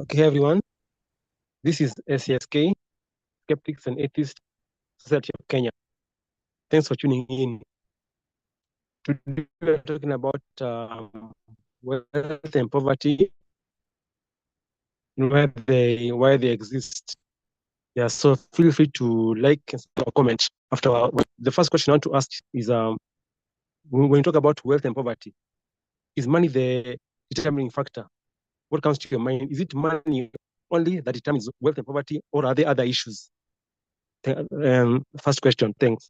Okay, everyone. This is SAS-K, Skeptics and Atheists Society of Kenya. Thanks for tuning in. Today we're talking about wealth and poverty and why they exist. Yeah, so feel free to like or comment after. The first question I want to ask is when you talk about wealth and poverty, is money the determining factor? What comes to your mind? Is it money only that determines wealth and poverty, or are there other issues? First question, thanks.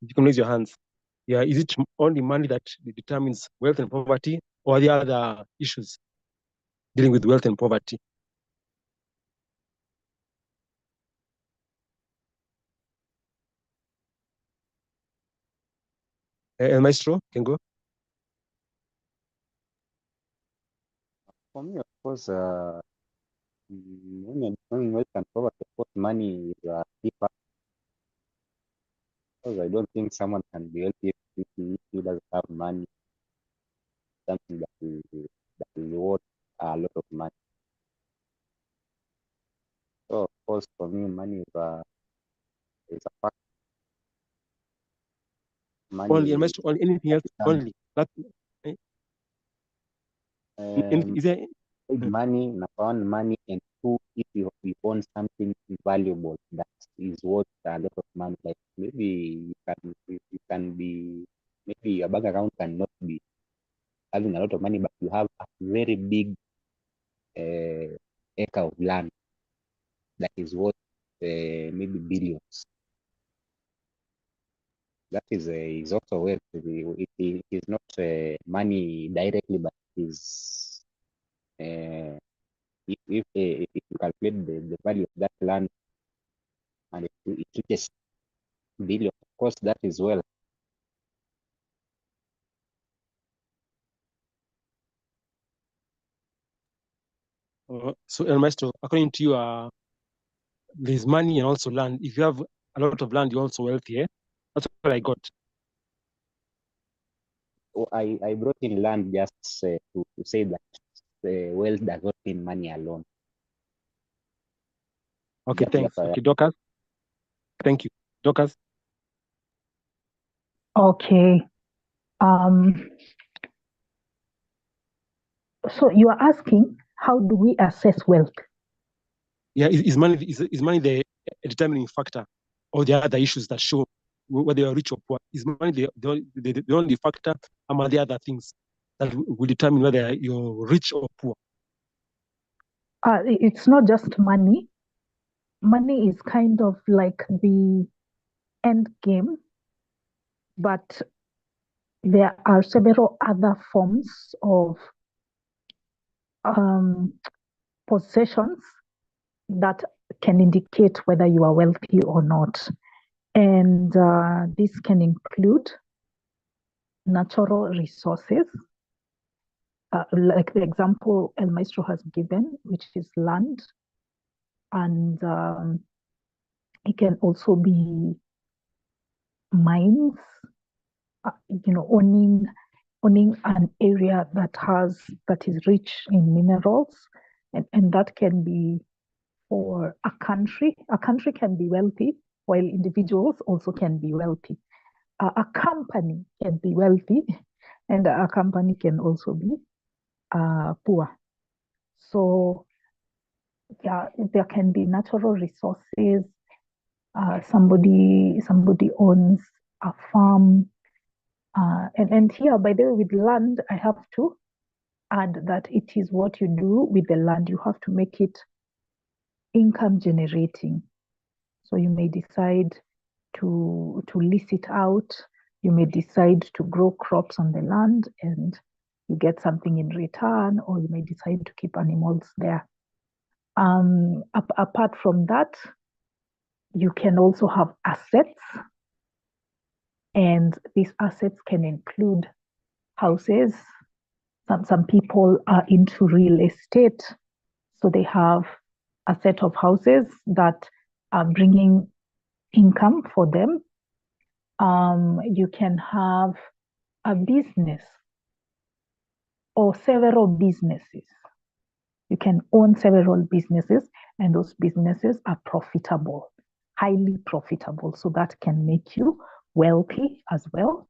You can raise your hands. Yeah, is it only money that determines wealth and poverty, or are there other issues dealing with wealth and poverty? Maestro, can go. For me, of course, when wealth and poverty, of course, money is a deeper. Because I don't think someone can be wealthy if he doesn't have money, something that is worth a lot of money. So, of course, for me, money is a fact. Money Only, and Maestro, only anything else? Only. Not, is there? money, number one, money, and two, if you own something valuable that is worth a lot of money, like maybe you can be, maybe your bank account cannot be having a lot of money, but you have a very big acre of land that is worth maybe billions. That is also worth. It is not money directly, but it is if you calculate the value of that land and it reaches billion, of course, that is well. So, Maestro, according to you, there's money and also land. If you have a lot of land, you're also wealthy. Eh? That's what I got. Oh, I brought in land just to say that wealth does not mean money alone. Okay, thanks. Okay, Dorcas. Thank you. Dorcas. Okay. So you are asking, how do we assess wealth? Yeah, is money the determining factor, or the other issues that show whether you are rich or poor? Is money the only factor, or are there other things that will determine whether you're rich or poor? It's not just money. Money is kind of like the end game, but there are several other forms of possessions that can indicate whether you are wealthy or not. And this can include natural resources, like the example El Maestro has given, which is land. And it can also be mines, owning an area that is rich in minerals, and that can be for a country. A country can be wealthy, while individuals also can be wealthy. A company can be wealthy, and a company can also be poor. So, yeah, there can be natural resources. Somebody owns a farm, and here, by the way, with land, I have to add that it is what you do with the land. You have to make it income generating. So you may decide to lease it out. You may decide to grow crops on the land and you get something in return, or you may decide to keep animals there. Apart from that, you can also have assets, and these assets can include houses. Some people are into real estate, so they have a set of houses that are bringing income for them. You can have a business or several businesses. You can own several businesses, and those businesses are profitable, highly profitable. So that can make you wealthy as well.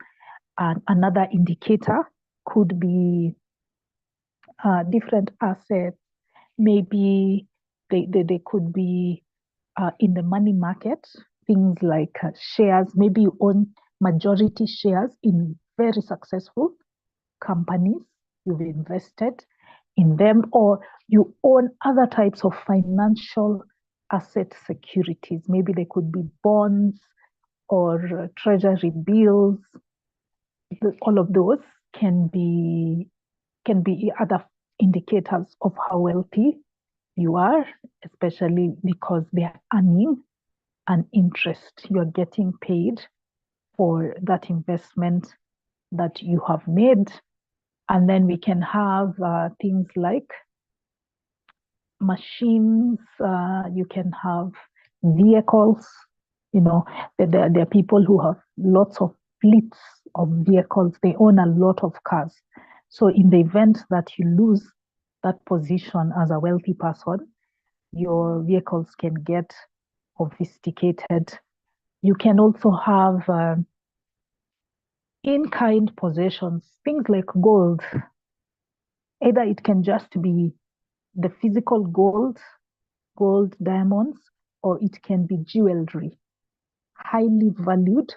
And another indicator could be different assets. Maybe they could be in the money market, things like shares. Maybe you own majority shares in very successful companies. You've invested in them, or you own other types of financial asset securities. Maybe they could be bonds or treasury bills. All of those can be other indicators of how wealthy you are, especially because they are earning an interest. You're getting paid for that investment that you have made. And then we can have things like machines, you can have vehicles. There are people who have lots of fleets of vehicles. They own a lot of cars. So in the event that you lose that position as a wealthy person, your vehicles can get confiscated. You can also have in-kind possessions, things like gold. Either it can just be the physical gold, diamonds, or it can be jewelry, highly valued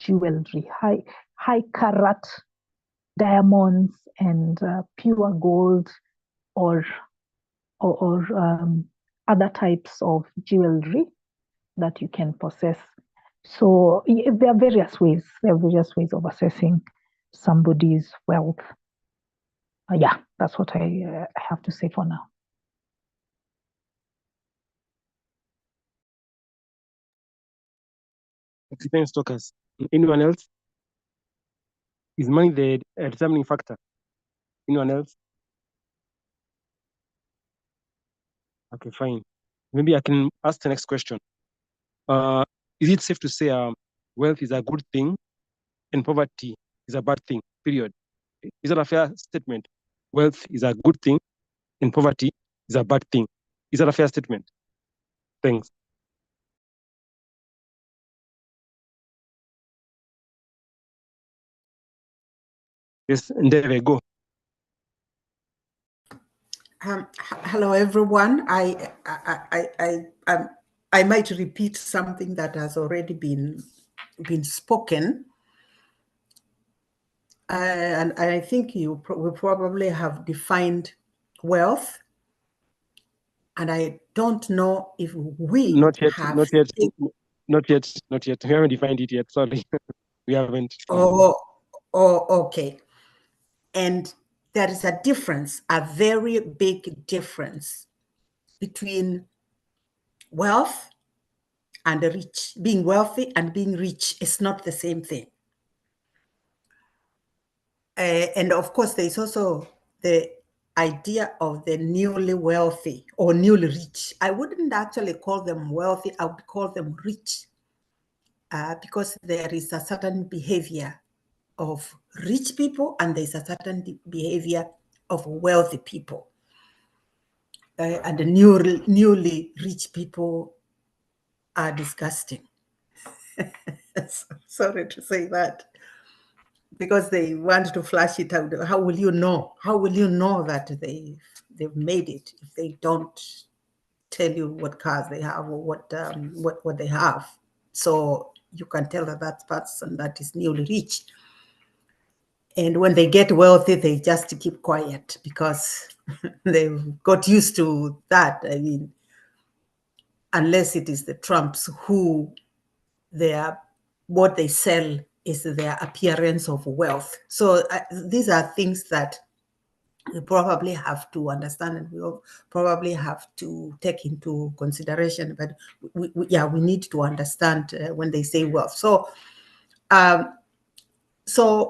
jewelry, high carat diamonds and pure gold, or other types of jewelry that you can possess. So there are various ways. There are various ways of assessing somebody's wealth. Yeah, that's what I have to say for now. Experienced talkers. Anyone else? Is money the determining factor? Anyone else? Okay, fine. Maybe I can ask the next question. Is it safe to say wealth is a good thing and poverty is a bad thing, period? Is that a fair statement? Wealth is a good thing and poverty is a bad thing. Is that a fair statement? Thanks. Yes, Ndeve, go. Hello, everyone. I might repeat something that has already been spoken, and I think we probably have defined wealth, and I don't know if we Not yet. have. Not yet. Not yet. Not yet. We haven't defined it yet. Sorry, we haven't. Oh, okay. And there is a difference, a very big difference between wealth and rich. Being wealthy and being rich is not the same thing. And of course, there's also the idea of the newly wealthy or newly rich. I wouldn't actually call them wealthy, I would call them rich, because there is a certain behavior of rich people and there's a certain behavior of wealthy people. And the newly rich people are disgusting. Sorry to say that, because they want to flash it out. How will you know? How will you know that they've made it if they don't tell you what cars they have or what they have? So you can tell that person that is newly rich. And when they get wealthy, they just keep quiet because they've got used to that. I mean, unless it is the Trumps who what they sell is their appearance of wealth. So these are things that we probably have to understand and we'll probably have to take into consideration. But we need to understand when they say wealth. So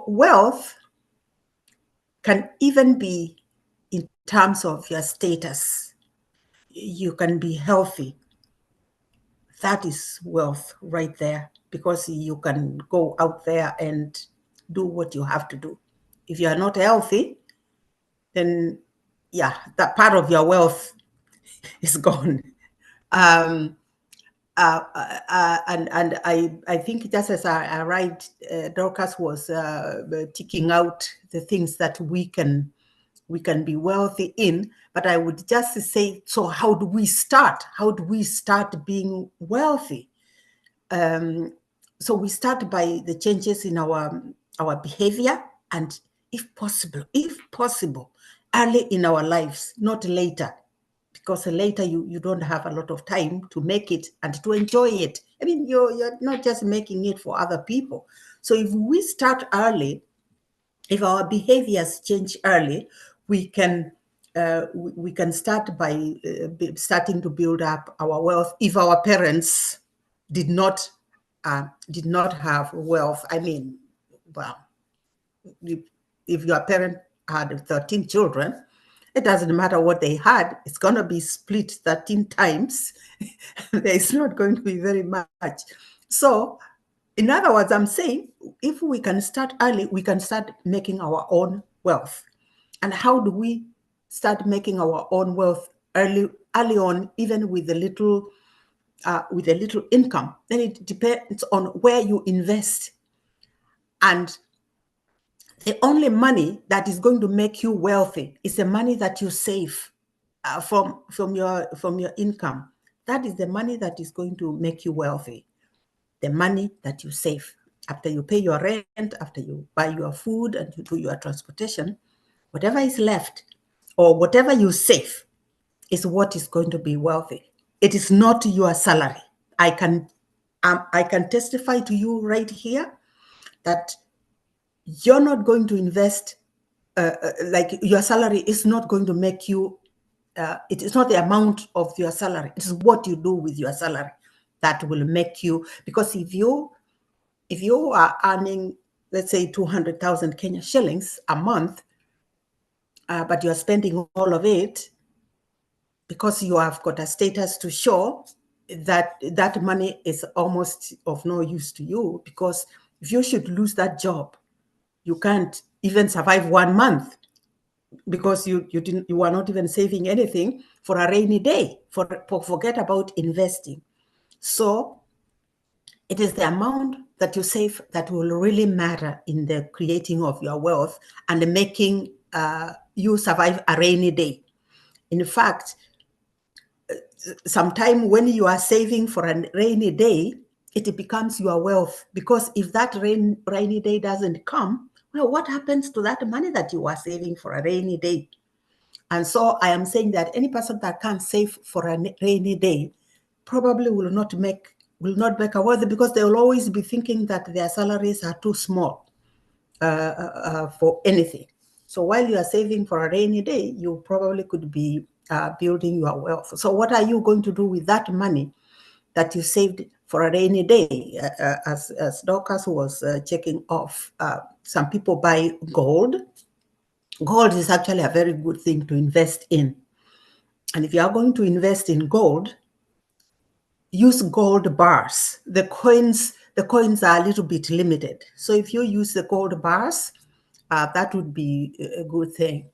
wealth can even be in terms of your status. You can be healthy. That is wealth right there, because you can go out there and do what you have to do. If you are not healthy, then yeah, that part of your wealth is gone. And I think just as I write, Dorcas was ticking out the things that we can be wealthy in, but I would just say, so how do we start? How do we start being wealthy? So we start by the changes in our behavior, and if possible, early in our lives, not later, because later you don't have a lot of time to make it and to enjoy it. I mean, you're not just making it for other people. So if we start early, if our behaviors change early, we can start by starting to build up our wealth. If our parents did not have wealth, I mean, well, if your parent had 13 children, it doesn't matter what they had, it's going to be split 13 times. There's not going to be very much. So, in other words, I'm saying if we can start early, we can start making our own wealth. And how do we start making our own wealth early on, even with a little income? Then it depends on where you invest. And the only money that is going to make you wealthy is the money that you save from your income. That is the money that is going to make you wealthy. The money that you save after you pay your rent, after you buy your food and you do your transportation, whatever is left or whatever you save is what is going to be wealthy. It is not your salary. I can testify to you right here that you're not going to invest, like your salary is not going to make you, it is not the amount of your salary, it is what you do with your salary that will make you, because if you are earning, let's say 200,000 Kenya shillings a month, but you're spending all of it because you have got a status to show, that money is almost of no use to you, because if you should lose that job, you can't even survive 1 month because you are not even saving anything for a rainy day. Forget about investing. So it is the amount that you save that will really matter in the creating of your wealth and making you survive a rainy day. In fact, sometime when you are saving for a rainy day, it becomes your wealth, because if that rainy day doesn't come, well, what happens to that money that you are saving for a rainy day? And so I am saying that any person that can't save for a rainy day probably will not make a wealth, because they will always be thinking that their salaries are too small for anything. So while you are saving for a rainy day, you probably could be building your wealth. So what are you going to do with that money that you saved for a rainy day? As Dorcas was checking off, some people buy gold. Gold is actually a very good thing to invest in. And if you are going to invest in gold, use gold bars. The coins are a little bit limited. So if you use the gold bars, that would be a good thing.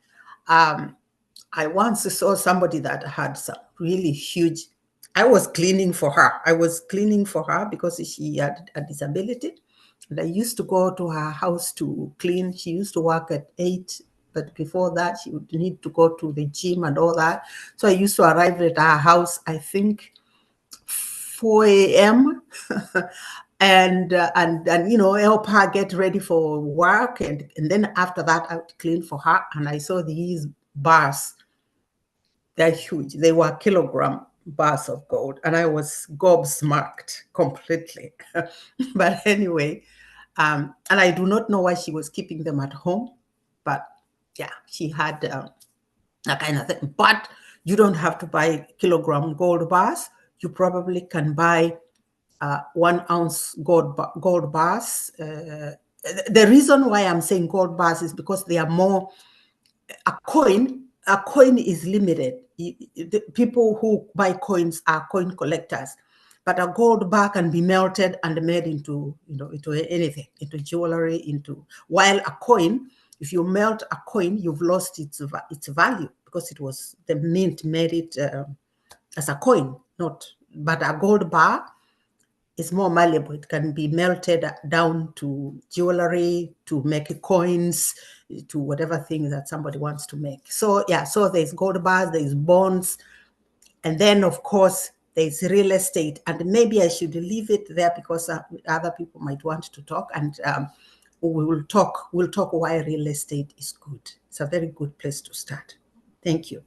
I once saw somebody that had some really huge, I was cleaning for her. Because she had a disability. And I used to go to her house to clean. She used to work at 8, but before that, she would need to go to the gym and all that. So I used to arrive at her house, I think, 4 a.m. and help her get ready for work. And then after that, I would clean for her. And I saw these bars. They're huge. They were kilogram bars of gold. And I was gobsmacked completely. But anyway, and I do not know why she was keeping them at home. But yeah, she had that kind of thing. But you don't have to buy kilogram gold bars. You probably can buy 1 ounce gold bars. The reason why I'm saying gold bars is because they are more, a coin is limited. The people who buy coins are coin collectors, but a gold bar can be melted and made into anything, into jewelry, while a coin If you melt a coin, you've lost its value because it was the mint made it as a coin, but a gold bar is more malleable. It can be melted down to jewelry, to make coins, to whatever thing that somebody wants to make. So yeah, so there's gold bars, there's bonds, and then of course there's real estate. And maybe I should leave it there because other people might want to talk, and we'll talk why real estate is good. It's a very good place to start. Thank you.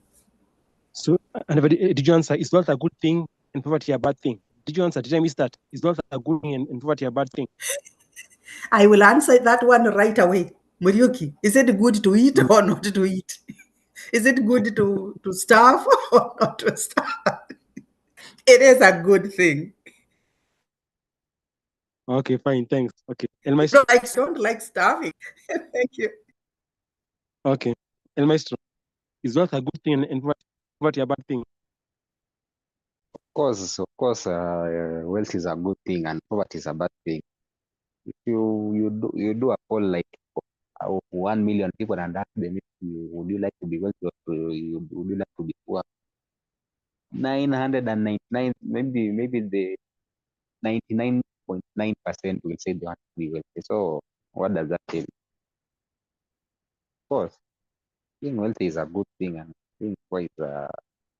So, did you answer? Is wealth a good thing and poverty a bad thing? Did you answer? Did I miss that? Is wealth a good thing and poverty a bad thing? I will answer that one right away. Muriuki, is it good to eat or not to eat? Is it good to starve or not to starve? It is a good thing. Okay, fine, thanks. Okay, El I Maestro. don't like starving. Thank you. Okay, El Maestro, is wealth a good thing and poverty a bad thing? Of course, wealth is a good thing and poverty is a bad thing. If you do a poll like of 1 million people and ask them if would you like to be wealthy or would you like to be poor? 999, maybe the 99.9% will say they want to be wealthy. So what does that tell you? Of course, being wealthy is a good thing and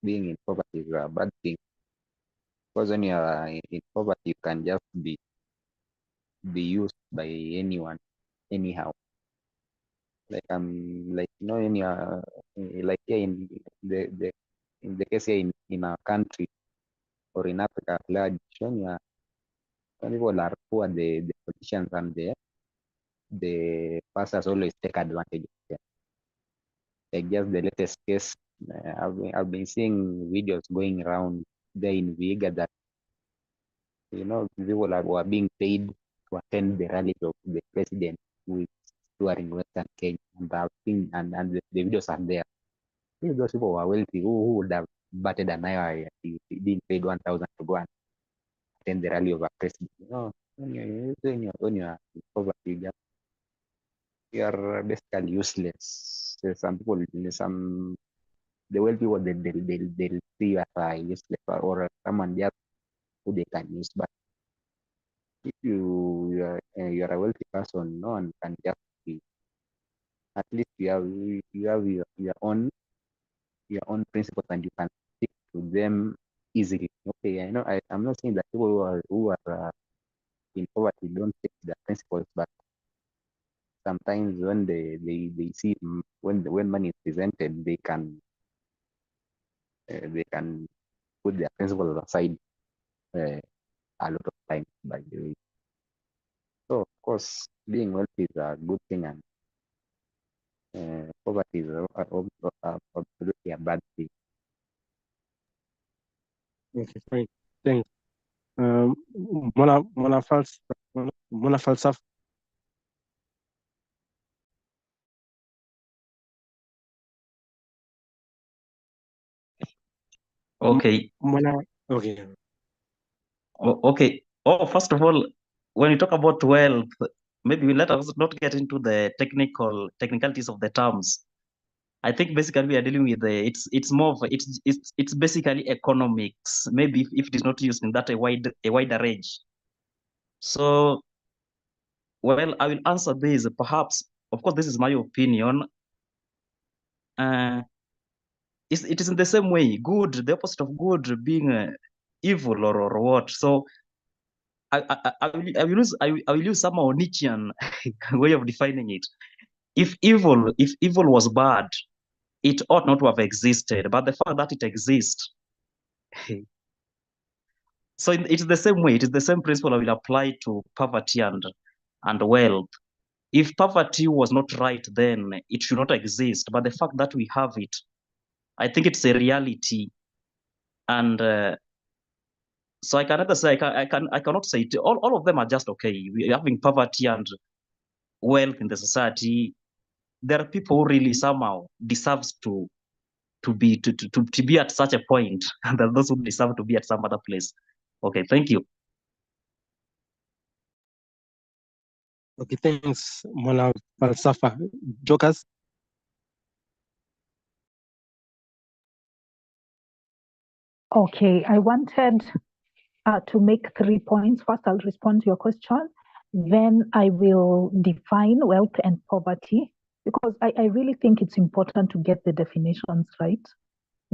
being in poverty is a bad thing. Because when you are in poverty, you can just be used by anyone, anyhow. Like in your like here in the case here in our country or in Africa at large, when people are poor, the politicians and the pastors always take advantage of them. Like just the latest case, I've been seeing videos going around there in Viga that people were being paid to attend the rallies of the president who is touring Western Kenya, and I've seen and the videos are there. If those people were wealthy, who would have batted an eye being paid 1,000 to go and attend the rally of a president? When you're in poverty, you're basically useless. So some people, the wealthy people, they'll see you as a useless or someone just who they can use. But if you're a wealthy person, no one can just be. At least you have your own principles and you can stick to them easily. Okay, I know I'm not saying that people who are in poverty don't stick to their principles, but sometimes when they see when money is presented, they can put their principles aside a lot of times, by the way. So of course, being wealthy is a good thing, and poverty is absolutely a bad thing. Okay, fine, thanks. Mwana falsafa. Okay. Okay. Okay. Oh, first of all, when you talk about wealth, maybe let us not get into the technicalities of the terms. I think basically we are dealing with it's more of it's basically economics. Maybe if it is not used in that a wider range. So, well, I will answer this. Perhaps, of course, this is my opinion. It is in the same way. Good, the opposite of good being evil or what. So I will use some Nietzschean way of defining it. If evil was bad, it ought not to have existed. But the fact that it exists, so it's the same way. It is the same principle I will apply to poverty and wealth. If poverty was not right, then it should not exist. But the fact that we have it, I think it's a reality. And so I can either say I cannot say it. All of them are just okay. We having poverty and wealth in the society. There are people who really somehow deserves to be at such a point, and that those who deserve to be at some other place. Okay, thank you. Okay, thanks, Mona Falsafa. Jokers? Okay, I wanted to make 3 points. First, I'll respond to your question. Then I will define wealth and poverty because I really think it's important to get the definitions right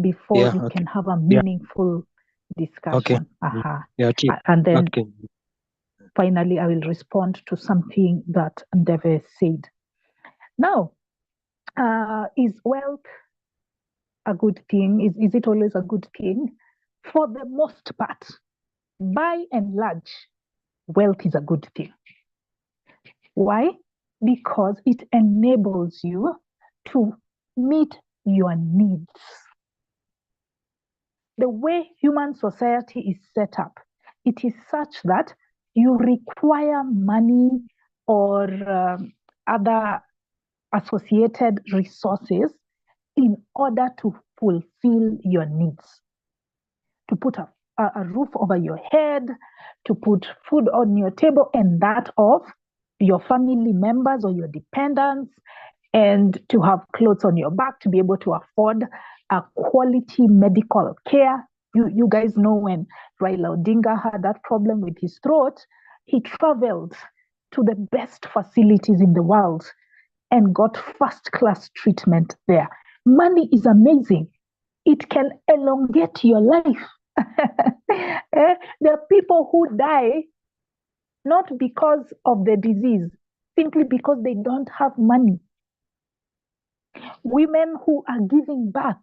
before Yeah, we okay. can have a Yeah, meaningful okay. discussion. Aha. Yeah, okay. And then Okay. finally, I will respond to something that Ndeve said. Now, is wealth a good thing? Is it always a good thing? For the most part, by and large, wealth is a good thing. Why? Because it enables you to meet your needs. The way human society is set up, it is such that you require money or other associated resources in order to fulfill your needs. To put a roof over your head, to put food on your table and that of your family members or your dependents, and to have clothes on your back, to be able to afford a quality medical care. You guys know when Raila Odinga had that problem with his throat, he traveled to the best facilities in the world and got first class treatment there. Money is amazing. It can elongate your life. There are people who die not because of the disease, simply because they don't have money. Women who are giving birth,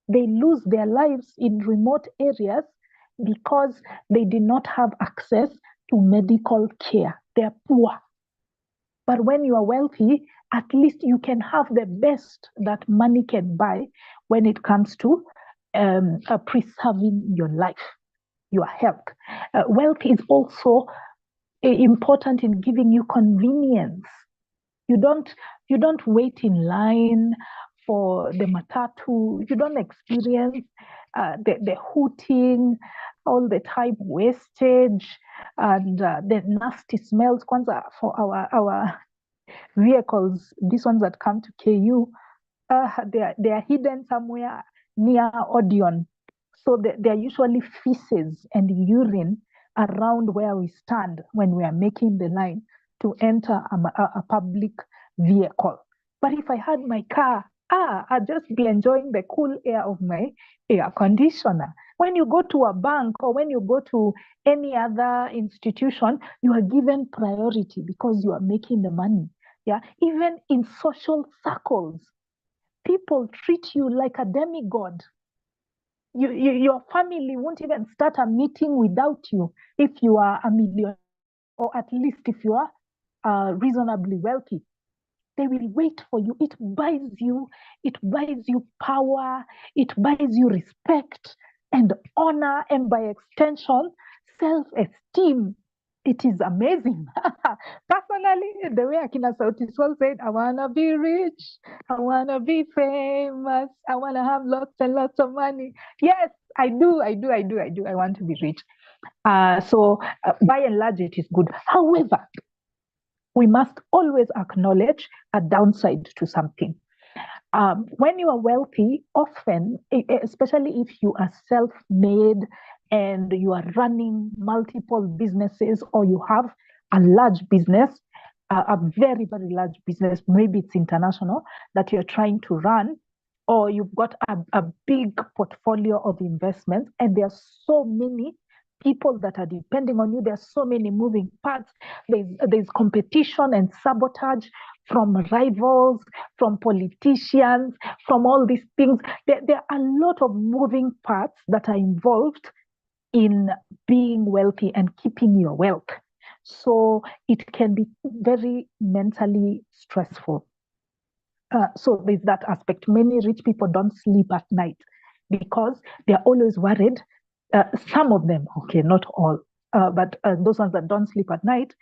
they lose their lives in remote areas because they did not have access to medical care. They're poor. But when you are wealthy, at least you can have the best that money can buy when it comes to preserving your life, your health. Wealth is also important in giving you convenience. You don't wait in line for the matatu. You don't experience the hooting, all the time wastage, and the nasty smells. Kwanza for our vehicles, these ones that come to KU, they are hidden somewhere near Odeon. So they are usually feces and urine around where we stand when we are making the line to enter a public vehicle. But if I had my car, I'd just be enjoying the cool air of my air conditioner. When you go to a bank or when you go to any other institution, you are given priority because you are making the money. Yeah, even in social circles, people treat you like a demigod. Your family won't even start a meeting without you if you are a millionaire, or at least if you are reasonably wealthy. They will wait for you. It buys you power, it buys you respect and honor, and by extension, self-esteem. It is amazing. Personally, the way Akina Sauti Sol said, I wanna be rich, I wanna be famous, I wanna have lots and lots of money. Yes, I do. I want to be rich. So by and large, it is good. However, we must always acknowledge a downside to something. When you are wealthy, often, especially if you are self made and you are running multiple businesses, or you have a large business, a very, very large business, maybe it's international, that you're trying to run, or you've got a big portfolio of investments, and there are so many people that are depending on you. There's so many moving parts. There's competition and sabotage from rivals, from politicians, from all these things. There are a lot of moving parts that are involved in being wealthy and keeping your wealth. So it can be very mentally stressful. So there's that aspect. Many rich people don't sleep at night because they're always worried. Some of them, okay, not all, but those ones that don't sleep at night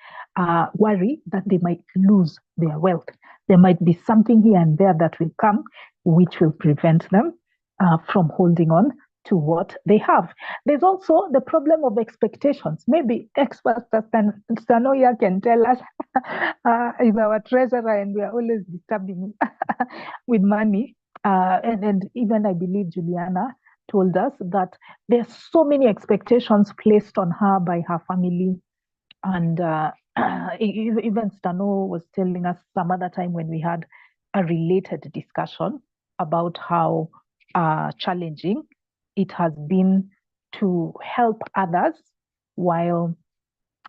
worry that they might lose their wealth. There might be something here and there that will come which will prevent them from holding on to what they have. There's also the problem of expectations. Maybe experts that Stanoya can tell us is our treasurer, and we are always disturbing with money. And even I believe Juliana told us that there's so many expectations placed on her by her family. And even Stano was telling us some other time when we had a related discussion about how challenging it has been to help others while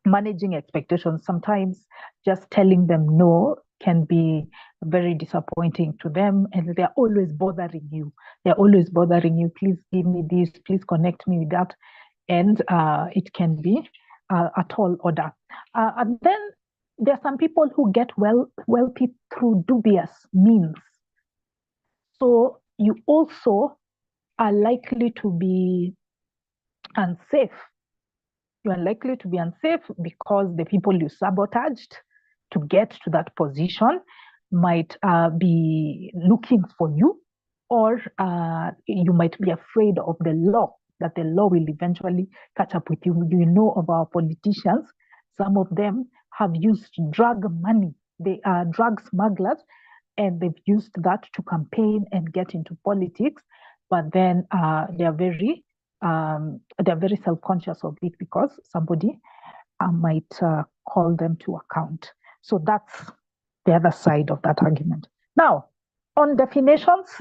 managing expectations. Sometimes just telling them no can be very disappointing to them, and they're always bothering you. They're always bothering you. Please give me this. Please connect me with that. And it can be a tall order. And then there are some people who get wealthy through dubious means. So you also are likely to be unsafe. You are likely to be unsafe because the people you sabotaged to get to that position might be looking for you, or you might be afraid of the law, that the law will eventually catch up with you. You know of our politicians, some of them have used drug money. They are drug smugglers, and they've used that to campaign and get into politics. But then they're very self-conscious of it because somebody might call them to account. So that's the other side of that argument. Now, on definitions,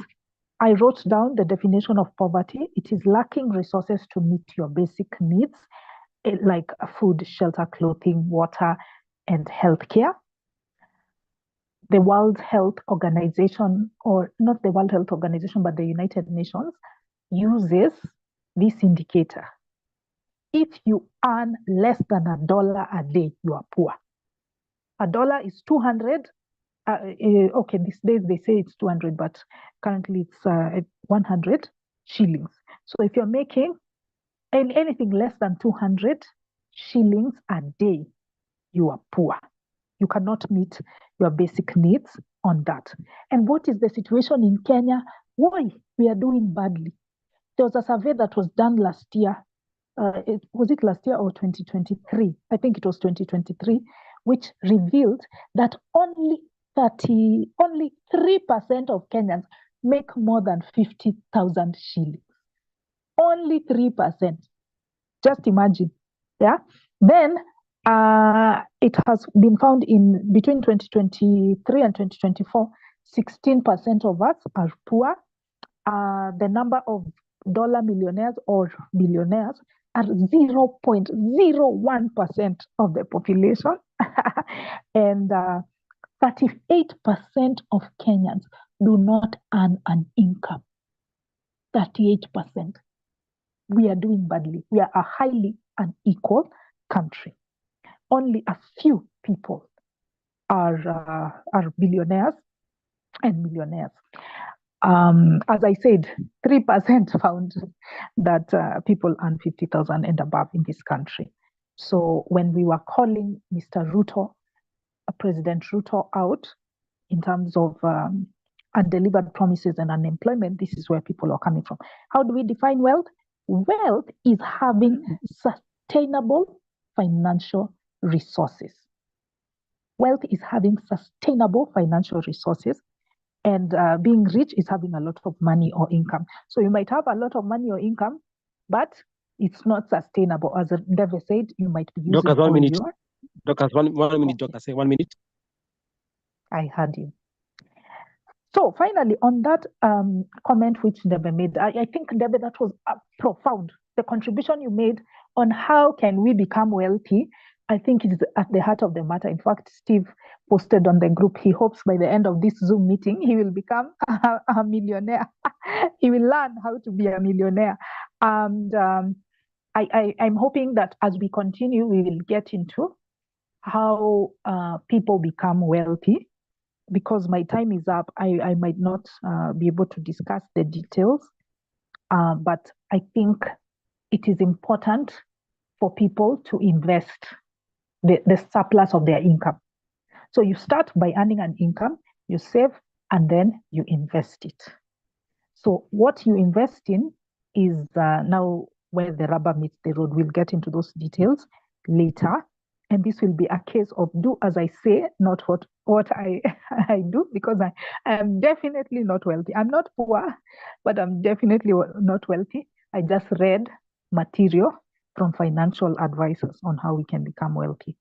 I wrote down the definition of poverty. It is lacking resources to meet your basic needs, like food, shelter, clothing, water, and healthcare. The World Health Organization, or not the World Health Organization, but the United Nations, uses this indicator. If you earn less than $1 a day, you are poor. $1 is 200. Okay, these days they say it's 200, but currently it's 100 shillings. So if you're making anything less than 200 shillings a day, you are poor. You cannot meet your basic needs on that. And what is the situation in Kenya? Why? We are doing badly. There was a survey that was done last year. Was it last year or 2023? I think it was 2023, which revealed that only 3% of Kenyans make more than 50,000 shillings. Only 3%. Just imagine. Yeah. Then it has been found in between 2023 and 2024, 16% of us are poor. The number of dollar millionaires or billionaires are 0.01% of the population. And 38% of Kenyans do not earn an income. 38%. We are doing badly. We are a highly unequal country. Only a few people are billionaires and millionaires. As I said, 3% found that people earn 50,000 and above in this country. So when we were calling Mr. Ruto, President Ruto, out in terms of undelivered promises and unemployment, this is where people are coming from. How do we define wealth? Wealth is having sustainable financial resources. Wealth is having sustainable financial resources, and being rich is having a lot of money or income. So you might have a lot of money or income, but it's not sustainable. As David said, you might be using Doctors, 1 minute. your... Doctors, one minute. Doctor, say 1 minute. I heard you. So finally, on that comment which David made, I think, David, that was profound. The contribution you made on how can we become wealthy, I think it is at the heart of the matter. In fact, Steve posted on the group, he hopes by the end of this Zoom meeting, he will become a millionaire. He will learn how to be a millionaire. And I'm hoping that as we continue, we will get into how people become wealthy. Because my time is up, I might not be able to discuss the details, but I think it is important for people to invest the surplus of their income. So you start by earning an income, you save, and then you invest it. So what you invest in is now where the rubber meets the road. We'll get into those details later. And this will be a case of do as I say, not what I do, because I am definitely not wealthy. I'm not poor, but I'm definitely not wealthy. I just read material from financial advisors on how we can become wealthy.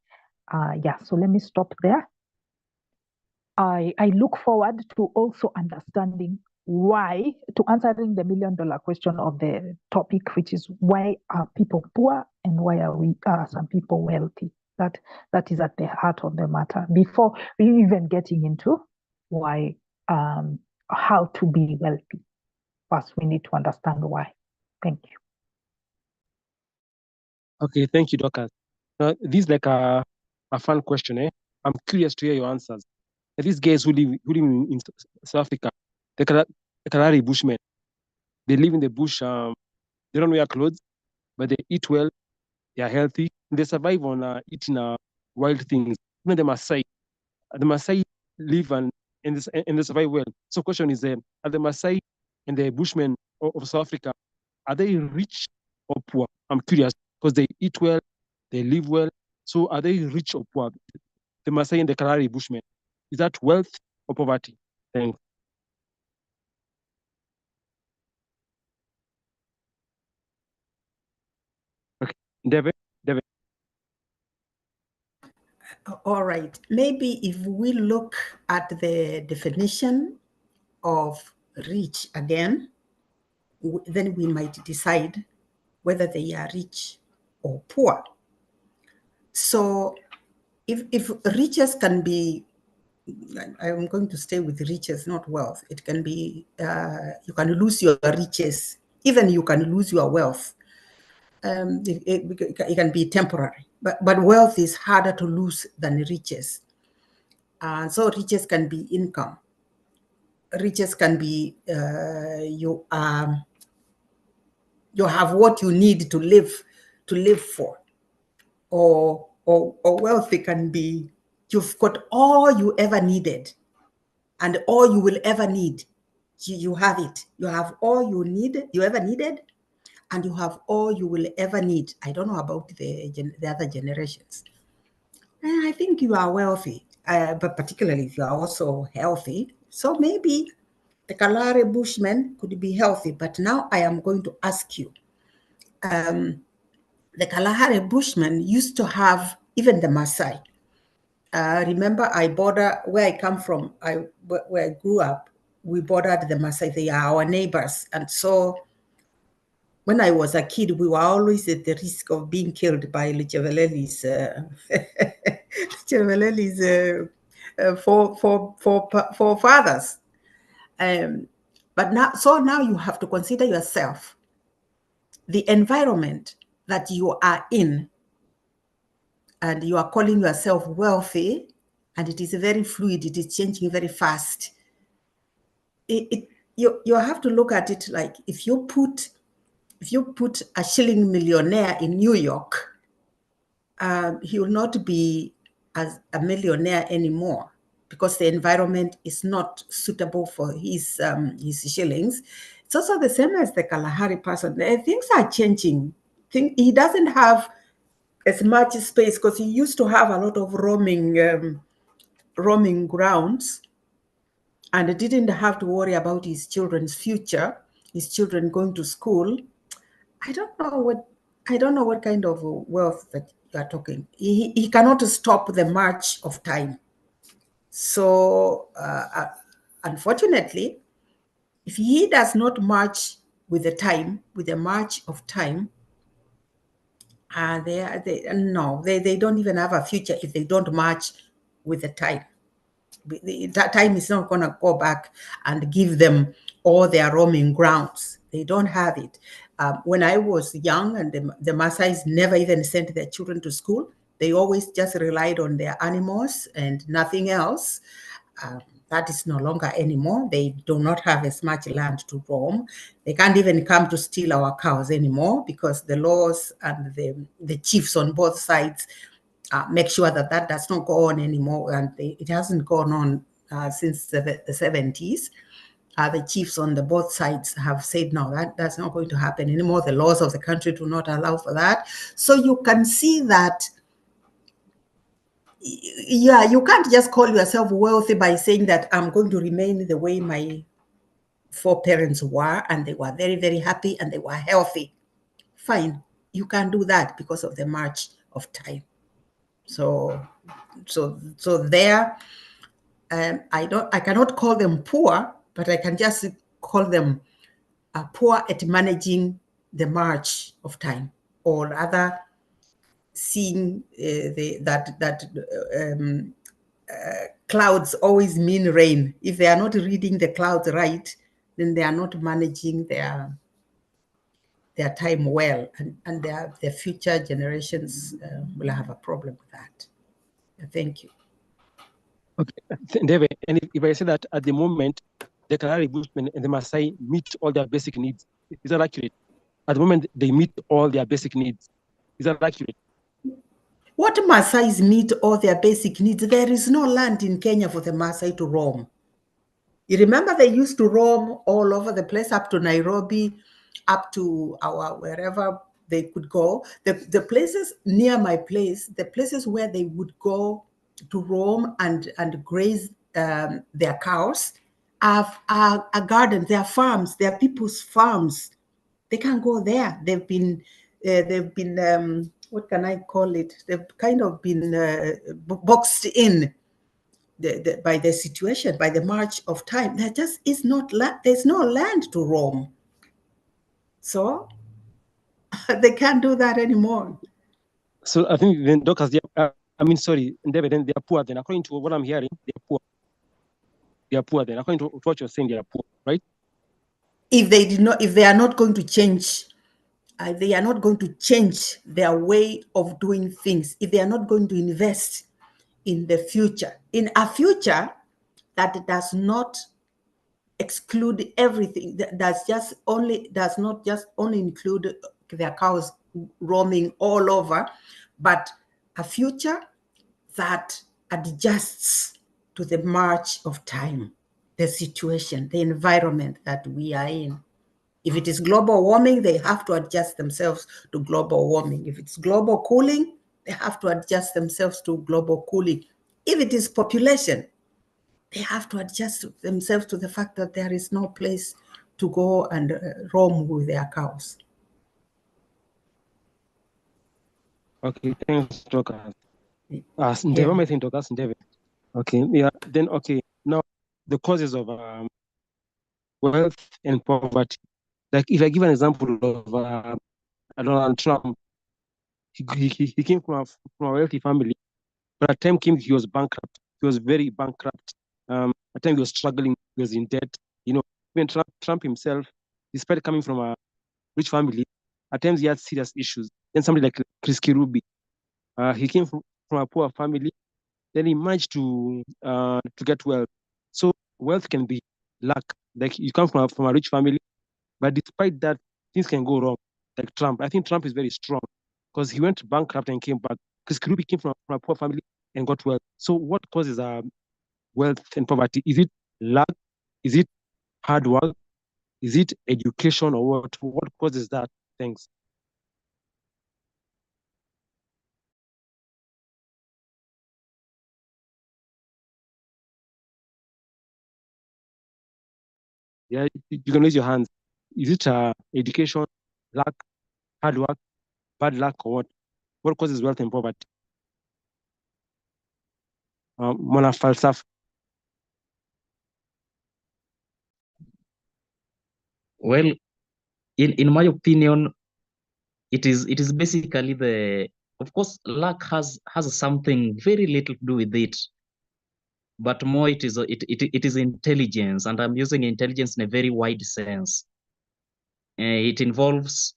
So let me stop there. I look forward to also understanding why, to answering the $1 million question of the topic, which is why are people poor and why are some people wealthy? That is at the heart of the matter. Before we even getting into why, how to be wealthy, first we need to understand why. Thank you. Okay, thank you, Dorcas. This is like a fun question. I'm curious to hear your answers. These guys who live in South Africa, the Kalahari Bushmen, they live in the bush. They don't wear clothes, but they eat well. They are healthy. They survive on eating wild things. Even the Maasai live and they survive well. So, question is: are the Maasai and the Bushmen of South Africa, are they rich or poor? I'm curious because they eat well, they live well. So, are they rich or poor? The Maasai and the Kalahari Bushmen, is that wealth or poverty? Thanks. Okay, David. All right. Maybe if we look at the definition of rich again, then we might decide whether they are rich or poor. So if riches can be, I'm going to stay with riches, not wealth. It can be, you can lose your riches, even you can lose your wealth. It can be temporary, but wealth is harder to lose than riches. So riches can be income. Riches can be you have what you need to live for, or wealthy can be you've got all you ever needed and all you will ever need. You have it. You have all you ever needed, and you have all you will ever need. I don't know about the other generations. And I think you are wealthy, but particularly if you are also healthy. So maybe the Kalahari Bushmen could be healthy, but now I am going to ask you. The Kalahari Bushmen used to have, even the Maasai. Remember, where I come from, where I grew up, we bordered the Maasai. They are our neighbors. And so when I was a kid, we were always at the risk of being killed by Licheveleli's forefathers. But now you have to consider yourself, the environment that you are in, and you are calling yourself wealthy, and it is very fluid, it is changing very fast. You have to look at it like if you put a shilling millionaire in New York, he will not be as a millionaire anymore because the environment is not suitable for his shillings. It's also the same as the Kalahari person. Things are changing. He doesn't have as much space because he used to have a lot of roaming grounds, and didn't have to worry about his children's future, his children going to school. I don't know what kind of wealth that you are talking. He cannot stop the march of time. So unfortunately, if he does not march with the march of time, they don't even have a future if they don't march with the time. That time is not going to go back and give them all their roaming grounds. They don't have it. When I was young, and the Maasais never even sent their children to school, they always just relied on their animals and nothing else. That is no longer anymore. They do not have as much land to roam. They can't even come to steal our cows anymore because the laws and the chiefs on both sides make sure that does not go on anymore. And it hasn't gone on since the 70s. the chiefs on the both sides have said, no, that's not going to happen anymore. The laws of the country do not allow for that. So you can see that, yeah, you can't just call yourself wealthy by saying that I'm going to remain the way my foreparents were, and they were very, very happy and they were healthy. Fine, you can do that because of the march of time. So there, I cannot call them poor, but I can just call them poor at managing the march of time, or rather seeing clouds always mean rain. If they are not reading the clouds right, then they are not managing their time well, and their future generations will have a problem with that. Thank you. Okay, David, and if I say that at the moment, the Kalahari Bushmen and the Maasai meet all their basic needs, is that accurate? At the moment, they meet all their basic needs. Is that accurate? What Maasais meet all their basic needs? There is no land in Kenya for the Maasai to roam. You remember they used to roam all over the place, up to Nairobi, up to wherever they could go. The places near my place, the places where they would go to roam and graze their cows are gardens, they are farms, they are people's farms. They can't go there. They've been what can I call it? They've kind of been boxed in by the situation, by the march of time. There just is not there's no land to roam. So they can't do that anymore. So I think then doctors, sorry, David, then they are poor. Then according to what I'm hearing, they are poor. They are poor. Then according to what you're saying, they are poor, right? If they are not going to change, they are not going to change their way of doing things. If they are not going to invest in the future, in a future that does not exclude everything, that does not just only include their cows roaming all over, but a future that adjusts to the march of time, the situation, the environment that we are in. If it is global warming, they have to adjust themselves to global warming. If it's global cooling, they have to adjust themselves to global cooling. If it is population, they have to adjust themselves to the fact that there is no place to go and roam with their cows. Okay, thanks, doctor. Yeah. I think doctor, David. Okay, yeah. Then okay, now the causes of wealth and poverty. Like if I give an example of Donald Trump, he came from a wealthy family, but at time came he was bankrupt. He was very bankrupt. At time he was struggling. He was in debt. You know, even Trump himself, despite coming from a rich family, at times he had serious issues. Then somebody like Chris Kirubi, he came from a poor family. Then he managed to get wealth. So wealth can be luck. Like you come from a rich family, but despite that, things can go wrong. Like Trump, I think Trump is very strong because he went bankrupt and came back. Because Kirubi came from a poor family and got wealth. So what causes wealth and poverty? Is it luck? Is it hard work? Is it education or what? What causes that? Thanks. Yeah, you can raise your hands. Is it education, luck, hard work, bad luck, or what? What causes wealth and poverty? Mwana falsafa. Well, in my opinion, it is basically of course luck has something very little to do with it, but more it is intelligence, and I'm using intelligence in a very wide sense. It involves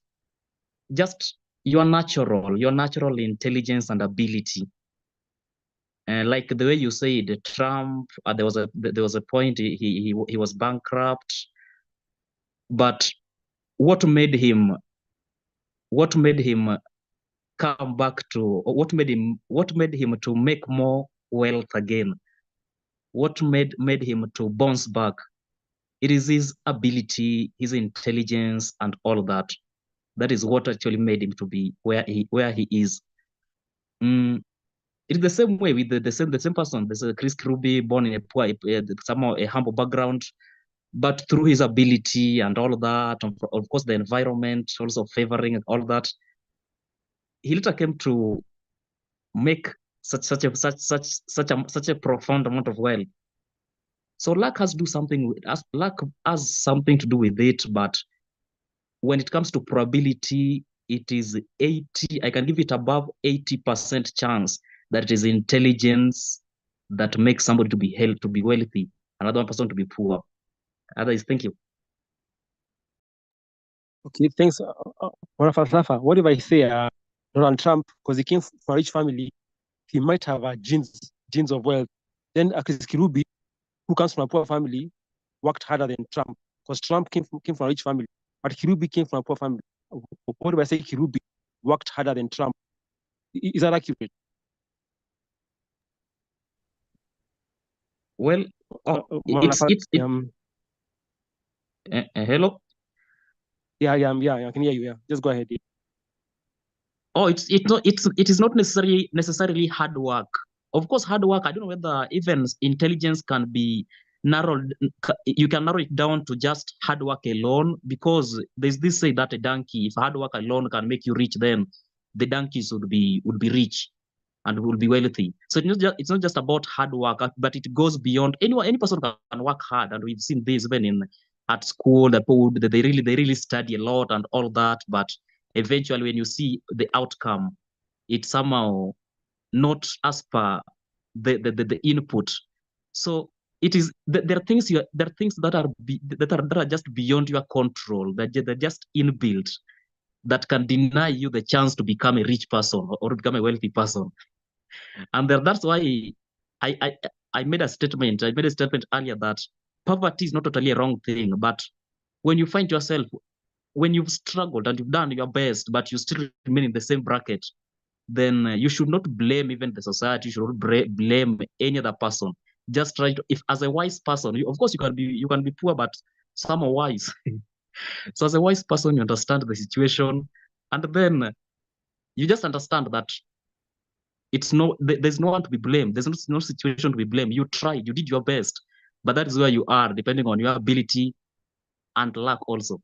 just your natural intelligence and ability. Like the way you said, Trump, there was a point he was bankrupt, but what made him come back to, what made him to make more wealth again? What made him to bounce back? It is his ability, his intelligence, and all that. That is what actually made him to be where he is. It is the same way with the same person. There's a Chris Kirubi, born in a poor, somehow a humble background, but through his ability and all that, of course, the environment also favoring all that, he later came to make such a profound amount of wealth. So luck has something to do with it, but when it comes to probability, it is 80. I can give it above 80% chance that it is intelligence that makes somebody to be wealthy, another one person to be poor. Otherwise, thank you. Okay, thanks. Falsafa, what if I say Donald Trump, because he came from a rich family, he might have genes of wealth. Then Chris Kirubi, who comes from a poor family, worked harder than Trump, because Trump came from a rich family, but Kirubi came from a poor family. What if I say Kirubi worked harder than Trump? Is that accurate? Well, hello. Yeah, I can hear you. Yeah, just go ahead. Oh, it is not necessarily hard work. Of course, hard work. I don't know whether even intelligence can be narrowed. You can narrow it down to just hard work alone, because there's this say that a donkey, if hard work alone can make you rich, then the donkeys would be rich and will be wealthy. So it's not just about hard work, but it goes beyond. Any person can work hard, and we've seen this even at school. They really study a lot and all that, but eventually when you see the outcome, it's somehow not as per the input. So it is there are things that are just beyond your control, that they're just inbuilt, that can deny you the chance to become a rich person or become a wealthy person. And that's why I I made a statement earlier that poverty is not totally a wrong thing, but when you find yourself, when you've struggled and you've done your best, but you still remain in the same bracket, then you should not blame even the society. You should not blame any other person. Just try to, if as a wise person, of course you can be poor, but some are wise. So as a wise person, you understand the situation, and then you just understand that there's no one to be blamed. There's no situation to be blamed. You tried, you did your best, but that is where you are, depending on your ability and luck also.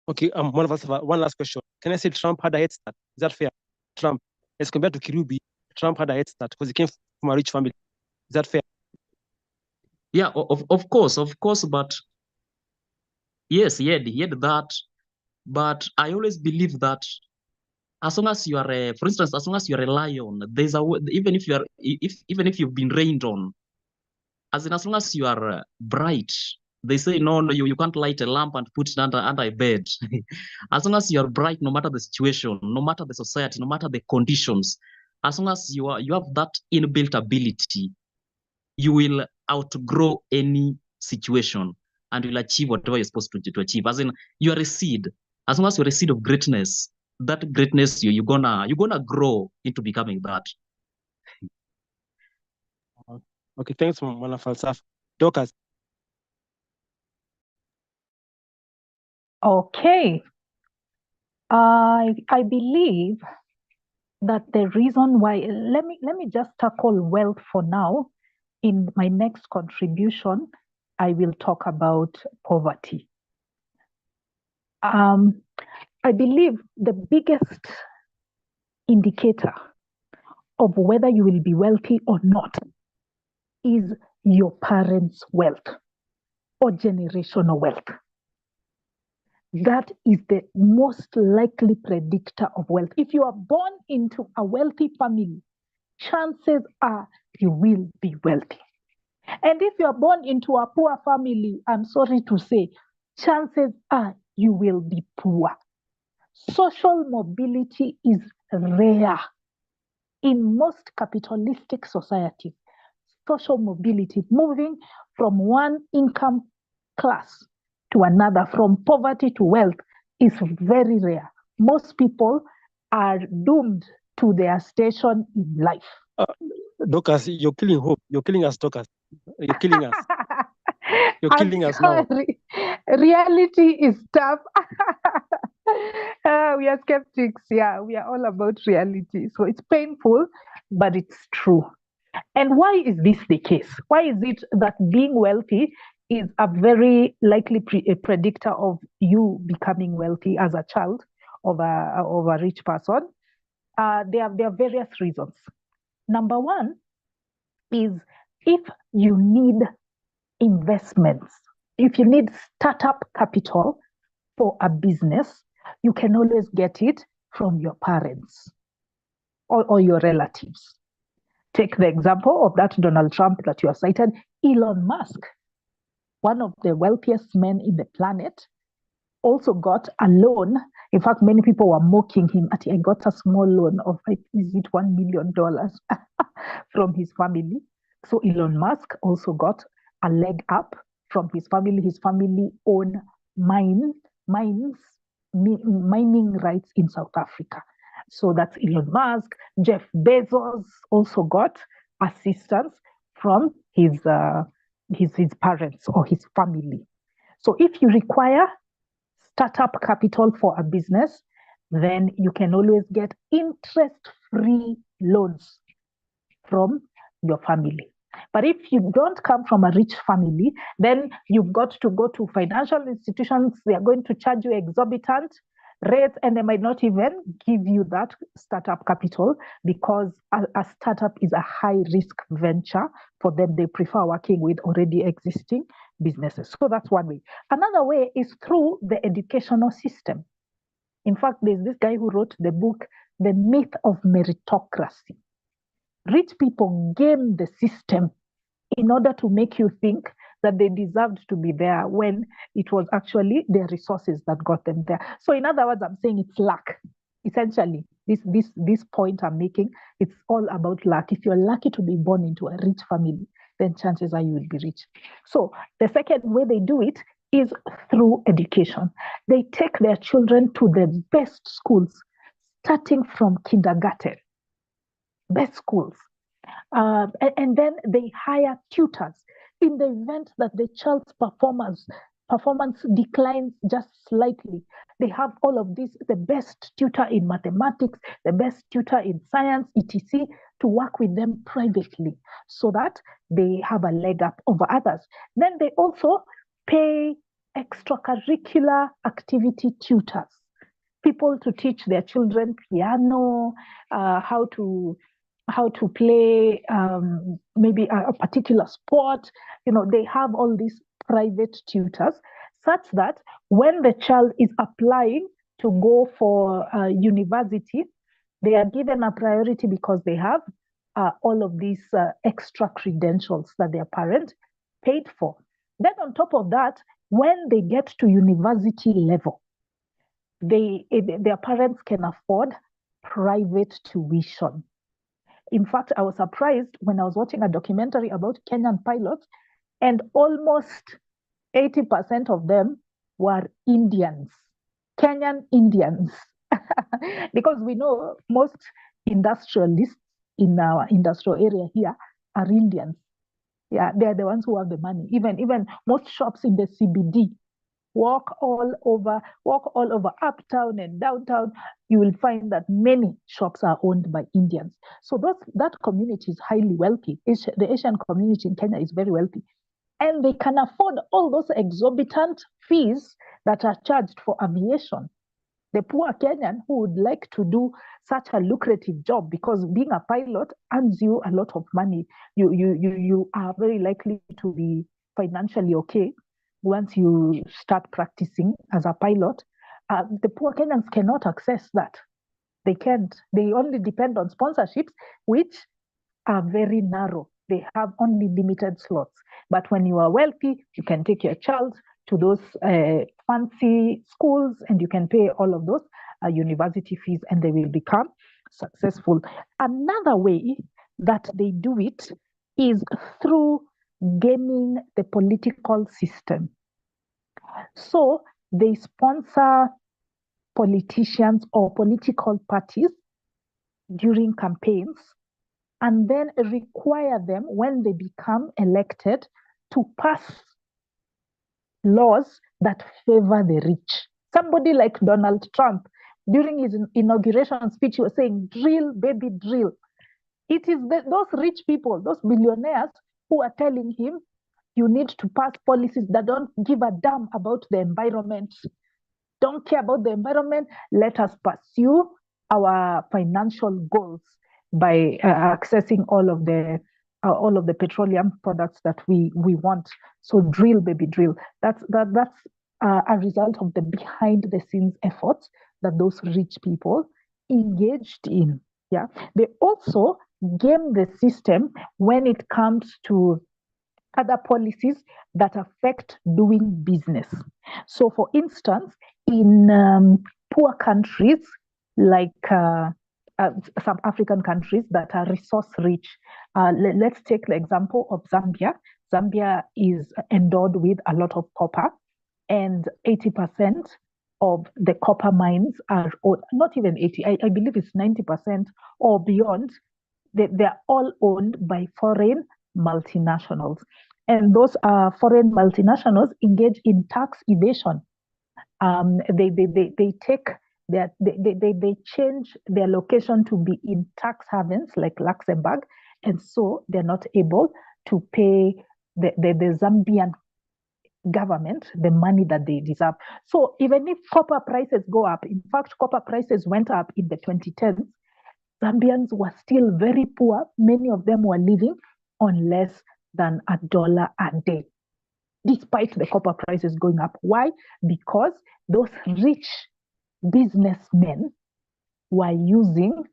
Okay, one last question. Can I say Trump had a head start? Is that fair? Trump, as compared to Kirubi, Trump had a head start because he came from a rich family. Is that fair? Yeah, of course, but yes, he had that. But I always believe that as long as you are for instance, as long as you're a lion, there's a even if even if you've been rained on, as long as you are bright, they say no, you can't light a lamp and put it under a bed. As long as you are bright, no matter the situation, no matter the society, no matter the conditions, as long as you have that inbuilt ability, you will outgrow any situation and will achieve whatever you're supposed to achieve. As in, you are a seed. As long as you're a seed of greatness, that greatness you're gonna grow into becoming that. Okay, thanks, Mwana Falsafa. Dorcas. Okay. I believe that the reason why, let me just tackle wealth for now. In my next contribution, I will talk about poverty. I believe the biggest indicator of whether you will be wealthy or not is your parents' wealth or generational wealth. That is the most likely predictor of wealth. If you are born into a wealthy family, chances are you will be wealthy. And if you are born into a poor family, I'm sorry to say, chances are you will be poor. Social mobility is rare. In most capitalistic societies, social mobility, moving from one income class to another, from poverty to wealth, is very rare. Most people are doomed to their station in life. Dorcas, you're killing hope. You're killing us, Dorcas. You're killing us. You're I'm killing us now. sorry. Reality is tough. We are skeptics. Yeah, we are all about reality. So it's painful, but it's true. And why is this the case? Why is it that being wealthy is a very likely a predictor of you becoming wealthy as a child of a rich person? There are various reasons. Number one is if you need investments, if you need startup capital for a business, you can always get it from your parents or your relatives. Take the example of that Donald Trump that you have cited, Elon Musk, one of the wealthiest men in the planet, also got a loan. In fact, many people were mocking him at he got a small loan of, is it $1 million from his family. So Elon Musk also got a leg up from his family. His family own mining rights in South Africa. So that's Elon Musk. Jeff Bezos also got assistance from his parents or his family. So if you require startup capital for a business, then you can always get interest-free loans from your family. But if you don't come from a rich family, then you've got to go to financial institutions. They are going to charge you exorbitant rates, and they might not even give you that startup capital because a startup is a high-risk venture for them. They prefer working with already existing businesses. So that's one way. Another way is through the educational system. In fact, there's this guy who wrote the book, The Myth of Meritocracy. Rich people game the system in order to make you think that they deserved to be there when it was actually their resources that got them there. So in other words, I'm saying it's luck. Essentially, this point I'm making, it's all about luck. If you're lucky to be born into a rich family, then chances are you will be rich. So the second way they do it is through education. They take their children to the best schools, starting from kindergarten, best schools. And then they hire tutors in the event that the child's performance declines just slightly. They have all of this, the best tutor in mathematics, the best tutor in science, etc., to work with them privately so that they have a leg up over others. Then they also pay extracurricular activity tutors, people to teach their children piano, how to play maybe a particular sport. They have all these private tutors such that when the child is applying to go for university, they are given a priority because they have all of these extra credentials that their parent paid for. Then on top of that, when they get to university level, their parents can afford private tuition. In fact, I was surprised when I was watching a documentary about Kenyan pilots, and almost 80% of them were Indians, Kenyan Indians. Because we know most industrialists in our industrial area here are Indians. Yeah, they're the ones who have the money. Even most shops in the CBD, walk all over uptown and downtown, you will find that many shops are owned by Indians. So that community is highly wealthy. The Asian community in Kenya is very wealthy. And they can afford all those exorbitant fees that are charged for aviation. The poor Kenyan who would like to do such a lucrative job, because being a pilot earns you a lot of money. You are very likely to be financially okay once you start practicing as a pilot. The poor Kenyans cannot access that. They can't. They only depend on sponsorships, which are very narrow. They have only limited slots. But when you are wealthy, you can take your child to those fancy schools and you can pay all of those university fees and they will become successful. Another way that they do it is through gaming the political system. So they sponsor politicians or political parties during campaigns and then require them, when they become elected, to pass laws that favor the rich. Somebody like Donald Trump, during his inauguration speech, he was saying, drill, baby, drill. It is those rich people, those billionaires, who are telling him, you need to pass policies that don't give a damn about the environment. Don't care about the environment. Let us pursue our financial goals by accessing all of the petroleum products that we want. So drill, baby, drill. That's a result of the behind the scenes efforts that those rich people engaged in. Yeah, they also game the system when it comes to other policies that affect doing business. So, for instance, in poor countries like some African countries that are resource rich, let's take the example of Zambia. Zambia is endowed with a lot of copper, and 80% of the copper mines are, not even 80, I believe it's 90% or beyond, they're all owned by foreign multinationals. And those foreign multinationals engage in tax evasion. They take they change their location to be in tax havens like Luxembourg, and so they're not able to pay the Zambian government the money that they deserve. So even if copper prices go up, in fact, copper prices went up in the 2010s, Zambians were still very poor. Many of them were living on less than $1 a day, despite the copper prices going up. Why? Because those rich businessmen were using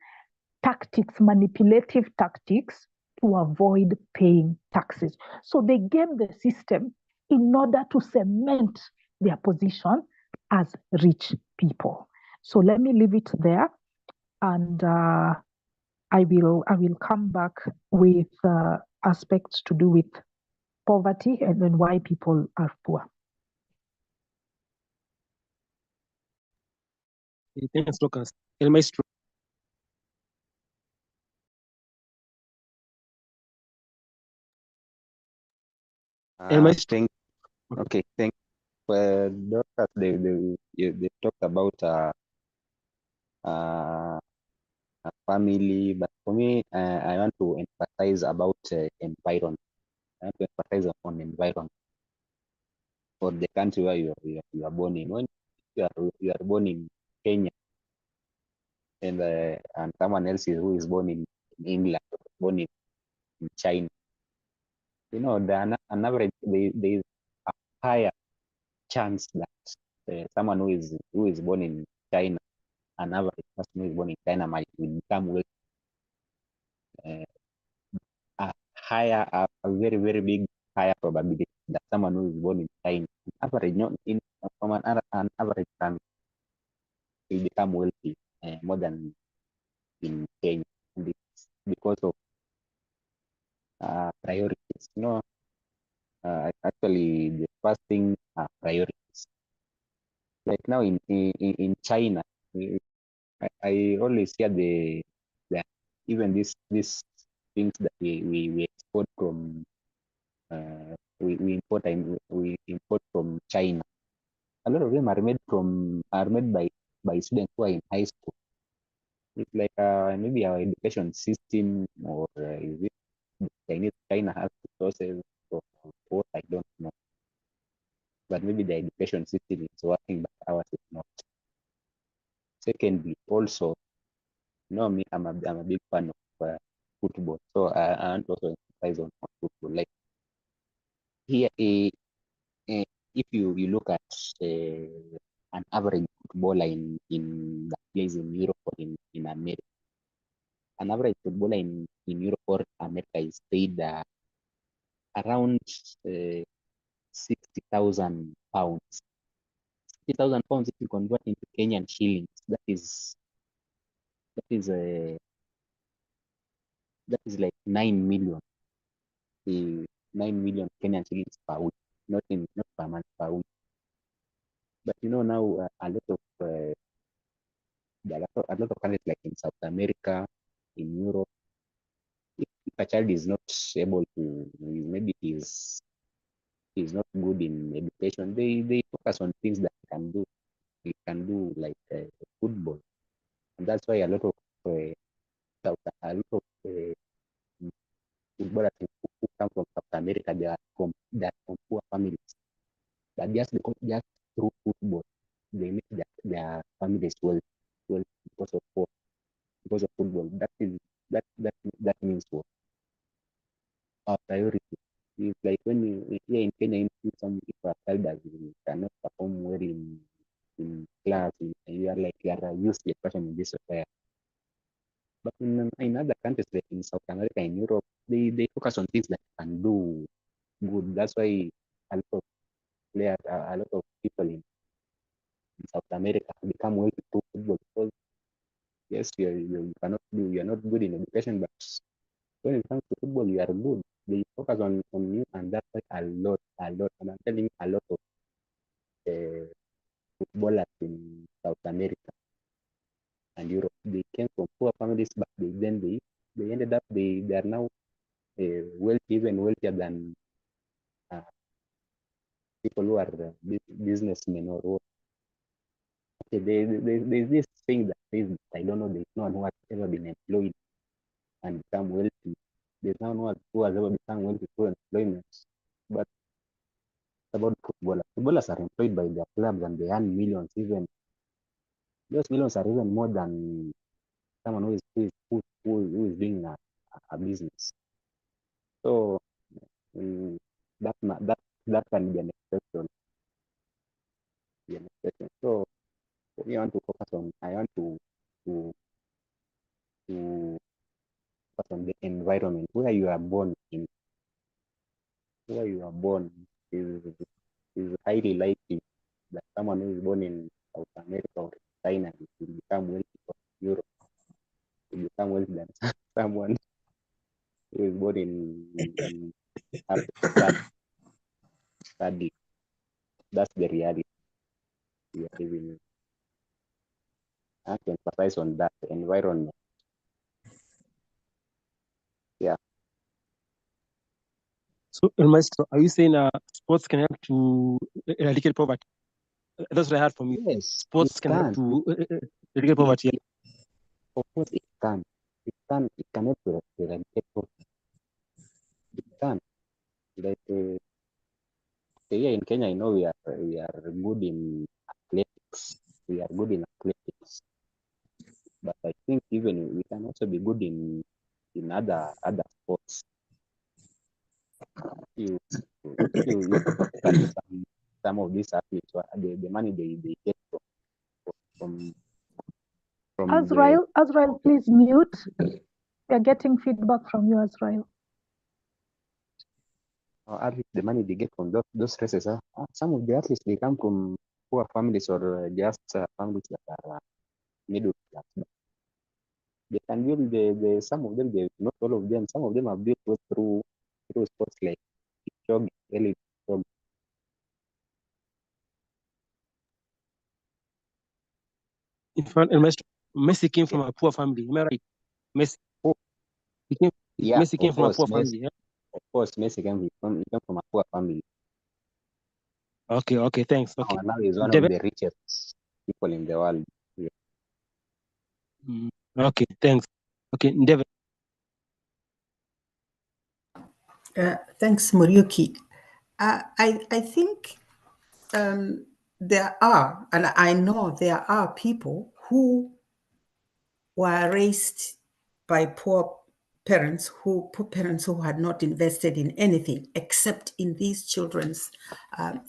tactics, manipulative tactics, to avoid paying taxes. So they game the system in order to cement their position as rich people. So let me leave it there, and I will come back with aspects to do with poverty and then why people are poor. Thanks, Lucas. El Maestro. El Maestro. Okay, thank doctors. They talked about a family, but for me, I want to emphasize about environment. I want to emphasize on environment for the country where you are born in. When you are born in Kenya, and someone else who is born in England, born in China, you know, an average there is a higher chance that someone who is born in China, an average person who is born in China might become wealthy. A very, very big higher probability that someone who is born in China, average, not in from an average family, will become wealthy more than in Kenya. And it's because of priorities. You know, actually, the first thing are priorities. Like now in China, I always hear the even these things that we export from we import from China. A lot of them are made by students who are in high school. It's like maybe our education system, or is it China has resources, or what, I don't know. But maybe the education system is working, but ours is not. Secondly, also, you know me, I'm a big fan of football, so I want to also emphasize on football. Like here, if you look at an average footballer in that plays in Europe or in America, an average footballer in Europe or America is paid around 60,000 pounds. 60,000 pounds, if you convert into Kenyan shillings, that is like 9 million. 9 million Kenyan shillings per week, not per month, per week. But you know now a lot of countries like in South America, in Europe, if a child is not able to, maybe he's is not good in education, they focus on things that can do. You can do like football, and that's why a lot of footballers who come from South America, they are from poor families. But just through football, they make their families well because of football. That means what? Our priority is like when you here in Kenya, you some people are elders, you cannot perform well in class, you are like you are a useless person in this society. But in other countries like in South America, in Europe, they focus on things that can do good. That's why a lot of players, a lot of people in South America become wealthy through football because yes, you cannot do, you are not good in education, but when it comes to football, you are good. They focus on you, and that's why a lot, and I'm telling you, a lot of footballers in South America and Europe, they came from poor families, but they ended up they are now wealthy, even wealthier than people who are businessmen or what. Okay, there's this thing that says I don't know, there's no one who has ever been employed and become wealthy. There's no one who has ever become wealthy through employment. But about footballers. Footballers are employed by their clubs and they earn millions. Even those millions are even more than someone who is doing a business. So that can be an exception. So we want to focus on. I want to focus on the environment where you are born in. Where you are born is highly likely that someone who is born in South America or China will become wealthy, or Europe will become wealthy than someone who is born in Africa. Sadly, that's the reality we are living in. I have to emphasize on that environment. Yeah. So, Maestro, are you saying sports can help to eradicate poverty? That's what I heard from you. Yes, Sports can help to eradicate poverty. Of course, it can. It can help to eradicate poverty. It can. Like here in Kenya, I know we are good in athletics. We are good in athletics, but I think even we can also be good in other sports. If you look at some of these athletes, the money they get from Azrael, please mute. We are getting feedback from you, Azrael. Athletes, the money they get from those races. Some of the athletes, they come from poor families or just families that are middle class. They can build some of them, not all of them. Some of them are built through sports like jogging, really jogging. In fact, Messi came from a poor family. Am I right? Messi. Oh, Messi came from a poor family. Yeah? Of course, Messi came from a poor family. Okay, thanks. Okay. Now he's one of the richest people in the world. Yeah. Okay, thanks. Okay, Endeavor. Thanks, Muriuki. I think there are, and I know there are people who were raised by poor parents who had not invested in anything except in these children's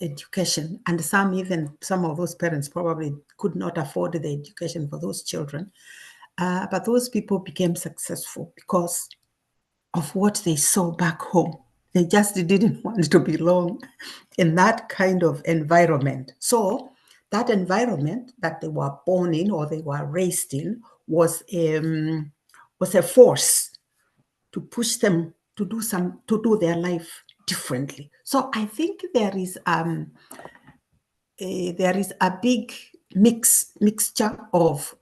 education, and some of those parents probably could not afford the education for those children, but those people became successful because of what they saw back home. They just didn't want to belong in that kind of environment. So that environment that they were born in or they were raised in was a force to push them to do their life differently. So I think there is a big mixture of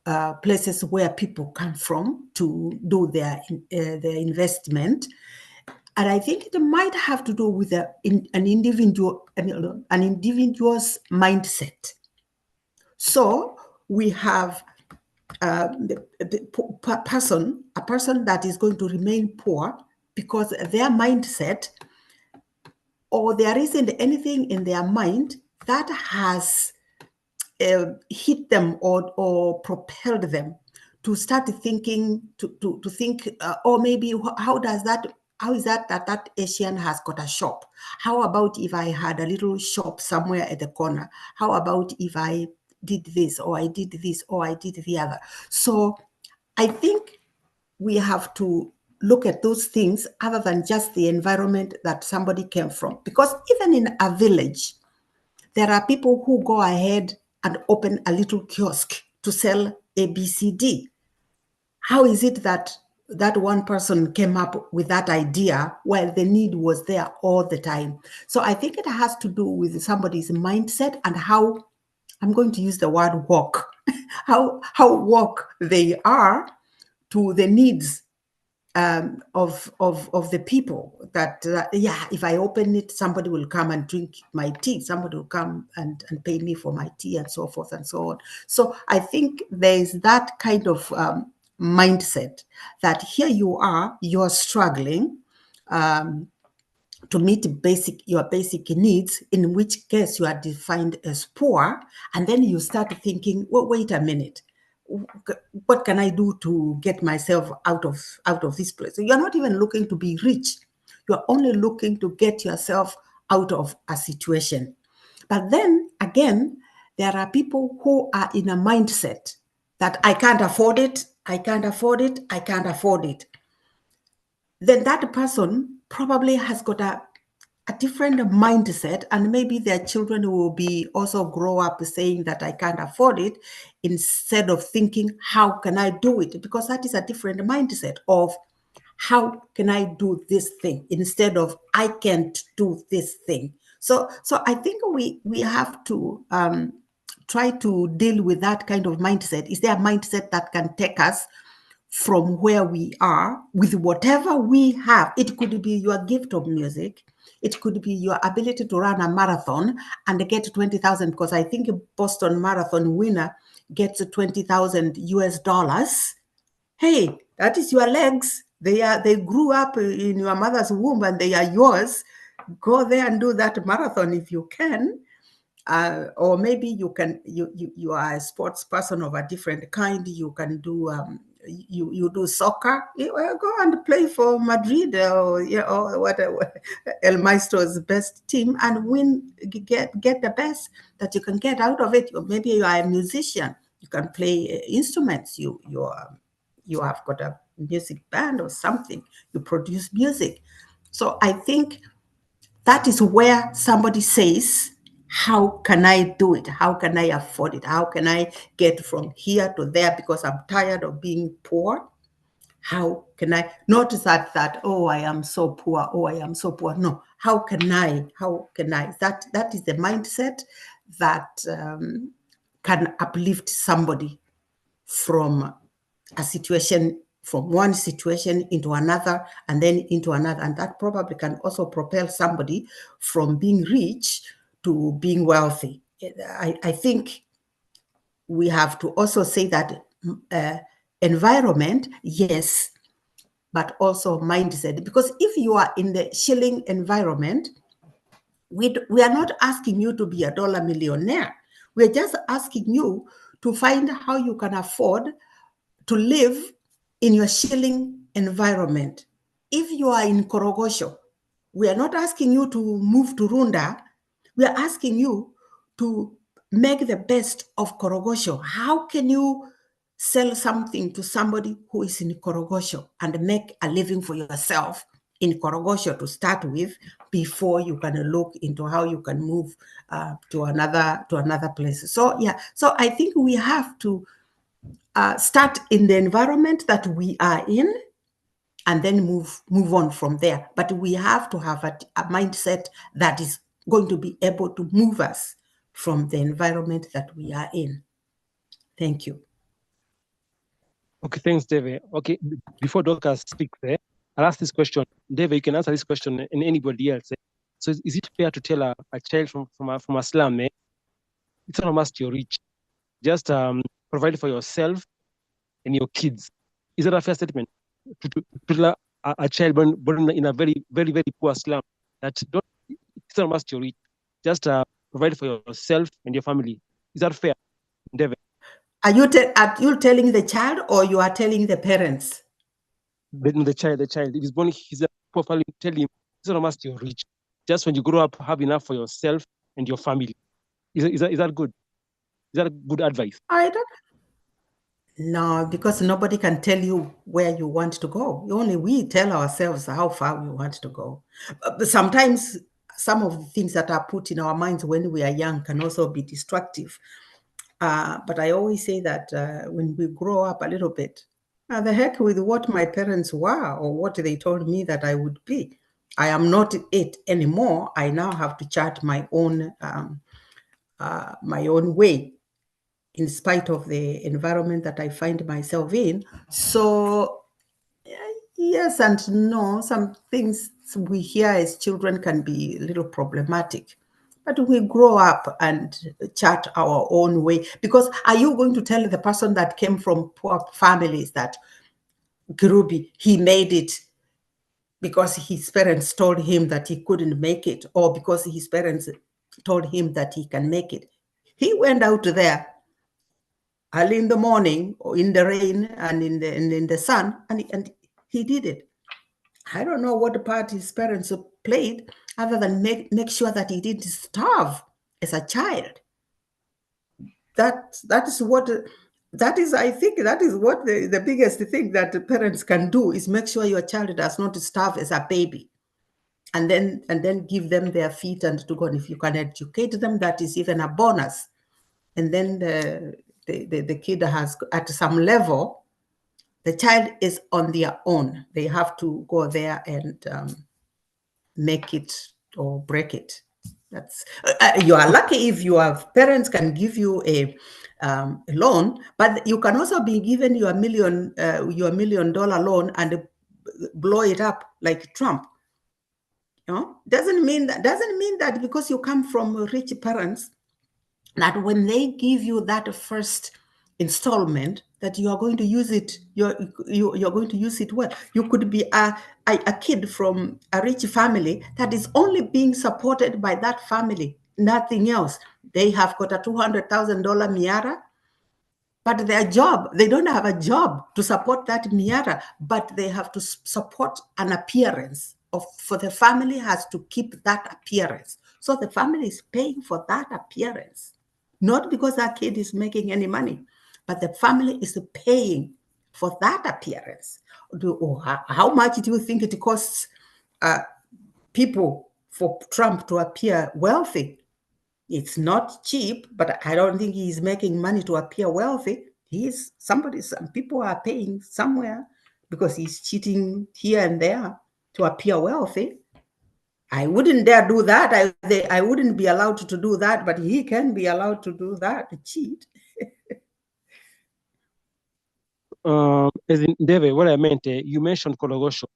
places where people come from to do their investment. And I think it might have to do with an individual's mindset. So we have a person that is going to remain poor because their mindset, or there isn't anything in their mind that has hit them or propelled them to start thinking, to think, or maybe how is that Asian has got a shop? How about if I had a little shop somewhere at the corner? How about if I did this, or I did this, or I did the other? So I think we have to look at those things other than just the environment that somebody came from. Because even in a village, there are people who go ahead and open a little kiosk to sell ABCD. How is it that that one person came up with that idea while the need was there all the time? So I think it has to do with somebody's mindset and how, I'm going to use the word woke, how woke they are to the needs of the people. That yeah, if I open it, somebody will come and drink my tea, somebody will come and pay me for my tea, and so forth and so on. So I think there's that kind of mindset that here you are, you're struggling to meet your basic needs, in which case you are defined as poor, and then you start thinking, well, wait a minute, what can I do to get myself out of this place? So you're not even looking to be rich. You're only looking to get yourself out of a situation. But then again, there are people who are in a mindset that I can't afford it, I can't afford it, I can't afford it. Then that person probably has got a different mindset, and maybe their children will be also grow up saying that I can't afford it, instead of thinking, how can I do it? Because that is a different mindset of how can I do this thing, instead of I can't do this thing. So I think we have to try to deal with that kind of mindset. Is there a mindset that can take us from where we are with whatever we have? It could be your gift of music. It could be your ability to run a marathon and get 20,000, because I think a Boston Marathon winner gets 20,000 US dollars. Hey, that is your legs. They grew up in your mother's womb and they are yours. Go there and do that marathon if you can. Or maybe you are a sports person of a different kind. You can do you do soccer. Go and play for Madrid or whatever, El Maestro's best team, and win. Get the best that you can get out of it. Or maybe you are a musician. You can play instruments. You have got a music band or something. You produce music. So I think that is where somebody says, how can I do it? How can I afford it? How can I get from here to there, because I'm tired of being poor? How can I, not that, oh, I am so poor, oh, I am so poor. No, how can I? That is the mindset that can uplift somebody from a situation, from one situation into another, and then into another. And that probably can also propel somebody from being rich to being wealthy. I think we have to also say that environment, yes, but also mindset. Because if you are in the shilling environment, we are not asking you to be a dollar millionaire. We're just asking you to find how you can afford to live in your shilling environment. If you are in Korogosho, we are not asking you to move to Runda. We are asking you to make the best of Korogosho. How can you sell something to somebody who is in Korogosho and make a living for yourself in Korogosho to start with, before you can look into how you can move to another place? So yeah, so I think we have to start in the environment that we are in, and then move on from there. But we have to have a mindset that is going to be able to move us from the environment that we are in. Thank you. Okay, thanks, David. Okay, before Dorcas speaks there, I'll ask this question. David, you can answer this question and anybody else. So is it fair to tell a child from a slum, it's not a must you're rich. Just provide for yourself and your kids. Is that a fair statement? To tell a child born in a very, very, very poor slum that it's not a must you're rich. Just provide for yourself and your family. Is that fair, David? Are you telling the child or you are telling the parents? The child. If he's born, he's a poor family. Tell him it's not a must you're rich. Just when you grow up, have enough for yourself and your family. Is that good? Is that good advice? I don't. No, because nobody can tell you where you want to go. Only we tell ourselves how far we want to go. But sometimes some of the things that are put in our minds when we are young can also be destructive. But I always say that when we grow up a little bit, the heck with what my parents were or what they told me that I would be. I am not it anymore. I now have to chart my own way, in spite of the environment that I find myself in. So yes and no. Some things we hear as children can be a little problematic. But we grow up and chart our own way. Because are you going to tell the person that came from poor families that Kirubi, he made it because his parents told him that he couldn't make it, or because his parents told him that he can make it? He went out there early in the morning or in the rain and in the sun, and he did it. I don't know what part his parents played other than make sure that he didn't starve as a child. I think that is what the biggest thing that the parents can do is make sure your child does not starve as a baby. And then give them their feet and to go. And if you can educate them, that is even a bonus. And then the kid has, at some level, the child is on their own. They have to go there and make it or break it. That's you are lucky if your parents can give you a loan, but you can also be given your $1 million loan and blow it up like Trump. You know, doesn't mean that because you come from rich parents, that when they give you that first installment, that you are going to use it, you're going to use it well. You could be a kid from a rich family that is only being supported by that family, nothing else. They have got a $200,000 miara, but their job, they don't have a job to support that miara, but they have to support an appearance for the family has to keep that appearance. So the family is paying for that appearance. Not because that kid is making any money, but the family is paying for that appearance. How much do you think it costs people for Trump to appear wealthy? It's not cheap, but I don't think he's making money to appear wealthy. Some people are paying somewhere because he's cheating here and there to appear wealthy. I wouldn't dare do that. I wouldn't be allowed to do that, but he can be allowed to do that, to cheat. As in David, what I meant, you mentioned Korogosho.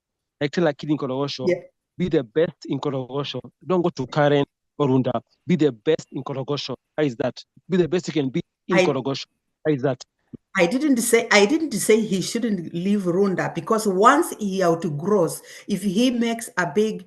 Like tell a kid in Korogosho, Yeah. be the best in Korogosho. Don't go to Karen or Runda. Be the best in Korogosho. How is that? Be the best you can be in Korogosho. How is that? I didn't say he shouldn't leave Runda, because once he outgrows, if he makes a big,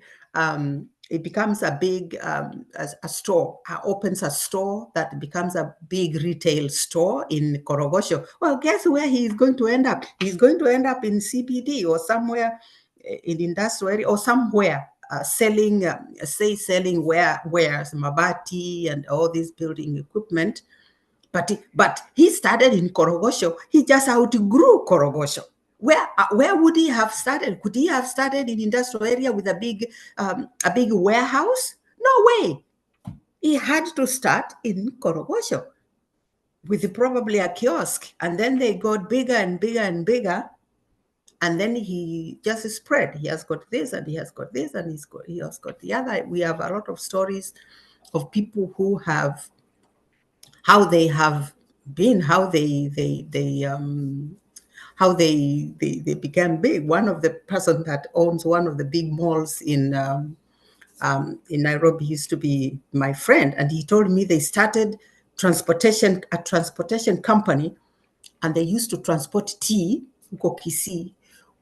it becomes a big a store, opens a store that becomes a big retail store in Korogosho. Well, guess where he is going to end up? He's going to end up in CBD or somewhere in industrial area or somewhere selling wares, mabati and all this building equipment. But he started in Korogosho. He just outgrew Korogosho. Where would he have started? Could he have started in industrial area with a big warehouse? No way. He had to start in Korogosho with probably a kiosk, and then they got bigger and bigger and bigger, and then he just spread. He has got this, and he has got this, and he has got the other. We have a lot of stories of people who have how they have been, how they how they became big. One of the person that owns one of the big malls in Nairobi used to be my friend, and he told me they started a transportation company, and they used to transport tea huko Kisii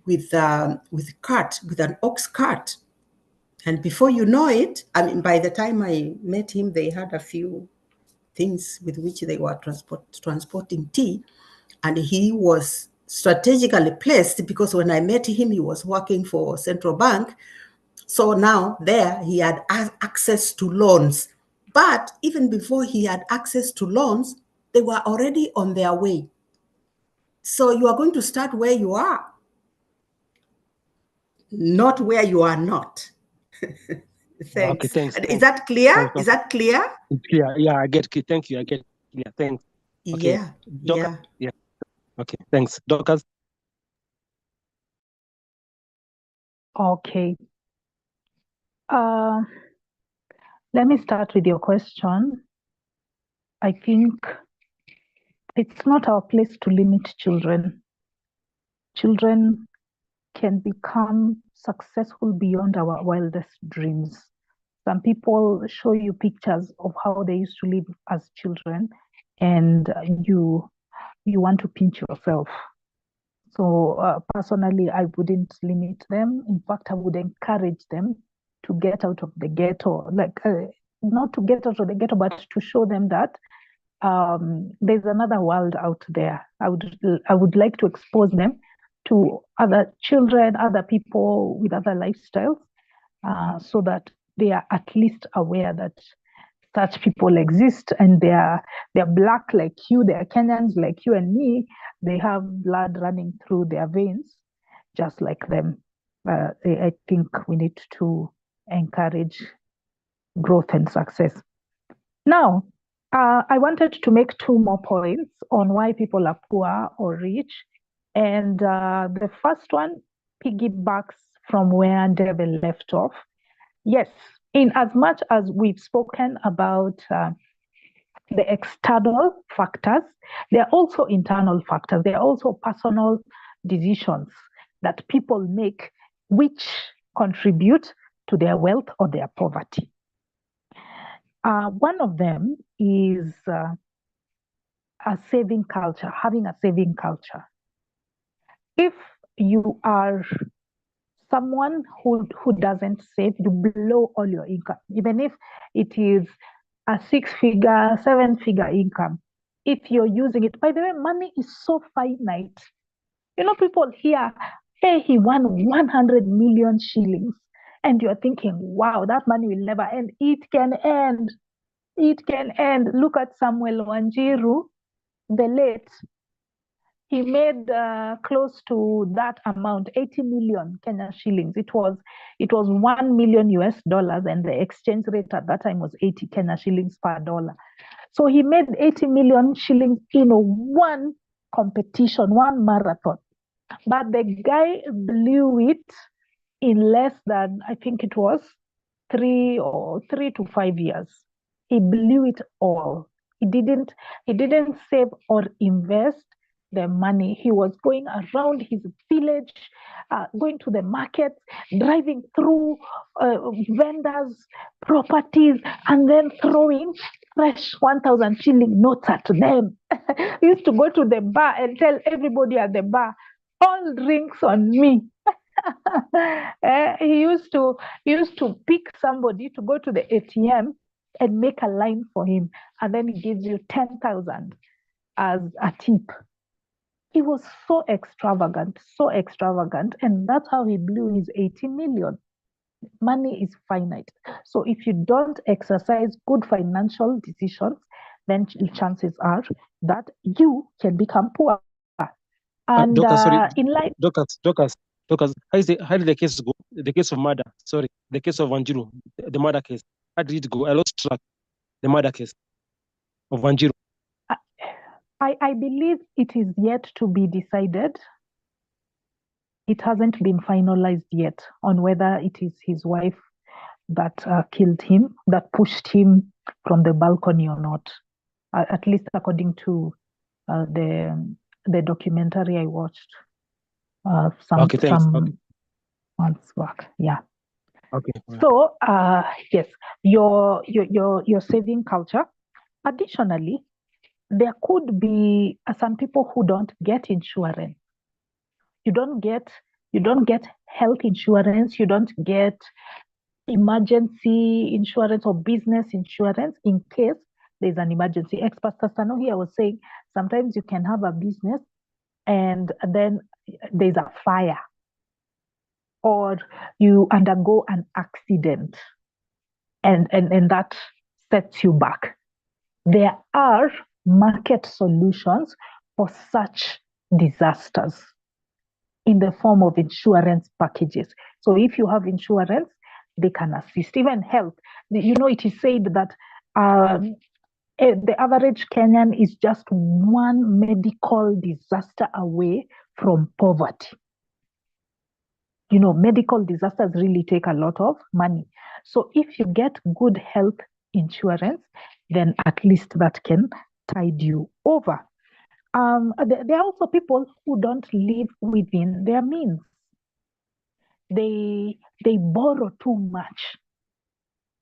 with an ox cart. And before you know it, I mean, by the time I met him, they had a few things with which they were transporting tea, and he was strategically placed because when I met him, he was working for Central Bank. So now there he had access to loans. But even before he had access to loans, they were already on their way. So you are going to start where you are, not where you are not. Thanks. Okay, thanks. Is that clear? Thanks, Is that clear? It's clear. Yeah, I get clear. Thank you. I get clear. Thanks. Okay. Yeah, Doctor. yeah. Yeah. Okay. Thanks. Doctors. Okay. Let me start with your question. I think it's not our place to limit children. Children can become successful beyond our wildest dreams. Some people show you pictures of how they used to live as children, and you want to pinch yourself. So personally, I wouldn't limit them. In fact, I would encourage them to get out of the ghetto, not to get out of the ghetto, but to show them that there's another world out there. I would like to expose them to other children, other people with other lifestyles, so that they are at least aware that such people exist, and they're black like you, they're Kenyans like you and me. They have blood running through their veins, just like them. I think we need to encourage growth and success. Now, I wanted to make two more points on why people are poor or rich. And the first one piggybacks from where Devil left off. Yes, in as much as we've spoken about the external factors, there are also internal factors. There are also personal decisions that people make which contribute to their wealth or their poverty. One of them is a saving culture, having a saving culture. If you are someone who doesn't save, you blow all your income, even if it is a 6-figure, 7-figure income. If you're using it, by the way, money is so finite. You know, people here, hey, he won 100 million shillings. And you're thinking, wow, that money will never end. It can end. It can end. Look at Samuel Wanjiru, the late. He made close to that amount, 80 million Kenya shillings. It was 1 million US dollars, and the exchange rate at that time was 80 Kenya shillings per dollar. So he made 80 million shillings in one competition, one marathon. But the guy blew it in less than, I think it was 3 to 5 years. He blew it all. He didn't save or invest the money. He was going around his village, going to the market, driving through vendors' properties, and then throwing fresh 1,000 shilling notes at them. He used to go to the bar and tell everybody at the bar, all drinks on me. He used to pick somebody to go to the ATM and make a line for him, and then he gives you 10,000 as a tip. He was so extravagant, and that's how he blew his 80 million. Money is finite. So if you don't exercise good financial decisions, then chances are that you can become poor. And Doctor, sorry. in life, Doctors. How did the case go? The case of murder. Sorry, the case of Wanjiru, the murder case. How did it go? I lost track. The murder case of Wanjiru. I believe it is yet to be decided. It hasn't been finalized yet on whether it is his wife that killed him, that pushed him from the balcony or not. At least according to the the documentary I watched Okay, thanks. some Okay, months back. Yeah. okay. So yes, your saving culture. Additionally, there could be some people who don't get insurance. You don't get health insurance. You don't get emergency insurance or business insurance in case there's an emergency. Ex-Pastor Sano here was saying sometimes you can have a business and then there's a fire or you undergo an accident and that sets you back. There are market solutions for such disasters in the form of insurance packages. So if you have insurance, they can assist. Even health. It is said that the average Kenyan is just one medical disaster away from poverty. Medical disasters really take a lot of money. So if you get good health insurance, then at least that can tide you over. There are also people who don't live within their means. They borrow too much.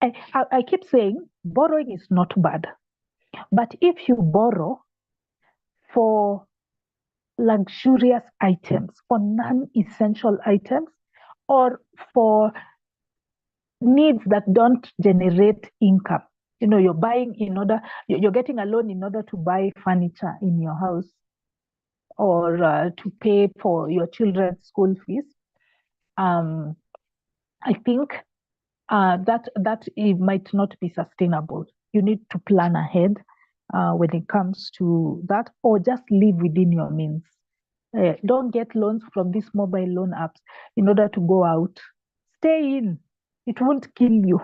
I keep saying borrowing is not bad, but if you borrow for luxurious items, for non-essential items, or for needs that don't generate income, you're buying you're getting a loan in order to buy furniture in your house or to pay for your children's school fees. I think that it might not be sustainable. You need to plan ahead when it comes to that, or just live within your means. Don't get loans from these mobile loan apps in order to go out. Stay in. It won't kill you.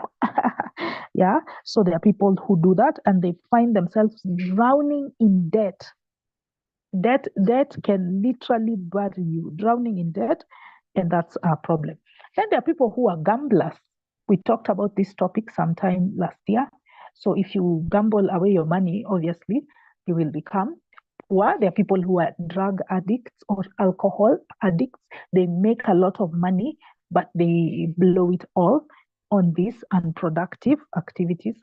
Yeah. So there are people who do that and they find themselves drowning in debt. Debt can literally bury you, drowning in debt, and that's a problem. Then there are people who are gamblers. We talked about this topic sometime last year. So if you gamble away your money, obviously, you will become poor. There are people who are drug addicts or alcohol addicts. They make a lot of money, but they blow it all on these unproductive activities.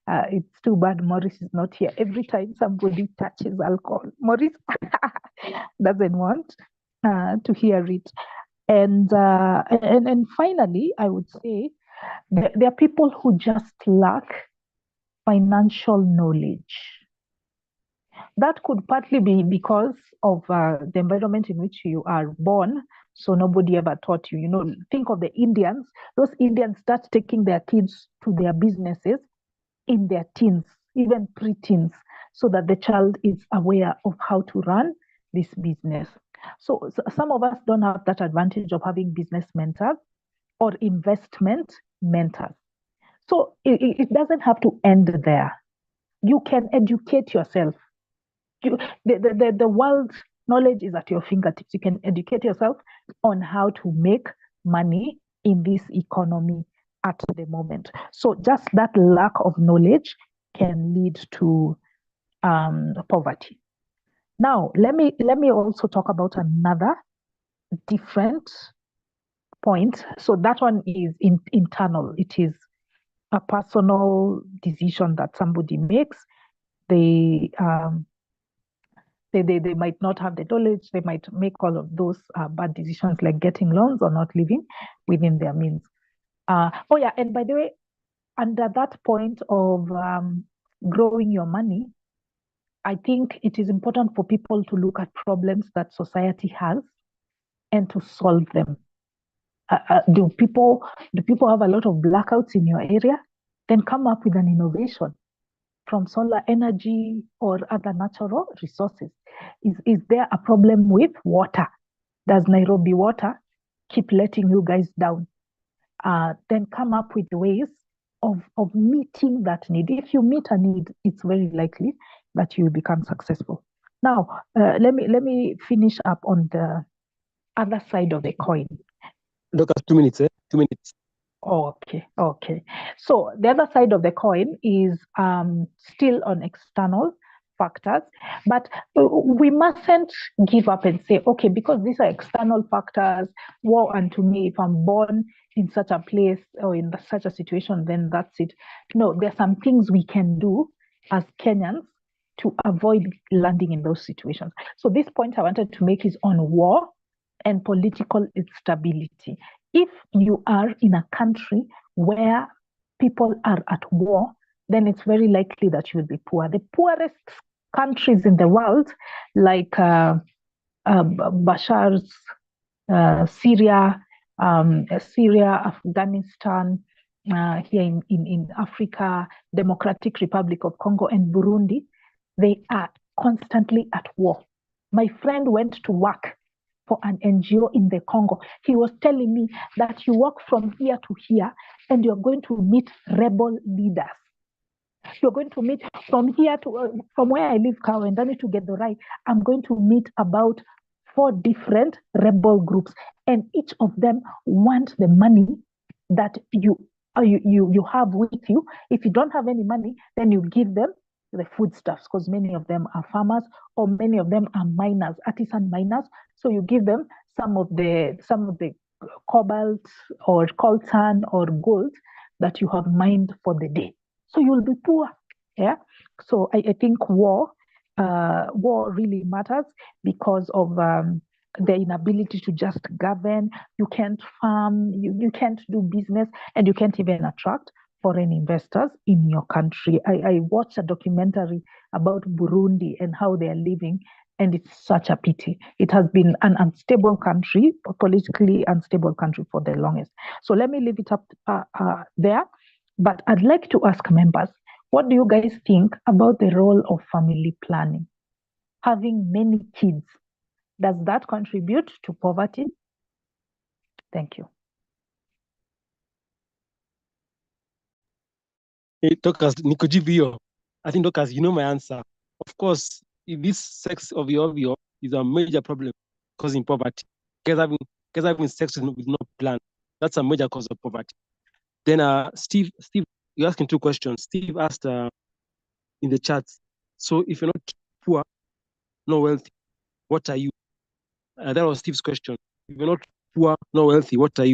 It's too bad Maurice is not here. Every time somebody touches alcohol, Maurice doesn't want to hear it. And finally, I would say there are people who just lack financial knowledge. That could partly be because of the environment in which you are born. So nobody ever taught you. Think of the Indians. Those Indians start taking their kids to their businesses in their teens, even pre-teens, so that the child is aware of how to run this business. So some of us don't have that advantage of having business mentors or investment mentors. So it doesn't have to end there. You can educate yourself. The world's knowledge is at your fingertips. You can educate yourself on how to make money in this economy at the moment. So just that lack of knowledge can lead to poverty. Now, let me also talk about another different point. So that one is internal. It is a personal decision that somebody makes. They might not have the knowledge. They might make all of those bad decisions like getting loans or not living within their means. Oh yeah, and by the way, under that point of growing your money, I think it is important for people to look at problems that society has and to solve them. Do people have a lot of blackouts in your area? Then come up with an innovation from solar energy or other natural resources. Is there a problem with water? Does Nairobi water keep letting you guys down? Then come up with ways of meeting that need. If you meet a need, it's very likely that you will become successful. Now, let me finish up on the other side of the coin. Lucas, 2 minutes, 2 minutes. Okay. So the other side of the coin is still on external factors, but we mustn't give up and say, okay, because these are external factors, woe unto me if I'm born in such a place or in such a situation, then that's it. No, there are some things we can do as Kenyans to avoid landing in those situations. So this point I wanted to make is on war and political instability. If you are in a country where people are at war, then it's very likely that you will be poor. The poorest countries in the world, like Bashar's Syria, Afghanistan, here in Africa, Democratic Republic of Congo, and Burundi, they are constantly at war. My friend went to work for an NGO in the Congo. He was telling me that you walk from here to here and you're going to meet rebel leaders. You're going to meet from here to, from where I live, Kawendani to Gedorai, I'm going to meet about 4 different rebel groups, and each of them want the money that you have with you. If you don't have any money, then you give them the foodstuffs, because many of them are farmers or many of them are miners, artisan miners. So you give them some of the cobalt or coltan or gold that you have mined for the day. So you'll be poor. Yeah. So I think war really matters because of the inability to just govern. You can't farm, you can't do business, and you can't even attract foreign investors in your country. I watched a documentary about Burundi and how they are living, and it's such a pity. It has been an unstable country, a politically unstable country for the longest. So let me leave it up there. But I'd like to ask members, what do you guys think about the role of family planning? Having many kids, does that contribute to poverty? Thank you. Doctors, nikujibu hiyo. I think, doctors, you know my answer. Of course, if this sex of your is a major problem causing poverty, because having sex with no plan, that's a major cause of poverty. Then Steve, you're asking 2 questions. Steve asked in the chat, so if you're not poor, no wealthy, what are you? That was Steve's question. If you're not poor, no wealthy, what are you?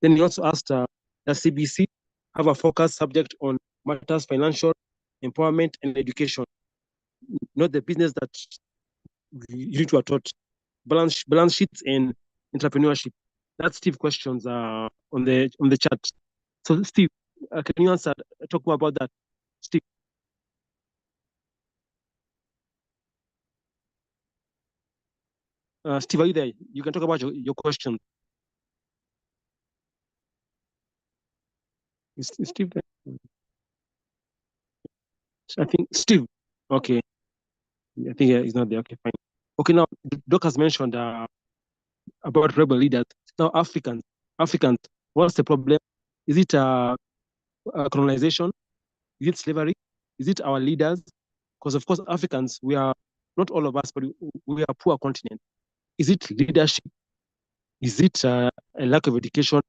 Then he also asked, does CBC have a focus subject on matters financial, empowerment, and education, not the business that you two are taught, balance sheets and entrepreneurship? That's Steve's questions on the chat. So Steve, can you answer? Talk more about that, Steve. Steve, are you there? You can talk about your question. Is Steve there? I think Steve. Okay. I think he's not there. Okay, fine. Okay, now Doc has mentioned about rebel leaders. Now Africans, what's the problem? Is it colonization? Is it slavery? Is it our leaders? Because of course Africans, we are not all of us, but we are a poor continent. Is it leadership? Is it a lack of education,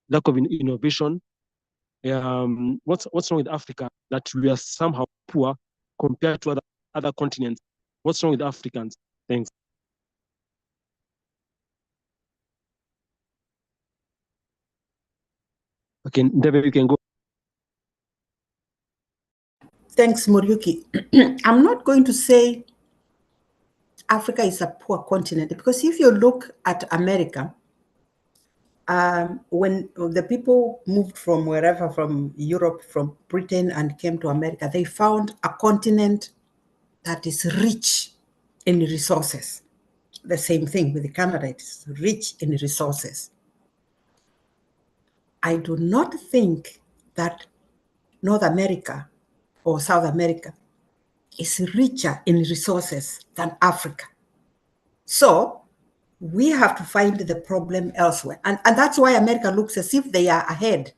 lack of innovation? What's wrong with Africa that we are somehow poor compared to other continents? What's wrong with Africans? Thanks. Okay, David, you can go. Thanks, Muriuki. I'm not going to say Africa is a poor continent, because if you look at America, when the people moved from wherever, from Europe, from Britain, and came to America, they found a continent that is rich in resources. The same thing with Canada, it's rich in resources. I do not think that North America or South America is richer in resources than Africa. So we have to find the problem elsewhere. And that's why America looks as if they are ahead.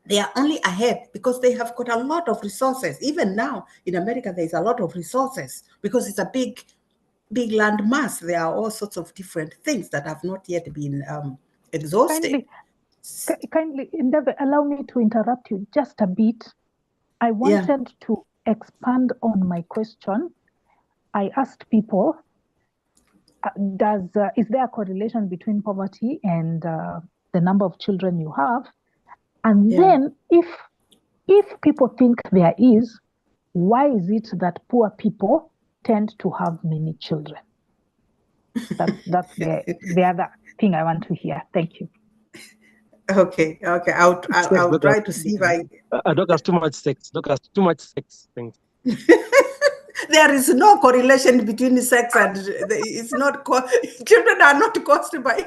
They are only ahead because they have got a lot of resources. Even now in America, there's a lot of resources because it's a big land mass. There are all sorts of different things that have not yet been exhausted. Kindly, Endeavor, allow me to interrupt you just a bit. I wanted to expand on my question I asked people, is there a correlation between poverty and the number of children you have? And then if people think there is, why is it that poor people tend to have many children? That's the other thing I want to hear. Thank you. Okay. I'll try to see if I. Dog has too much sex. Dog has too much sex. Thanks. There is no correlation between sex and it's not. Children are not caused by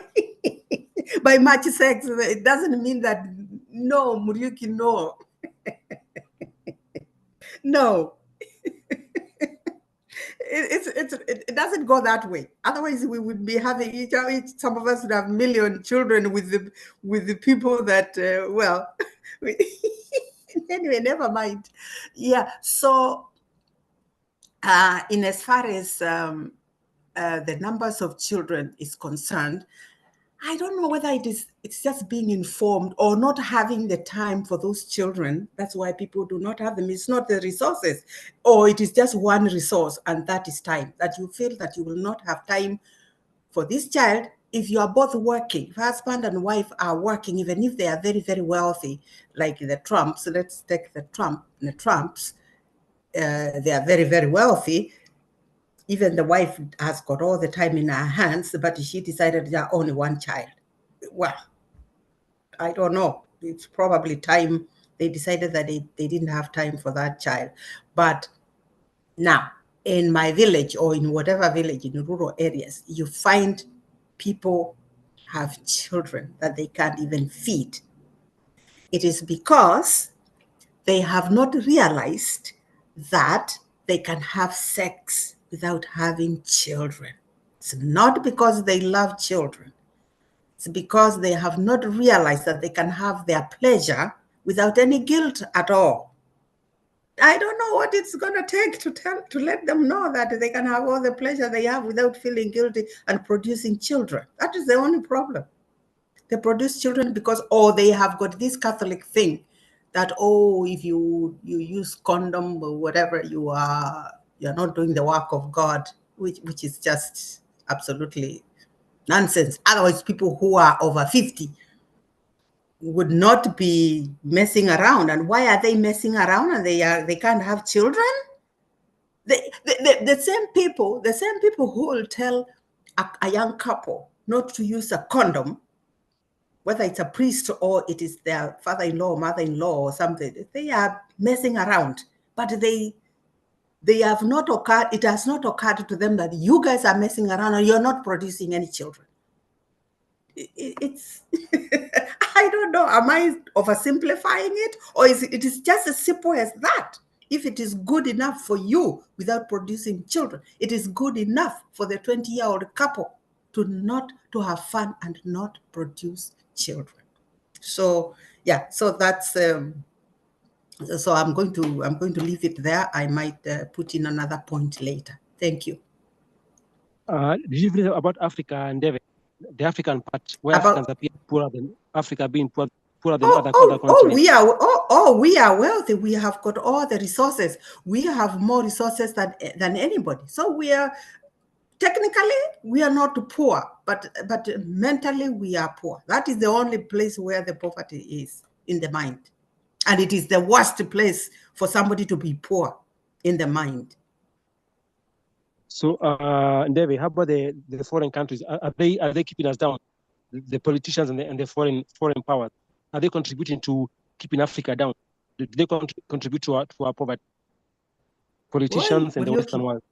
by much sex. It doesn't mean that. No, Muriuki, no. No. It doesn't go that way. Otherwise, we would be having some of us would have million children with the people that well. Anyway, never mind. Yeah. So, in as far as the numbers of children is concerned, I don't know whether it's just being informed or not having the time for those children. That's why people do not have them. It's not the resources, or it is just one resource, and that is time. That you feel that you will not have time for this child if you are both working. If husband and wife are working, even if they are very, very wealthy, like the Trumps. Let's take the Trumps. They are very, very wealthy. Even the wife has got all the time in her hands, but she decided there are only one child. Well, I don't know. It's probably time. They decided that they didn't have time for that child. But now, in my village or in whatever village, in rural areas, you find people have children that they can't even feed. It is because they have not realized that they can have sex without having children. It's not because they love children. It's because they have not realized that they can have their pleasure without any guilt at all. I don't know what it's going to take to let them know that they can have all the pleasure they have without feeling guilty and producing children. That is the only problem. They produce children because, they have got this Catholic thing that, if you use condom or whatever, you're not doing the work of God, which is just absolutely nonsense. Otherwise, people who are over 50 would not be messing around. And why are they messing around? And they can't have children? The same people who will tell a young couple not to use a condom, whether it's a priest or it is their father-in-law, mother-in-law or something, they are messing around. But they have not occurred, it has not occurred to them that you guys are messing around and you're not producing any children. It's I don't know, am I oversimplifying it, or it is just as simple as that? If it is good enough for you without producing children, it is good enough for the 20-year-old couple to have fun and not produce children. So yeah, so that's so I'm going to leave it there. I might put in another point later. Thank you. Did you read about Africa and David? The African part, where Africans appear poorer than Africa being poorer than other continents. We are wealthy. We have got all the resources. We have more resources than anybody. So we are technically we are not poor, but mentally we are poor. That is the only place where the poverty is, in the mind, and it is the worst place for somebody to be poor, in the mind. So, David, how about the foreign countries? Are they keeping us down? The politicians and the foreign powers, are they contributing to keeping Africa down? Do they contribute to our poverty? Politicians and the Western world.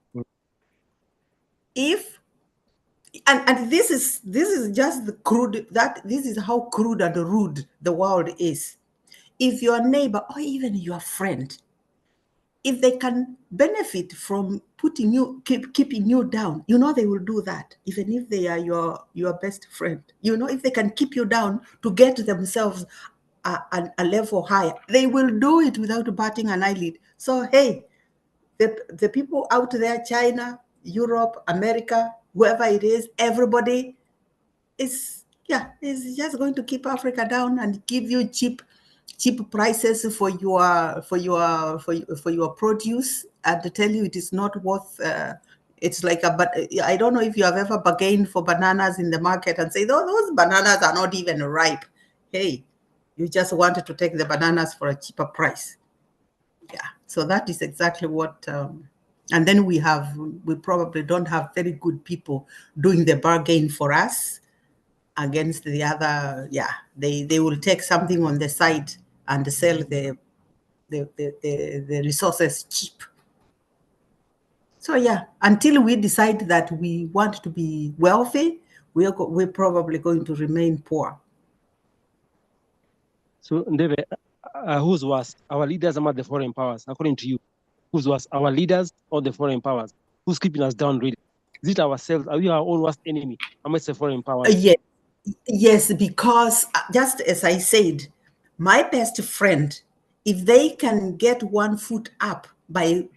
And this is just the crude, this is how crude and rude the world is. If your neighbor or even your friend, if they can benefit from keeping you down, they will do that, even if they are your best friend. If they can keep you down to get themselves a level higher, they will do it without batting an eyelid. So hey, the people out there, China, Europe, America, whoever it is, everybody is just going to keep Africa down and give you cheap prices for your produce, and to tell you it is not worth It's like but I don't know if you have ever bargained for bananas in the market and say, those bananas are not even ripe. Hey, you just wanted to take the bananas for a cheaper price. Yeah, so that is exactly what, and then we probably don't have very good people doing the bargain for us against the other. Yeah, they will take something on the side and sell the resources cheap. So yeah, until we decide that we want to be wealthy, we're probably going to remain poor. So, Ndebe, who's worse, our leaders or the foreign powers? According to you, who's worse, our leaders or the foreign powers? Who's keeping us down, really? Is it ourselves? Are we our own worst enemy amidst the foreign powers? Yes, because just as I said, my best friend, if they can get one foot up by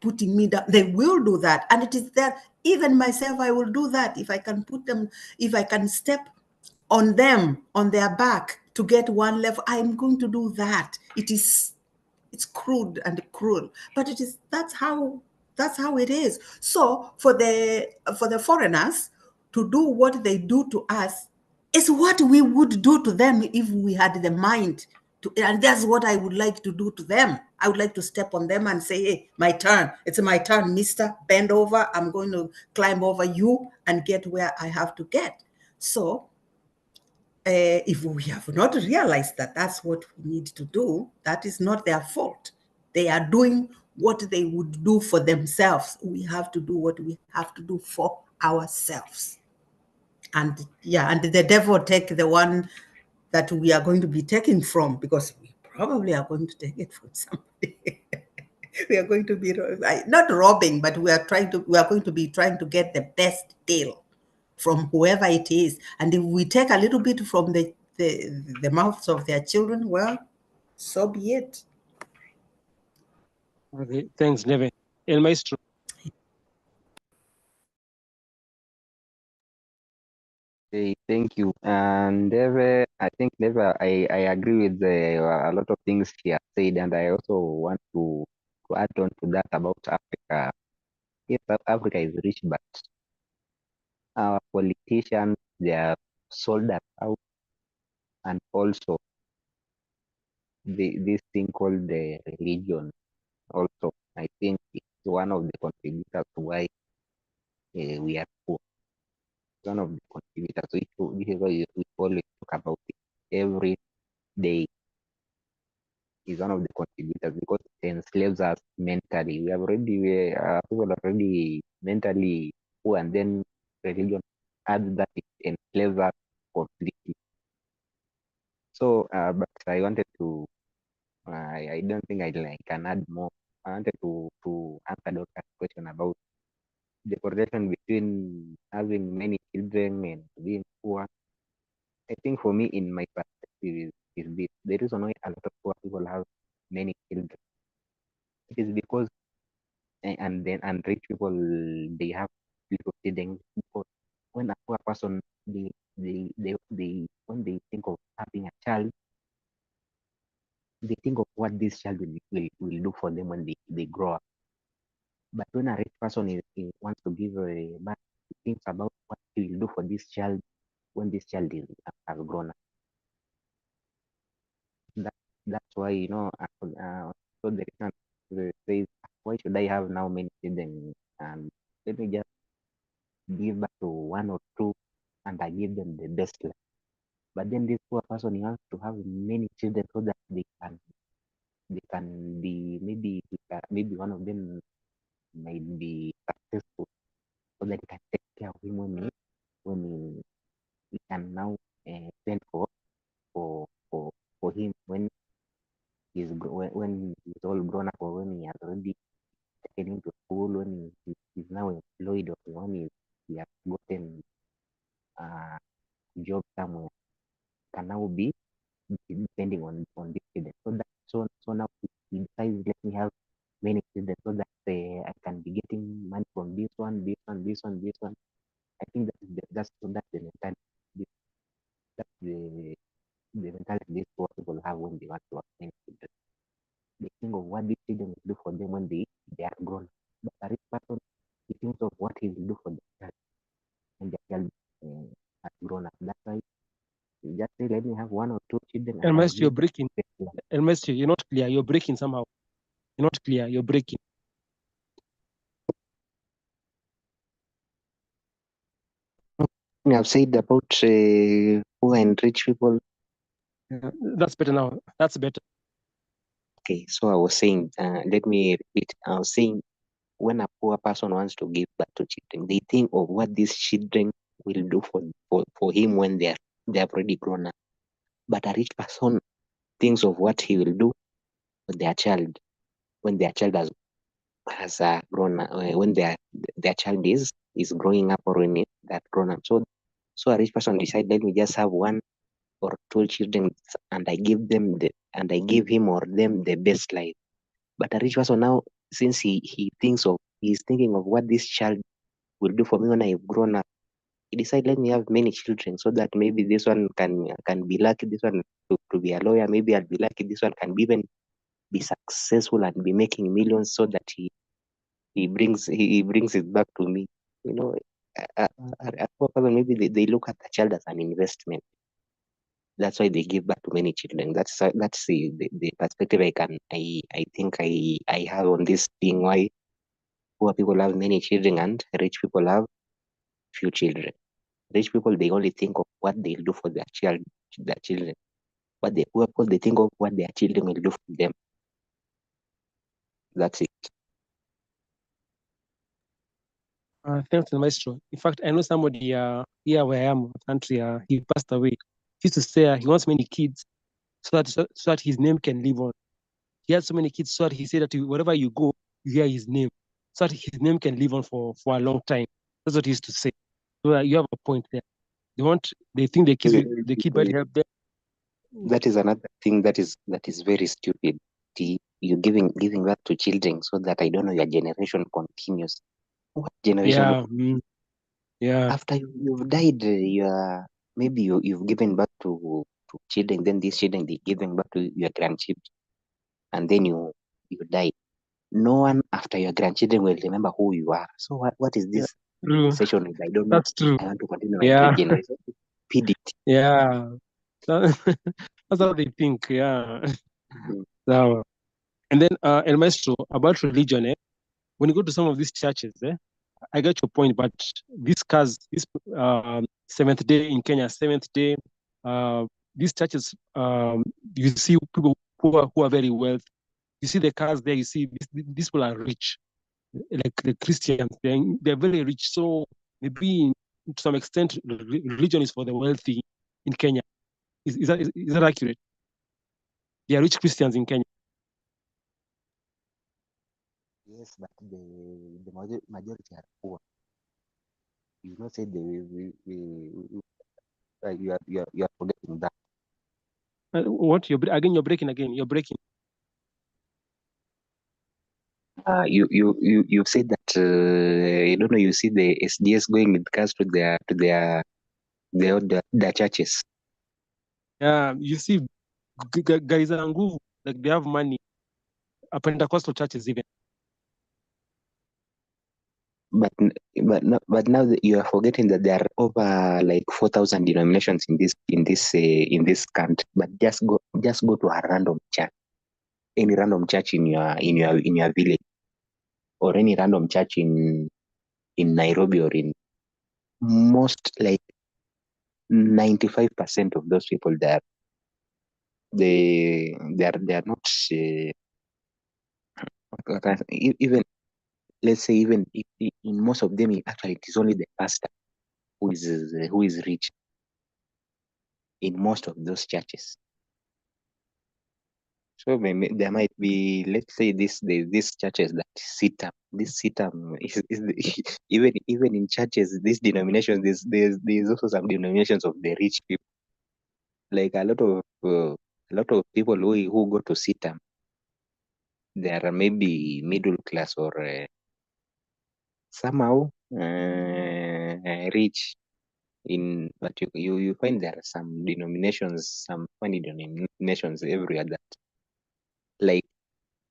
putting me down, they will do that. And it is that even myself, I will do that if I can if I can step on them, on their back to get one level, I'm going to do that. It's crude and cruel, but that's how it is. So for the foreigners to do what they do to us is what we would do to them if we had the mind to, and that's what I would like to do to them. I would like to step on them and say, hey, my turn. It's my turn, mister. Bend over. I'm going to climb over you and get where I have to get. So if we have not realized that that's what we need to do, that is not their fault. They are doing what they would do for themselves. We have to do what we have to do for ourselves. And yeah, and the devil take the one that we are going to be taking from, because we probably are going to take it from somebody. We are going to be not robbing, but we are going to be trying to get the best deal from whoever it is. And if we take a little bit from the mouths of their children, well, so be it. Okay, thanks, Neve. El Maestro. Okay, thank you. And I think I agree with a lot of things she has said, and I also want to add on to that about Africa. Yes, Africa is rich, but our politicians, they are sold us out, and also this thing called the religion. Also, I think it's one of the contributors to why we are poor. One of the contributors. This is why we always talk about it every day. Is one of the contributors because it enslaves us mentally. People are already mentally poor, and then religion adds that it enslaves us completely. So, but I wanted to. I don't think I can add more. I wanted to answer Dr. question about the correlation between having many children and being poor. I think for me, in my perspective, is this: the reason why a lot of poor people have many children. It is because and rich people, they have little children, because when a poor person, they when they think of having a child, they think of what this child will do for them when they grow up. But when a rich person wants to give a birth, he thinks about what he will do for this child when this child has grown up. That's why, so the reason says, why should I have now many children? And let me just give back to one or two, and I give them the best life. But then this poor person, he wants to have many children so that they can be, maybe one of them might be successful, so that he can take care of him when he can now send for for for him when when he's all grown up, or when he has already taken him to school, when he's now employed, or when he has gotten a job somewhere, can now be depending on this children. So now he decides, let me have many children so that I can be getting money from this one, this one, this one, this one. I think that's the mentality. That's the mentality these poor people have when they want to have many children. They think of what these children will do for them when they are grown. But a rich person, he thinks of what he will do for the child when the child has grown up. That's why you just say, let me have 1 or 2 children and I'll Unless you're give them breaking, the best life. unless you're not clear, you're breaking somehow. You're not clear, you're breaking. I've said about poor and rich people. Yeah, that's better now. That's better. Okay, so I was saying, let me repeat. I was saying, when a poor person wants to give back to children, they think of what these children will do for him when they have already grown up. But a rich person thinks of what he will do for their child when their child has grown up, when their child is growing up or when they're grown up. So a rich person decide, let me just have 1 or 2 children and I give him or them the best life. But a rich person now, since he's thinking of what this child will do for me when I've grown up, he decide, let me have many children so that maybe this one can be lucky, this one to be a lawyer, maybe I'll be lucky, this one can even be successful and be making millions so that he brings it back to me. You know, a poor person, maybe they look at the child as an investment. That's why they give back to many children. That's the perspective I think I have on this thing, why poor people have many children and rich people have few children. Rich people, they only think of what they'll do for their children. But the poor people, they think of what their children will do for them. That's it. Thanks, Maestro. In fact, I know somebody here where I am, country, he passed away. He used to say he wants many kids so that his name can live on. He had so many kids so that he said that wherever you go, you hear his name, so that his name can live on for a long time. That's what he used to say. So you have a point there. They think the kid might help them. That is another thing that is very stupid. You giving that to children so that I don't know your generation continues. What generation? Yeah, yeah, After you've died, maybe you've given back to children. Then these children they giving back to your grandchildren, and then you die. No one after your grandchildren will remember who you are. So what is yeah. this True. session? If I don't know, That's true. I want to continue my Yeah, generation. Feed it. yeah. That's how they think. Yeah. So, and then El Maestro, about religion, when you go to some of these churches, I get your point, but this Seventh Day in Kenya, Seventh Day, uh, these churches, you see people who are very wealthy. You see the cars there. You see these people are rich, like the Christians. They're very rich. So maybe to some extent, religion is for the wealthy in Kenya. Is that accurate? They are rich Christians in Kenya. Yes, but the majority are poor. You not say you are forgetting that. What you're breaking again? You're breaking. You've said that you don't know. You see the SDS going with cars to their churches. Yeah, you see, guys are nguvu, like they have money. Pentecostal churches even. But now that you are forgetting that there are over like 4,000 denominations in this country. But just go to a random church, any random church in your village, or any random church in Nairobi, or in most, like 95% of those people there, they are not even, let's say, even if in most of them actually it is only the pastor who is rich in most of those churches. So there might be, let's say, these churches that sit up. This sit up is even in churches, these denominations. There's also some denominations of the rich people. Like a lot of people who go to sit up, they are maybe middle class or somehow rich. But you find there are some denominations, some funny denominations everywhere that, like,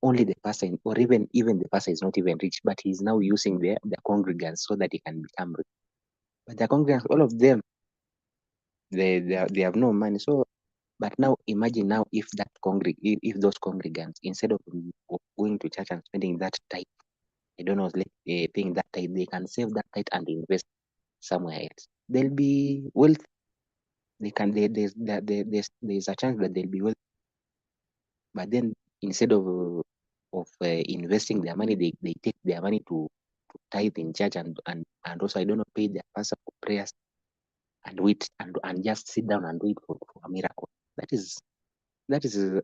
only the pastor, or even the pastor is not even rich, but he's now using the congregants so that he can become rich. But the congregants, all of them, they have no money. So, but now imagine now if if those congregants, instead of going to church and spending that tithe, I don't know, like paying that tithe, they can save that tithe and invest somewhere else. They'll be wealthy. They can. There's a chance that they'll be wealthy. But then instead of investing their money, they take their money to tithe in church and also, I don't know, pay their pastor for prayers and wait and just sit down and wait for a miracle. That is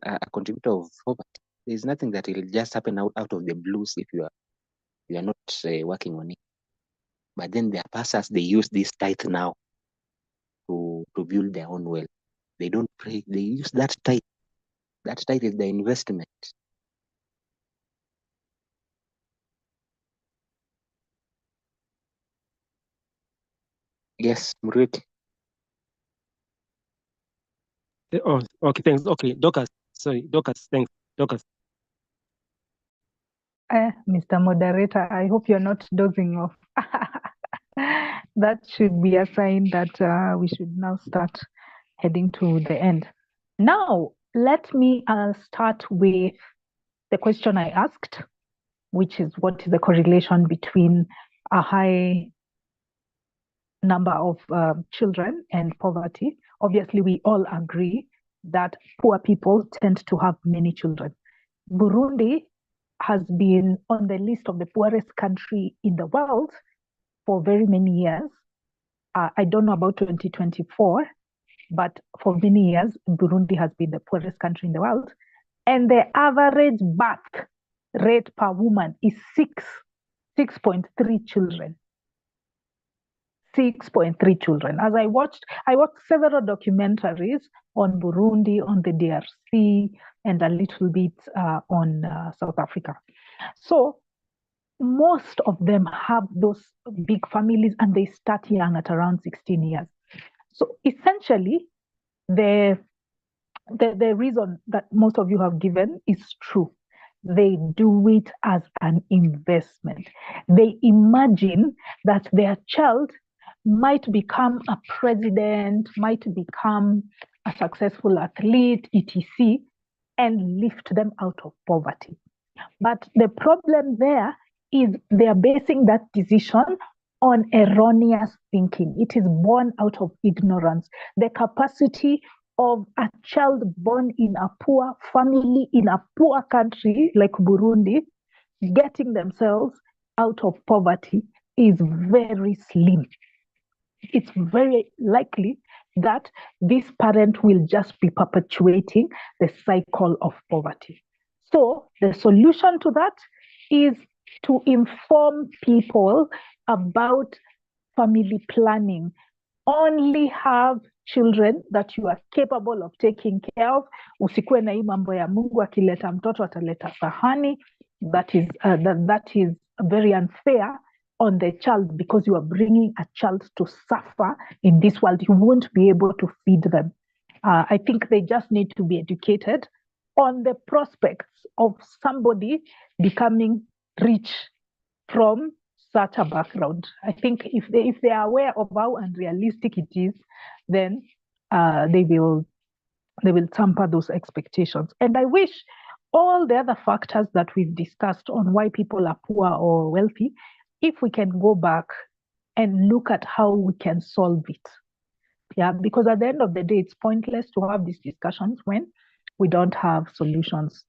a contributor of poverty. There's nothing that will just happen out of the blues if you are not working on it. But then their pastors, they use this tithe now to build their own wealth. They don't pray. They use that tithe. That tithe is the investment. Yes, Murek. Oh, okay, thanks. Okay, Dorcas. Sorry, Dorcas. Thanks, Dorcas. Mr. Moderator, I hope you're not dozing off. That should be a sign that we should now start heading to the end. Now, let me start with the question I asked, which is what is the correlation between a high number of children and poverty? Obviously, we all agree that poor people tend to have many children. Burundi has been on the list of the poorest country in the world for very many years. I don't know about 2024, but for many years, Burundi has been the poorest country in the world. And the average birth rate per woman is 6.3 children. 6.3 children. As I watched several documentaries on Burundi, on the DRC, and a little bit on South Africa. So most of them have those big families and they start young at around 16 years. So essentially, the reason that most of you have given is true. They do it as an investment. They imagine that their child might become a president, might become a successful athlete, etc., and lift them out of poverty. But the problem there is they are basing that decision on erroneous thinking. It is born out of ignorance. The capacity of a child born in a poor family, in a poor country like Burundi, getting themselves out of poverty is very slim. It's very likely that this parent will just be perpetuating the cycle of poverty. So the solution to that is to inform people about family planning. Only have children that you are capable of taking care of. Usikuwe na hii mambo ya Mungu akileta mtoto ataleta sahani. That is very unfair on the child, because you are bringing a child to suffer in this world. You won't be able to feed them. I think they just need to be educated on the prospects of somebody becoming rich from such a background. I think if they are aware of how unrealistic it is, then they will temper those expectations. And I wish all the other factors that we've discussed on why people are poor or wealthy, if we can go back and look at how we can solve it. Yeah, because at the end of the day, it's pointless to have these discussions when we don't have solutions.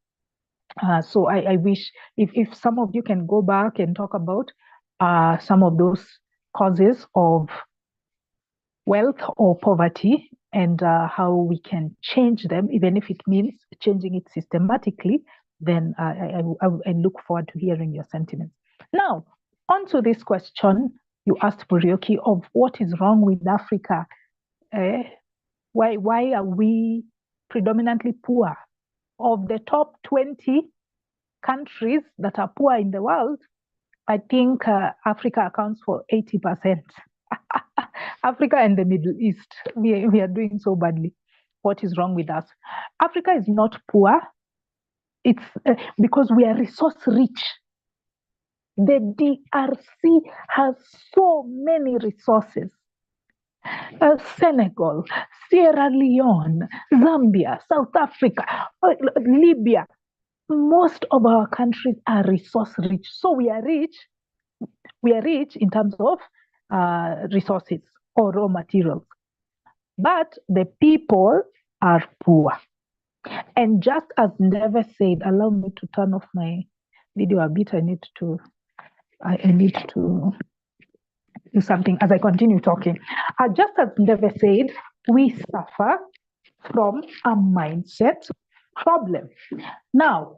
So I wish if some of you can go back and talk about some of those causes of wealth or poverty and how we can change them, even if it means changing it systematically, then I look forward to hearing your sentiments. Now, on to this question you asked, Burioki, of what is wrong with Africa. Why are we predominantly poor? Of the top 20 countries that are poor in the world, I think Africa accounts for 80%. Africa and the Middle East, we are doing so badly. What is wrong with us? Africa is not poor. It's because we are resource rich. The DRC has so many resources. Senegal, Sierra Leone, Zambia, South Africa, Libya. Most of our countries are resource rich. So we are rich in terms of resources or raw materials. But the people are poor. And just as Never said, allow me to turn off my video a bit. I need to do something as I continue talking. Just as Never said, we suffer from a mindset problem. Now,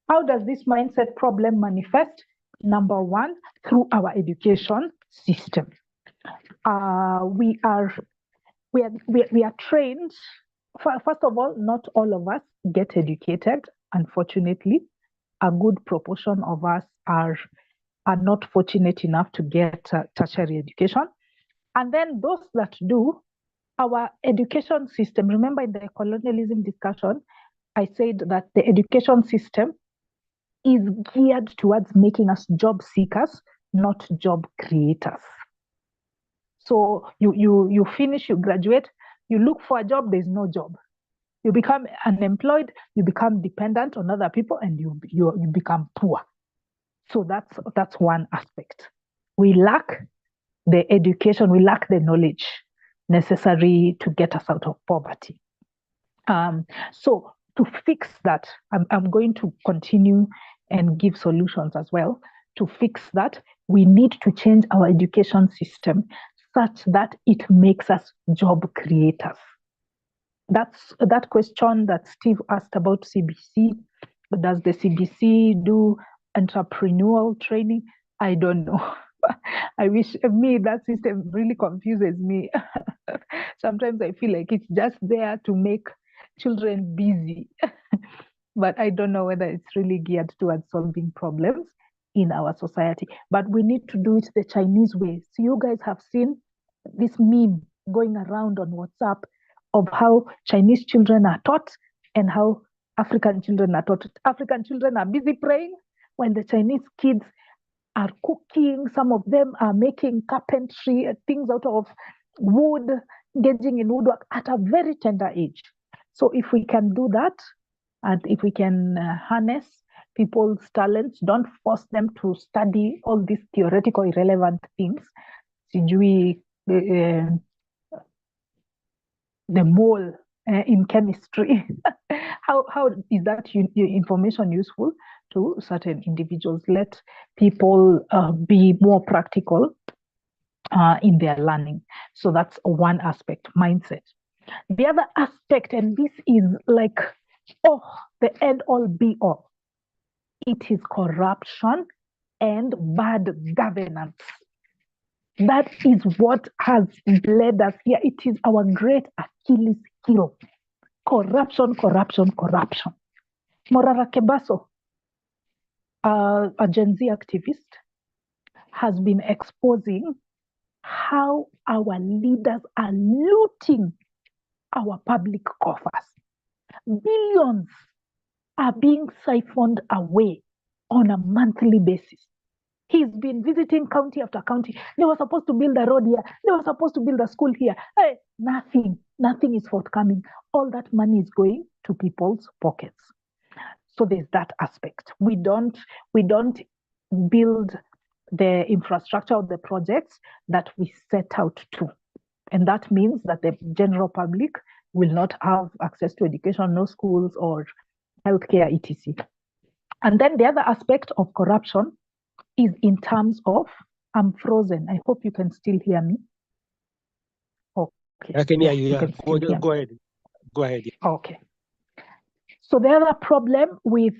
how does this mindset problem manifest? Number one, through our education system. We are trained. First of all, not all of us get educated. Unfortunately, a good proportion of us are not fortunate enough to get tertiary education. And then those that do, our education system, remember in the colonialism discussion, I said that the education system is geared towards making us job seekers, not job creators. So you finish, you graduate, you look for a job, there's no job. You become unemployed, you become dependent on other people, and you become poor. So that's one aspect. We lack the education, we lack the knowledge necessary to get us out of poverty. So to fix that, I'm going to continue and give solutions as well. To fix that, we need to change our education system such that it makes us job creators. That's that question that Steve asked about CBC. Does the CBC do entrepreneurial training? I don't know. I wish that system really confuses me. Sometimes I feel like it's just there to make children busy. But I don't know whether it's really geared towards solving problems in our society. But we need to do it the Chinese way. So you guys have seen this meme going around on WhatsApp of how Chinese children are taught and how African children are taught. African children are busy praying while the Chinese kids are cooking. Some of them are making carpentry, things out of wood, engaging in woodwork at a very tender age. So if we can do that, and if we can harness people's talents, don't force them to study all these theoretical irrelevant things. Sijui the mole in chemistry. How is that information useful to certain individuals? Let people be more practical in their learning. So that's one aspect, mindset. The other aspect, and this is like, the end all be all. It is corruption and bad governance. That is what has led us here. It is our great Achilles heel. Corruption, corruption, corruption. Morara Kebaso, a Gen Z activist, has been exposing how our leaders are looting our public coffers. Billions are being siphoned away on a monthly basis. He's been visiting county after county. They were supposed to build a road here. They were supposed to build a school here. Hey, nothing is forthcoming. All that money is going to people's pockets. So there's that aspect. We don't build the infrastructure of the projects that we set out to. And that means that the general public will not have access to education, no schools or healthcare, etc. And then the other aspect of corruption is in terms of, I'm frozen. I hope you can still hear me. Okay. I can hear you. You can still hear Go me. ahead. Go ahead. Okay. So the other problem with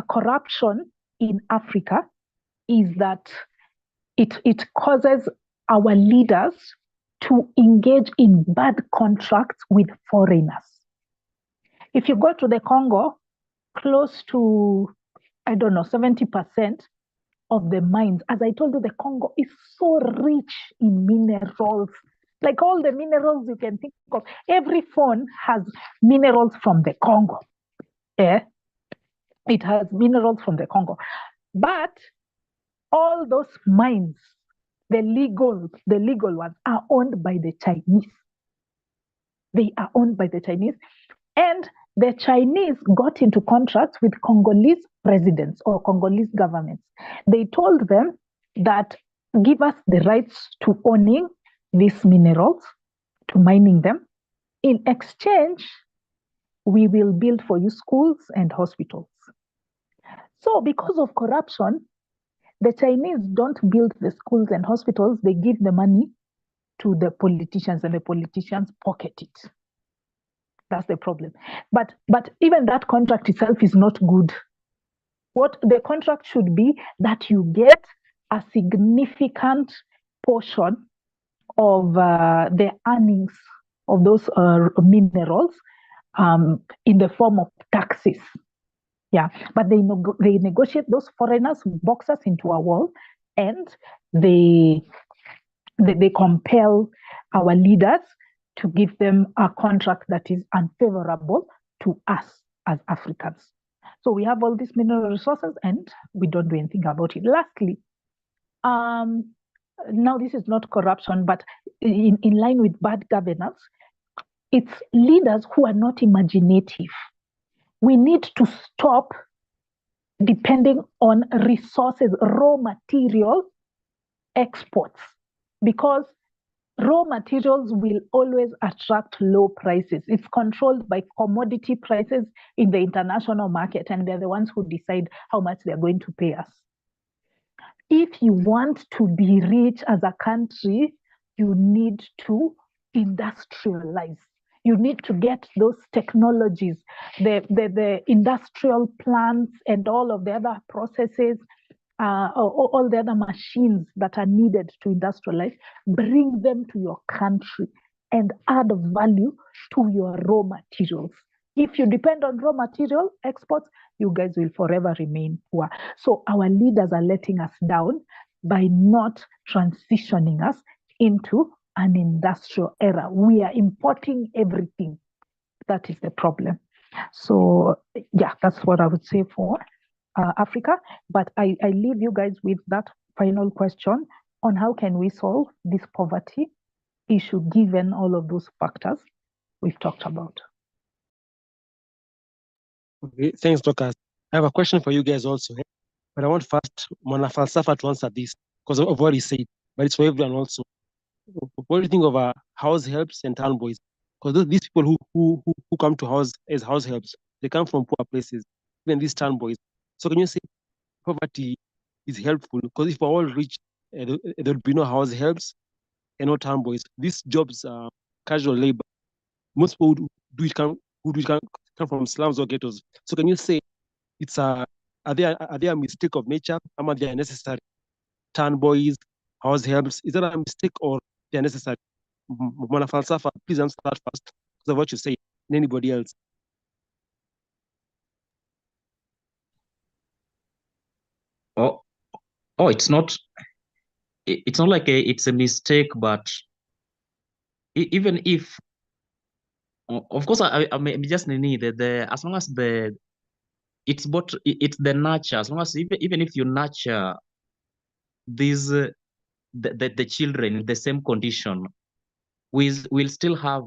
corruption in Africa is that it causes our leaders to engage in bad contracts with foreigners. If you go to the Congo, close to, 70% of the mines, as I told you, the Congo is so rich in minerals. Like all the minerals you can think of, every phone has minerals from the Congo. It has minerals from the Congo. But all those mines, the legal ones, are owned by the Chinese. They are owned by the Chinese. And the Chinese got into contracts with Congolese presidents or Congolese governments. They told them that give us the rights to owning these minerals, to mining them. In exchange, we will build for you schools and hospitals. So because of corruption, the Chinese don't build the schools and hospitals, they give the money to the politicians and the politicians pocket it. That's the problem. But even that contract itself is not good. What the contract should be that you get a significant portion of the earnings of those minerals in the form of taxes. Yeah, but they negotiate those foreigners, box us into a wall, and they compel our leaders to give them a contract that is unfavorable to us as Africans. So we have all these mineral resources and we don't do anything about it. Lastly, now this is not corruption, but in line with bad governance, it's leaders who are not imaginative. We need to stop depending on resources, raw material exports, because raw materials will always attract low prices. It's controlled by commodity prices in the international market, and they're the ones who decide how much they're going to pay us. If you want to be rich as a country, you need to industrialize. You need to get those technologies, the industrial plants and all of the other processes, all the other machines that are needed to industrialize, bring them to your country and add value to your raw materials. If you depend on raw material exports, you guys will forever remain poor. So our leaders are letting us down by not transitioning us into an industrial era. We are importing everything. That is the problem. So yeah, that's what I would say for Africa. But I leave you guys with that final question on how can we solve this poverty issue given all of those factors we've talked about. Okay, thanks, Dorcas. I have a question for you guys also, but I want first Mwana Falsafa to answer this because of what he said, but it's for everyone also. What do you think of house helps and town boys? Because these people who come to house as house helps, they come from poor places, even these town boys. So can you say poverty is helpful? Because if we're all rich, there will be no house helps and no town boys. These jobs are casual labor. Most people who do it come from slums or ghettos. So can you say it's are they a mistake of nature? Are they necessary? Town boys, house helps, is that a mistake or they are necessary? Mwana Falsafa, please answer that first because of what you say and anybody else. Oh, it's not like it's a mistake, but even if, of course, I may just need the as long as it's the nurture, as long as even if you nurture these the children in the same condition, we'll still have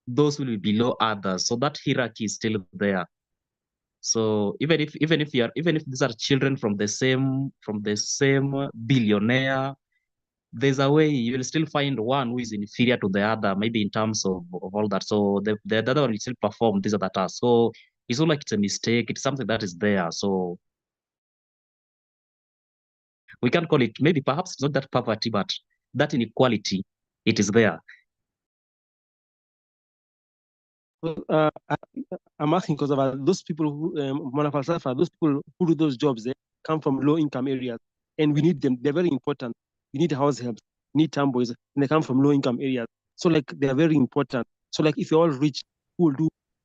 those will be below others, so that hierarchy is still there. So even if these are children from the same billionaire, there's a way you'll still find one who is inferior to the other, maybe in terms of all that. So the other one will still perform this or that task. So it's not like it's a mistake, it's something that is there. So we can call it, maybe perhaps it's not that poverty, but that inequality, it is there. I'm asking because of those people who, Mwana Falsafa, those people who do those jobs, come from low income areas and we need them. They're very important. We need house helps, we need town boys, and they come from low income areas. So like they're very important. So like if you're all rich, who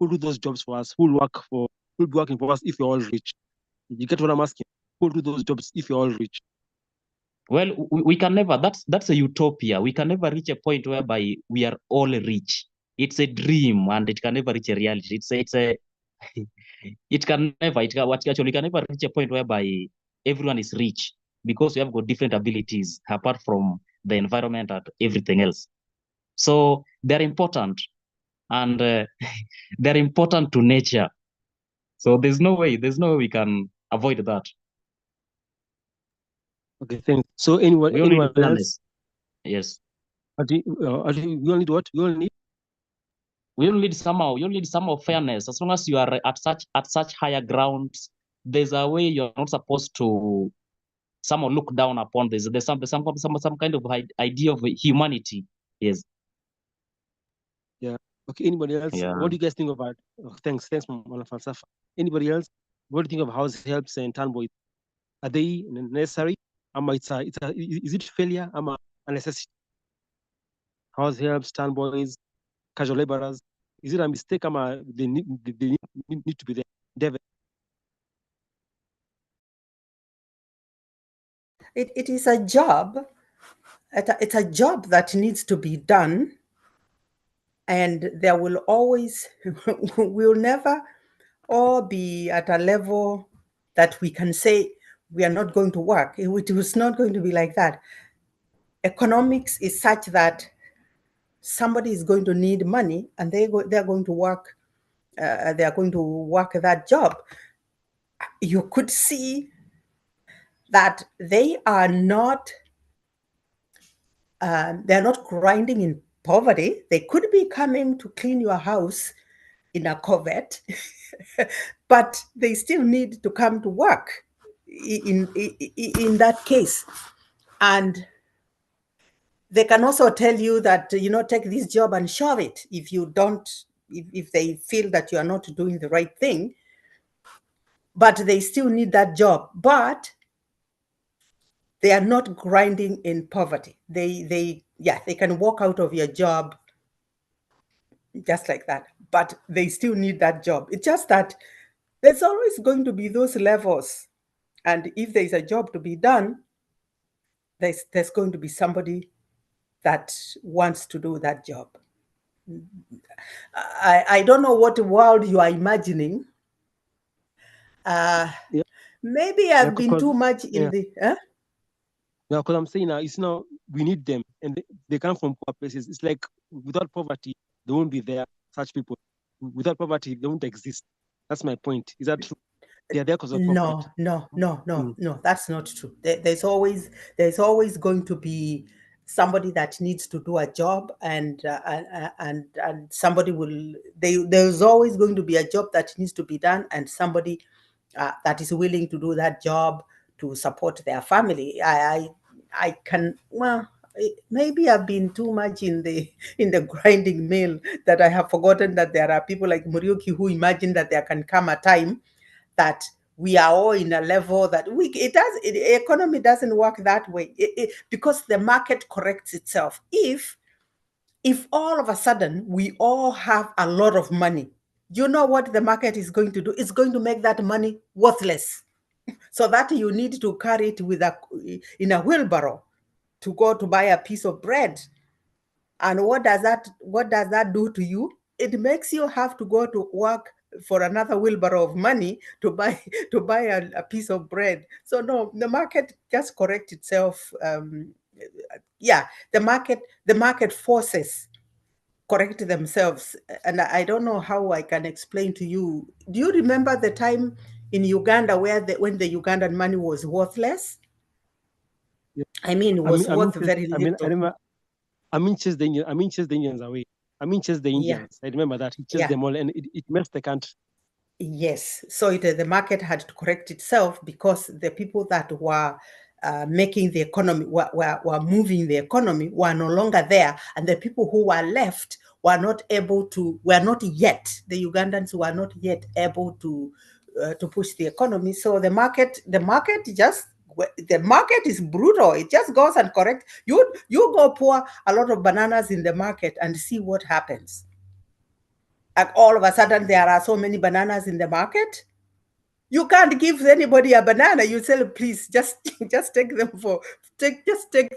will do those jobs for us? Who will be working for us if you're all rich? You get what I'm asking? Who will do those jobs if you're all rich? Well, we can never, that's a utopia. We can never reach a point whereby we are all rich. It's a dream and it can never reach a reality. it can never, actually can never reach a point whereby everyone is rich, because we have got different abilities apart from the environment and everything else. So they're important, and they're important to nature. So there's no way we can avoid that. Okay, thanks. So anyone We all need else? fairness. Yes. We all need what? We all need. We all need somehow fairness. As long as you are at such higher grounds, there's a way you're not supposed to somehow look down upon this. There's some kind of idea of humanity. Yes. Yeah. Okay. Anybody else? Yeah. What do you guys think about? Oh, thanks, Mwana Falsafa. Anybody else? What do you think of house helps and town boys? Are they necessary? Is it failure? A necessity? House helps, town boys, casual laborers. Is it a mistake? They need to be there. David. It is a job. It's a job that needs to be done, and there will always, we'll never all be at a level that we can say we are not going to work. It was not going to be like that. Economics is such that somebody is going to need money, and they're going to work. They are going to work that job. You could see that they are not. They're not grinding in poverty. They could be coming to clean your house in a covert, but they still need to come to work in that case. And they can also tell you that, take this job and shove it if you don't, if they feel that you are not doing the right thing, but they still need that job. But they are not grinding in poverty. They can walk out of your job just like that, but they still need that job. It's just that there's always going to be those levels. And if there's a job to be done, there's going to be somebody that wants to do that job. I don't know what world you are imagining. Yeah. Maybe I've been too much in the... Yeah, because I'm saying now, we need them, and they come from poor places. It's like without poverty, they won't be there. Such people, without poverty, they won't exist. That's my point. Is that true? They are there because of poverty. No, that's not true. There's always going to be somebody that needs to do a job, and somebody will. There's always going to be a job that needs to be done, and somebody that is willing to do that job to support their family. I can, well, maybe I've been too much in the grinding mill that I have forgotten that there are people like Muriuki who imagine that there can come a time that we are all in a level that the economy doesn't work that way, because the market corrects itself. If all of a sudden we all have a lot of money, you know what the market is going to do? It's going to make that money worthless, so that you need to carry it in a wheelbarrow to go to buy a piece of bread. And what does that do to you? It makes you have to go to work for another wheelbarrow of money to buy a piece of bread. So no, the market just corrects itself. The market forces correct themselves. And I don't know how I can explain to you. Do you remember the time in Uganda when the Ugandan money was worthless? Yeah. I mean, it was worth very little. I remember. Chase the Indians away. Chase the Indians. I remember that he chased them all, and it messed the country. Yes, so the market had to correct itself because the people that were making the economy, were moving the economy, were no longer there, and the people who were left were not yet, the Ugandans were not yet able to push the economy. So the market is brutal. It just goes and corrects. You go pour a lot of bananas in the market and see what happens. And all of a sudden there are so many bananas in the market. You can't give anybody a banana. You say, please just take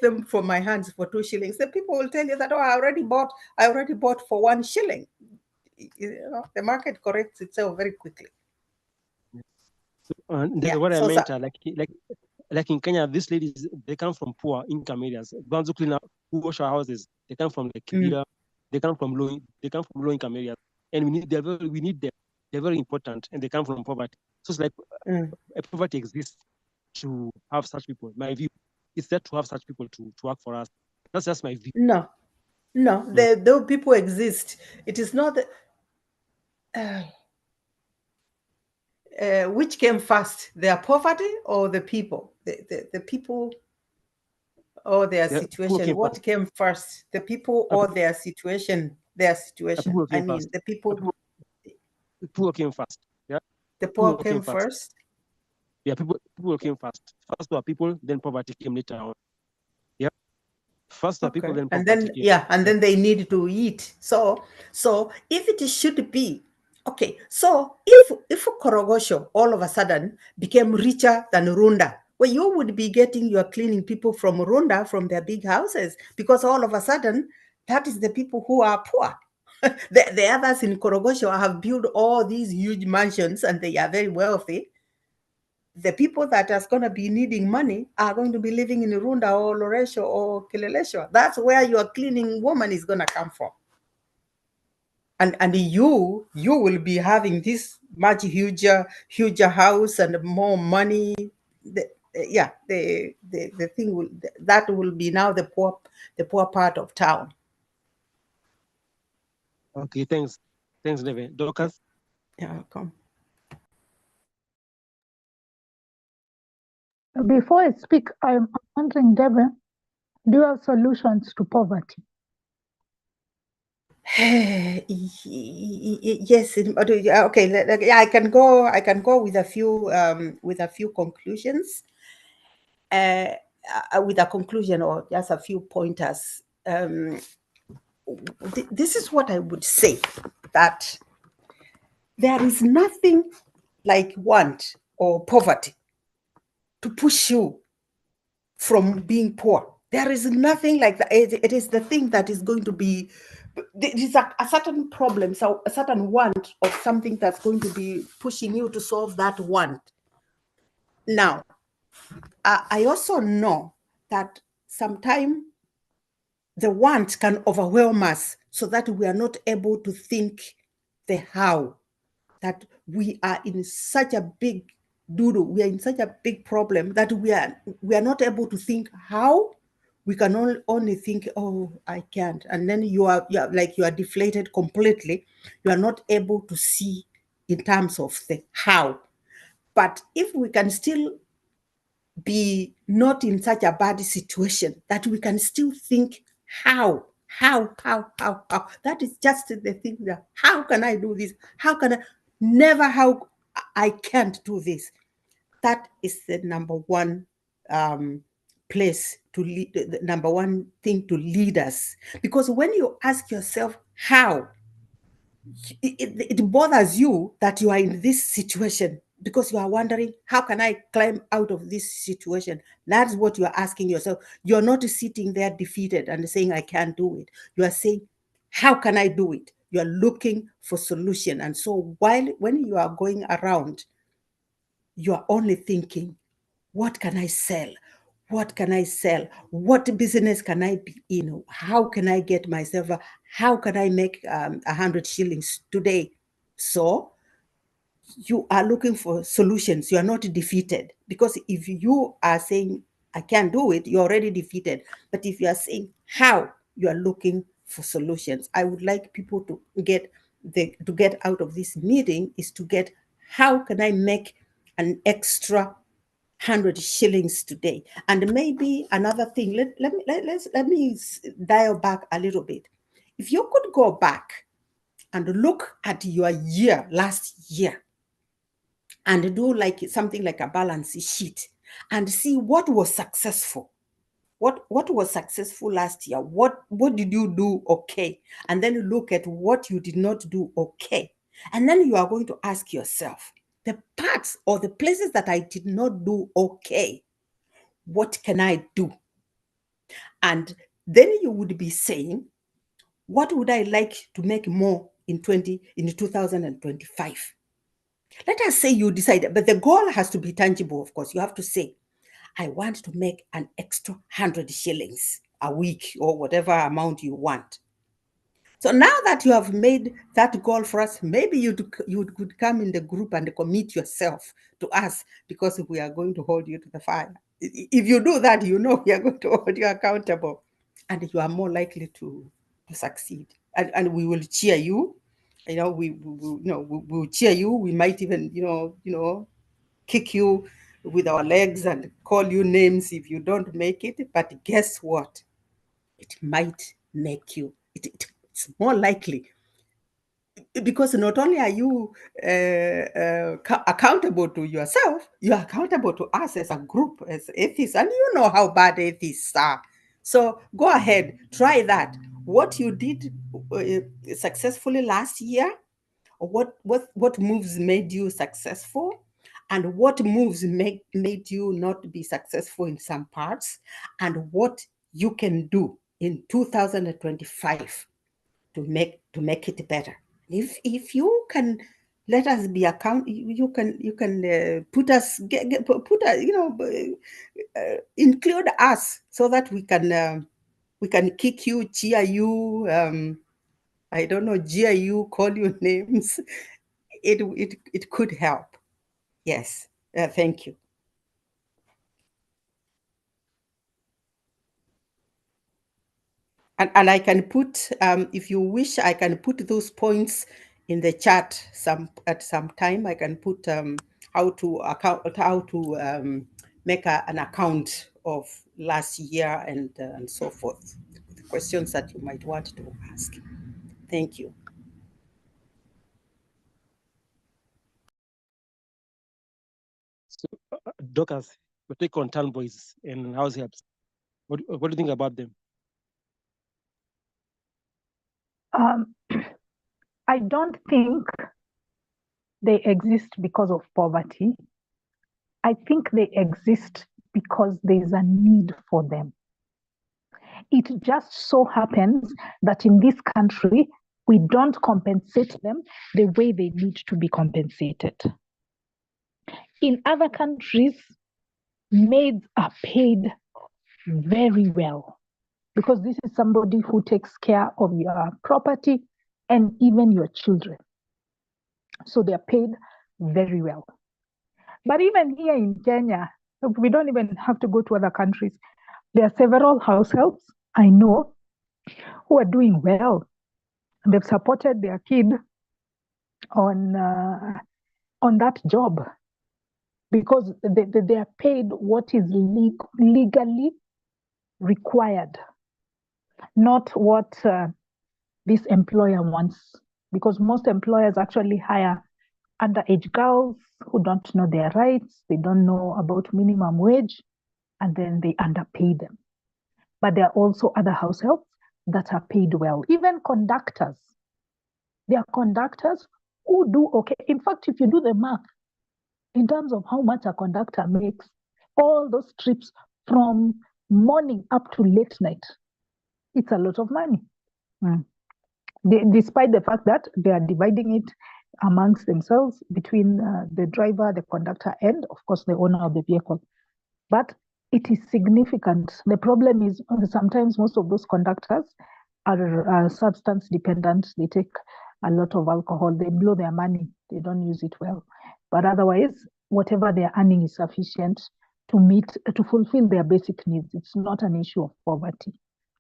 them from my hands for 2 shillings. The people will tell you that, I already bought for 1 shilling. the market corrects itself very quickly. Yeah, What I so meant, like in Kenya, these ladies, they come from poor income areas. Ones who clean up, who wash our houses, they come from the Kibera, they come from low income areas, and we need them. They're very important, and they come from poverty. So it's like poverty exists to have such people. My view is that to have such people to work for us. That's just my view. No, those people exist. It is not which came first, their poverty or the people, the people or their situation. What came first, the people or their situation? Their situation. I mean, the people. The poor came first. Yeah. The poor came first. Yeah, people came first. First were people, then poverty came later on. Yeah. First were people, then poverty and then came. and then they need to eat. So if it should be okay, so if Korogosho all of a sudden became richer than Runda, well, you would be getting your cleaning people from Runda from their big houses, because all of a sudden that is the people who are poor. The others in Korogosho have built all these huge mansions and they are very wealthy. The people that are going to be needing money are going to be living in Runda or Loresho or Kilelesho. That's where your cleaning woman is going to come from. And you will be having this much huger house and more money. The thing that will be now the poor part of town. Okay, thanks, David. Dorcas? Yeah, come. Before I speak, I'm wondering, Devin, do you have solutions to poverty? Yes. Okay. I can go with a few conclusions. With a conclusion or just a few pointers. This is what I would say, that there is nothing like want or poverty to push you from being poor. There is nothing like that. It is the thing that is going to be, it is a certain problem, so a certain want of something that's going to be pushing you to solve that want. Now, I also know that sometimes the want can overwhelm us so that we are not able to think the how, that we are in such a big doodle, we are in such a big problem that we are not able to think how. We can only think, oh, I can't. And then you are deflated completely. You are not able to see in terms of the how. But if we can still be not in such a bad situation, that we can still think how. That is just the thing, that how can I do this? How can I? Never how I can't do this. That is the number one place to lead, the number one thing to lead us. Because when you ask yourself how, it bothers you that you are in this situation, because you are wondering, how can I climb out of this situation? That's what you are asking yourself. You're not sitting there defeated and saying, I can't do it. You are saying, how can I do it? You are looking for solution. And so when you are going around, you are only thinking, what can I sell? What can I sell? What business can I be in? How can I get myself? How can I make 100 shillings today? So you are looking for solutions. You are not defeated, because if you are saying, I can't do it, you're already defeated. But if you are saying how, you are looking for solutions. I would like people to get out of this meeting is to get, how can I make an extra 100 shillings today? And maybe another thing, let me dial back a little bit. If you could go back and look at your year, last year, and do like something like a balance sheet and see what was successful. What was successful last year? What did you do okay? And then look at what you did not do okay. And then you are going to ask yourself, the parts or the places that I did not do okay, what can I do? And then you would be saying, what would I like to make more in 2025. Let us say you decide, but the goal has to be tangible, of course. You have to say, I want to make an extra 100 shillings a week or whatever amount you want. So now that you have made that goal for us, maybe you could come in the group and commit yourself to us, because we are going to hold you to the fire. If you do that, you know we are going to hold you accountable, and you are more likely to succeed. And we will cheer you. We will cheer you. We might even kick you with our legs and call you names if you don't make it. But guess what? It might make you. It's more likely, because not only are you accountable to yourself, you are accountable to us as a group, as atheists, and you know how bad atheists are. So go ahead, try that. What you did successfully last year, what moves made you successful, and what moves made you not be successful in some parts, and what you can do in 2025 to make it better. If you can let us be you can put us include us, so that we can kick you, cheer you, I don't know, jeer you, call you names. It could help. Yes. Thank you. And I can put, if you wish, I can put those points in the chat at some time. I can put how to make an account of last year and so forth. The questions that you might want to ask. Thank you. So, Doctors, we take on town boys and house helps. What do you think about them? I don't think they exist because of poverty. I think they exist because there's a need for them. It just so happens that in this country, we don't compensate them the way they need to be compensated. In other countries, maids are paid very well, because this is somebody who takes care of your property and even your children. So they're paid very well. But even here in Kenya, we don't even have to go to other countries. There are several house helps I know who are doing well. They've supported their kid on that job, because they are paid what is legally required, not what this employer wants. Because most employers actually hire underage girls who don't know their rights, they don't know about minimum wage, and then they underpay them. But there are also other house helps that are paid well. Even conductors. There are conductors who do okay. In fact, if you do the math in terms of how much a conductor makes, all those trips from morning up to late night, it's a lot of money. Despite the fact that they are dividing it amongst themselves between the driver, the conductor, and of course the owner of the vehicle. But it is significant. The problem is sometimes most of those conductors are substance dependent. They take a lot of alcohol. They blow their money. They don't use it well. But otherwise, whatever they're earning is sufficient to fulfill their basic needs. It's not an issue of poverty.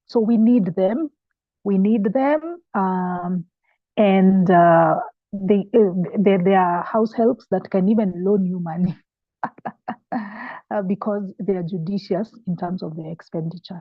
So we need them. We need them. And there are house helps that can even loan you money. Because they are judicious in terms of their expenditure.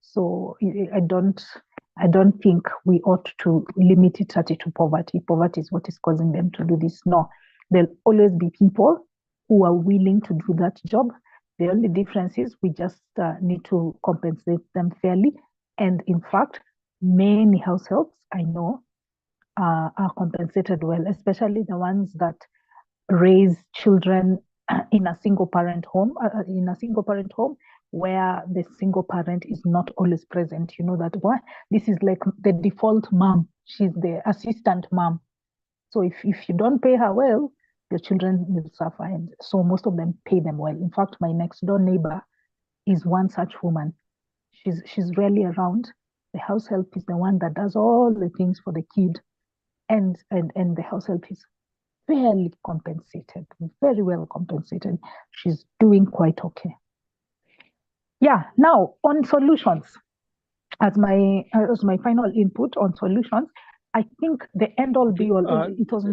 So I don't think we ought to limit it to poverty. Poverty is what is causing them to do this. No, there'll always be people who are willing to do that job. The only difference is we just need to compensate them fairly. And in fact, many house helps I know are compensated well, especially the ones that raise children in a single parent home, where the single parent is not always present. You know that what this is like the default mom. She's the assistant mom. So if you don't pay her well, your children will suffer. And so most of them pay them well. In fact, my next door neighbor is one such woman. She's rarely around. The house help is the one that does all the things for the kid, and the house help is fairly compensated, very well compensated. She's doing quite okay. Yeah. Now on solutions, as my final input on solutions, I think the end all be all. It was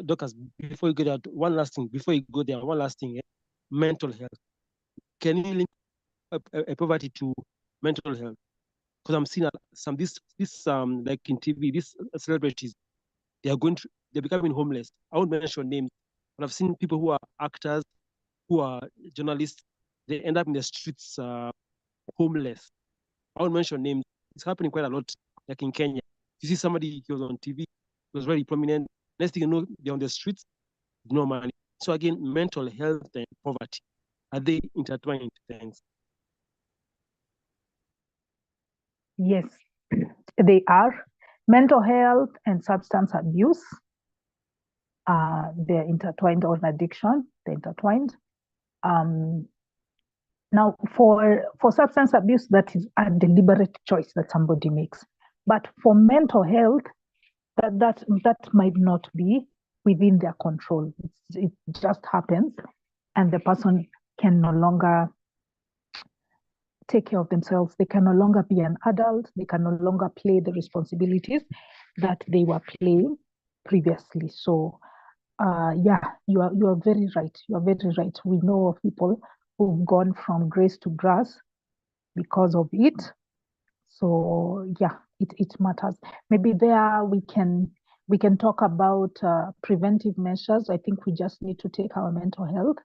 Dorcas, before you go there, one last thing. Mental health. Can you link a poverty to mental health? Because I'm seeing some this like in TV, these celebrities, they're becoming homeless. I won't mention names, but I've seen people who are actors, who are journalists, they end up in the streets homeless. I won't mention names. It's happening quite a lot, like in Kenya. You see somebody, he was on TV, he was very prominent. Next thing you know, they're on the streets, no money. So again, mental health and poverty, are they intertwined? Thanks. Yes, they are. Mental health and substance abuse, they're intertwined, or addiction, they're intertwined. Now, for substance abuse, that is a deliberate choice that somebody makes. But for mental health, that might not be within their control. It just happens, and the person can no longer take care of themselves. They can no longer be an adult. They can no longer play the responsibilities that they were playing previously. So, yeah, you are very right. You are very right. We know of people who've gone from grace to grass because of it. So, yeah, it matters. Maybe there we can talk about preventive measures. I think we just need to take our mental health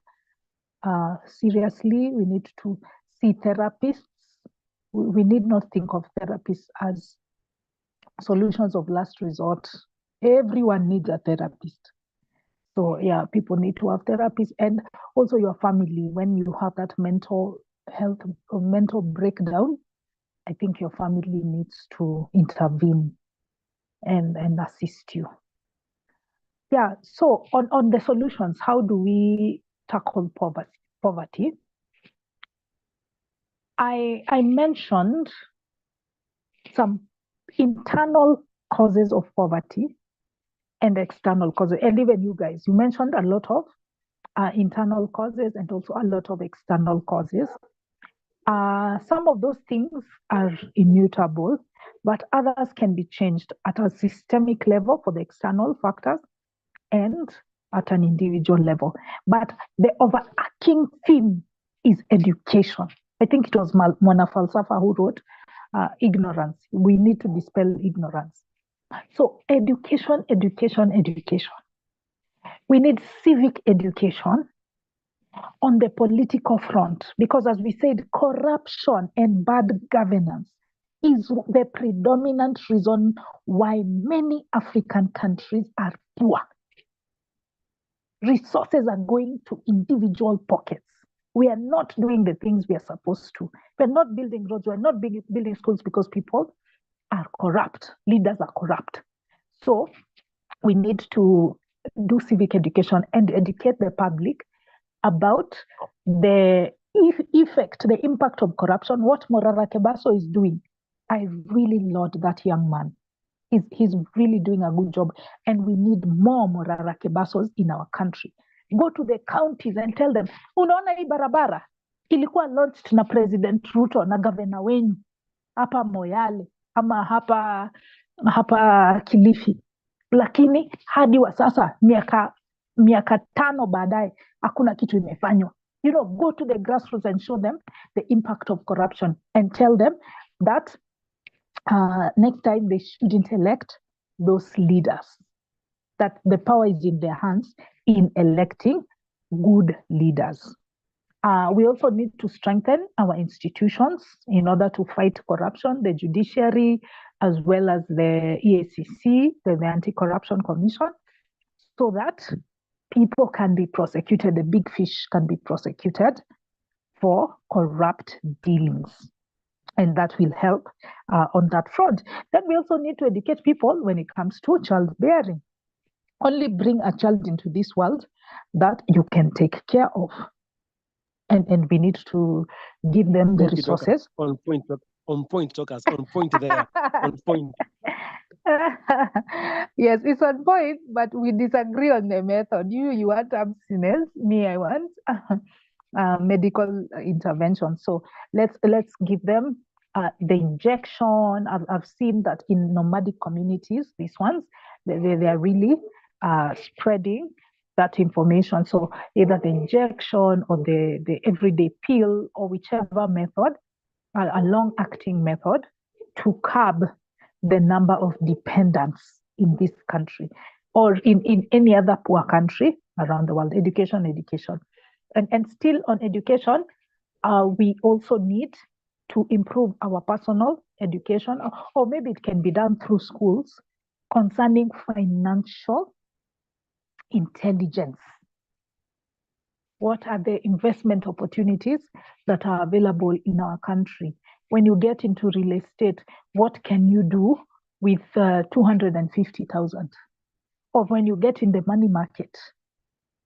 seriously. We need to see therapists. We need not think of therapists as solutions of last resort. Everyone needs a therapist. So yeah, people need to have therapists, and also your family. When you have that mental health or mental breakdown, I think your family needs to intervene and assist you. Yeah. So on the solutions, how do we tackle poverty? I mentioned some internal causes of poverty and external causes. And even you guys, you mentioned a lot of internal causes and also a lot of external causes. Some of those things are immutable, but others can be changed at a systemic level for the external factors and at an individual level. But the overarching theme is education. I think it was Mona Falsafa who wrote ignorance. We need to dispel ignorance. So education. We need civic education on the political front, because as we said, corruption and bad governance is the predominant reason why many African countries are poor. Resources are going to individual pockets. We are not doing the things we are supposed to. We're not building roads, we're not building schools because people are corrupt. Leaders are corrupt. So we need to do civic education and educate the public about the effect, the impact of corruption, what Morara Kebaso is doing. I really laud that young man. He's really doing a good job, and we need more Morara Kebasos in our country. Go to the counties and tell them, unaona hii barabara ilikuwa launched na President Ruto na gavana wenyu hapa Moyale ama hapa Kilifi, lakini hadi wa sasa miaka 5 baadaye hakuna kitu imefanywa. You know, go to the grassroots and show them the impact of corruption and tell them that next time they shouldn't elect those leaders, that the power is in their hands in electing good leaders. We also need to strengthen our institutions in order to fight corruption, the judiciary, as well as the EACC, the Anti-Corruption Commission, so that people can be prosecuted, the big fish can be prosecuted for corrupt dealings. And that will help on that front. Then we also need to educate people when it comes to childbearing. Only bring a child into this world that you can take care of. And we need to give them the resources. On point, talkers, on point there, on point. Yes, it's on point, but we disagree on the method. You want abstinence, me, I want medical intervention. So let's give them the injection. I've seen that in nomadic communities, these ones, they are really spreading that information. So either the injection or the everyday pill or whichever method, a long-acting method to curb the number of dependents in this country or in any other poor country around the world. Education. And still on education, we also need to improve our personal education, or maybe it can be done through schools concerning financial intelligence. What are the investment opportunities that are available in our country? When you get into real estate, what can you do with 250,000? Or when you get in the money market,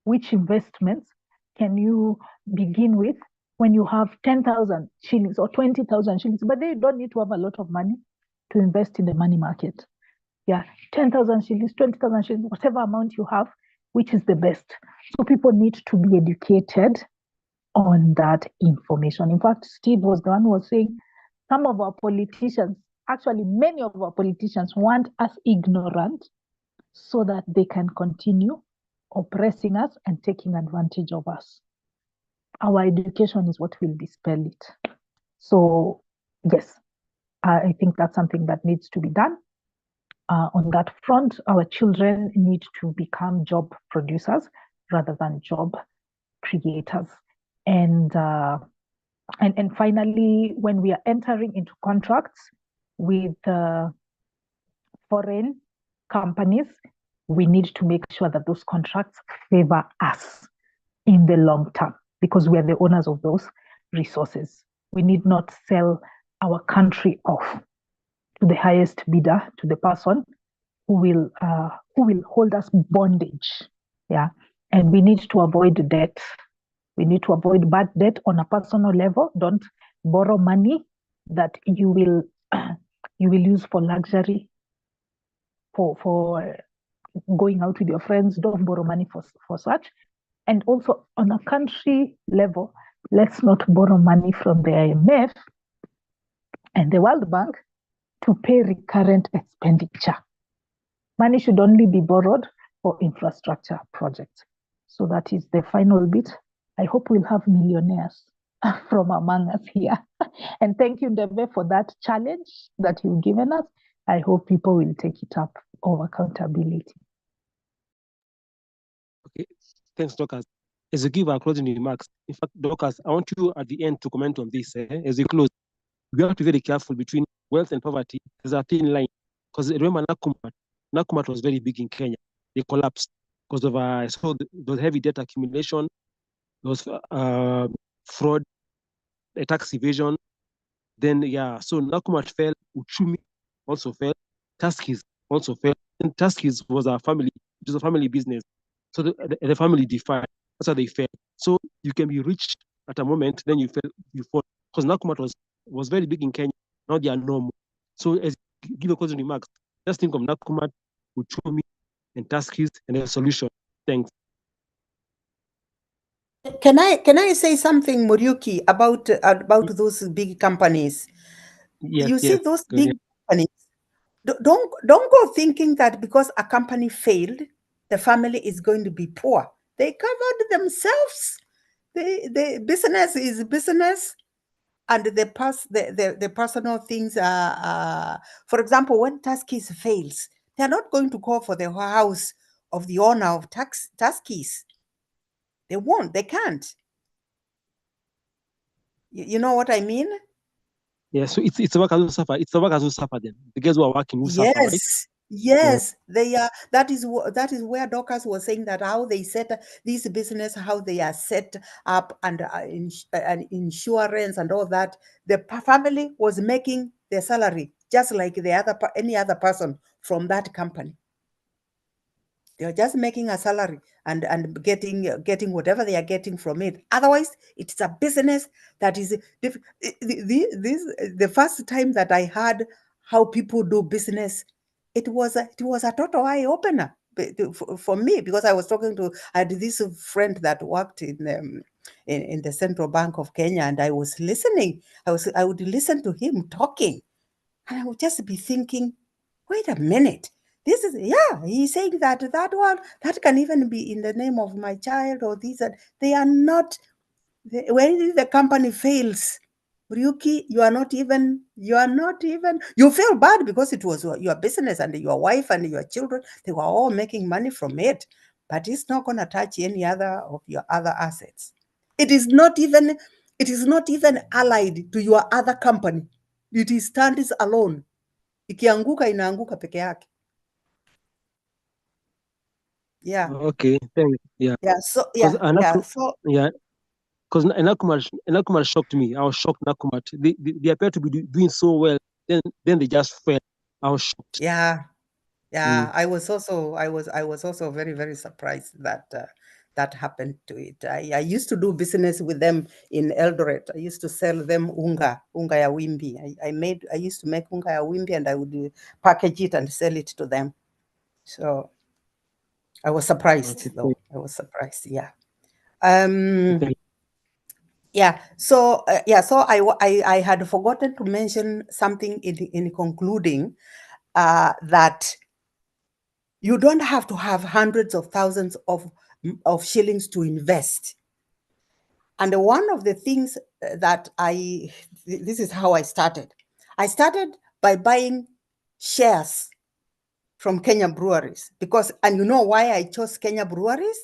which investments can you begin with when you have 10,000 shillings or 20,000 shillings? But they don't need to have a lot of money to invest in the money market. Yeah, 10,000 shillings, 20,000 shillings, whatever amount you have, which is the best. So people need to be educated on that information. In fact, Steve was the one who was saying some of our politicians, actually many of our politicians, want us ignorant so that they can continue oppressing us and taking advantage of us. Our education is what will dispel it. So yes, I think that's something that needs to be done. On that front, our children need to become job producers rather than job creators. And finally, when we are entering into contracts with foreign companies, we need to make sure that those contracts favor us in the long term because we are the owners of those resources. We need not sell our country off to the highest bidder, to the person who will hold us bondage. Yeah. And we need to avoid debt. We need to avoid bad debt on a personal level. Don't borrow money that you will use for luxury, for going out with your friends. Don't borrow money for such. And also on a country level, let's not borrow money from the IMF and the World Bank to pay recurrent expenditure. Money should only be borrowed for infrastructure projects. So that is the final bit. I hope we'll have millionaires from among us here. And thank you, Ndebe, for that challenge that you've given us. I hope people will take it up of accountability. Okay, thanks, Dorcas. As you give our closing remarks, in fact, Dorcas, I want you at the end to comment on this. As we close, we have to be very careful between wealth and poverty. There's a thin line. Because remember, Nakumatt was very big in Kenya. They collapsed because of so there was heavy debt accumulation, there was fraud, tax evasion. Then, yeah, so Nakumatt fell, Uchumi also fell, Tuskys also fell. And Tuskys was a family, it was a family business. So the family defied. That's how they fell. So you can be rich at a moment, then you fall. Because Nakumatt was very big in Kenya. Now they are normal. So as you give a closing remarks, just think of Nakumatt, Uchumi, and Tuskys and a solution. Thanks. Can I say something, Muriuki, about those big companies? Yes, You see, yes. those big companies, don't go thinking that because a company failed, the family is going to be poor. They covered themselves. The business is business, and the personal things are, for example, when Tuskys fails, they're not going to call for the house of the owner of Tuskys. They won't. They can't. You know what I mean? Yeah, so it's the workers who suffer. It's the workers who suffer then. The guys who are working who suffer, right? Yes, Yes, they are. That is where Dorcas was saying that how they set this business, how they are set up, and and insurance and all that. The family was making their salary just like any other person from that company. They are just making a salary and getting whatever they are getting from it. Otherwise, it's a business that is the first time that I heard how people do business, it was a total eye opener for me, because I had this friend that worked in the Central Bank of Kenya, and I was listening. I would listen to him talking, and I would just be thinking, wait a minute. This is, he's saying that one, that can even be in the name of my child, or these, and they are not, when the company fails, Ryuki, you feel bad because it was your business, and your wife and your children, they were all making money from it, but it's not going to touch any other of your other assets. It is not even allied to your other company. It stands alone. Ikianguka inaanguka peke yake. Yeah. Okay, thanks. Yeah. Yeah. So Because So yeah, because Nakumat shocked me. I was shocked. Nakumat, they appear to be doing so well. Then they just fell. I was shocked. yeah. I was also very, very surprised that that happened to it. I used to do business with them in Eldoret. I used to sell them unga ya wimbi. I used to make unga ya wimbi, and I would package it and sell it to them. So I was surprised, Okay, though. I was surprised. Yeah. thank Yeah. So So I had forgotten to mention something in concluding, that you don't have to have hundreds of thousands of shillings to invest. And one of the things that this is how I started. I started by buying shares from Kenya breweries, and you know why I chose Kenya breweries?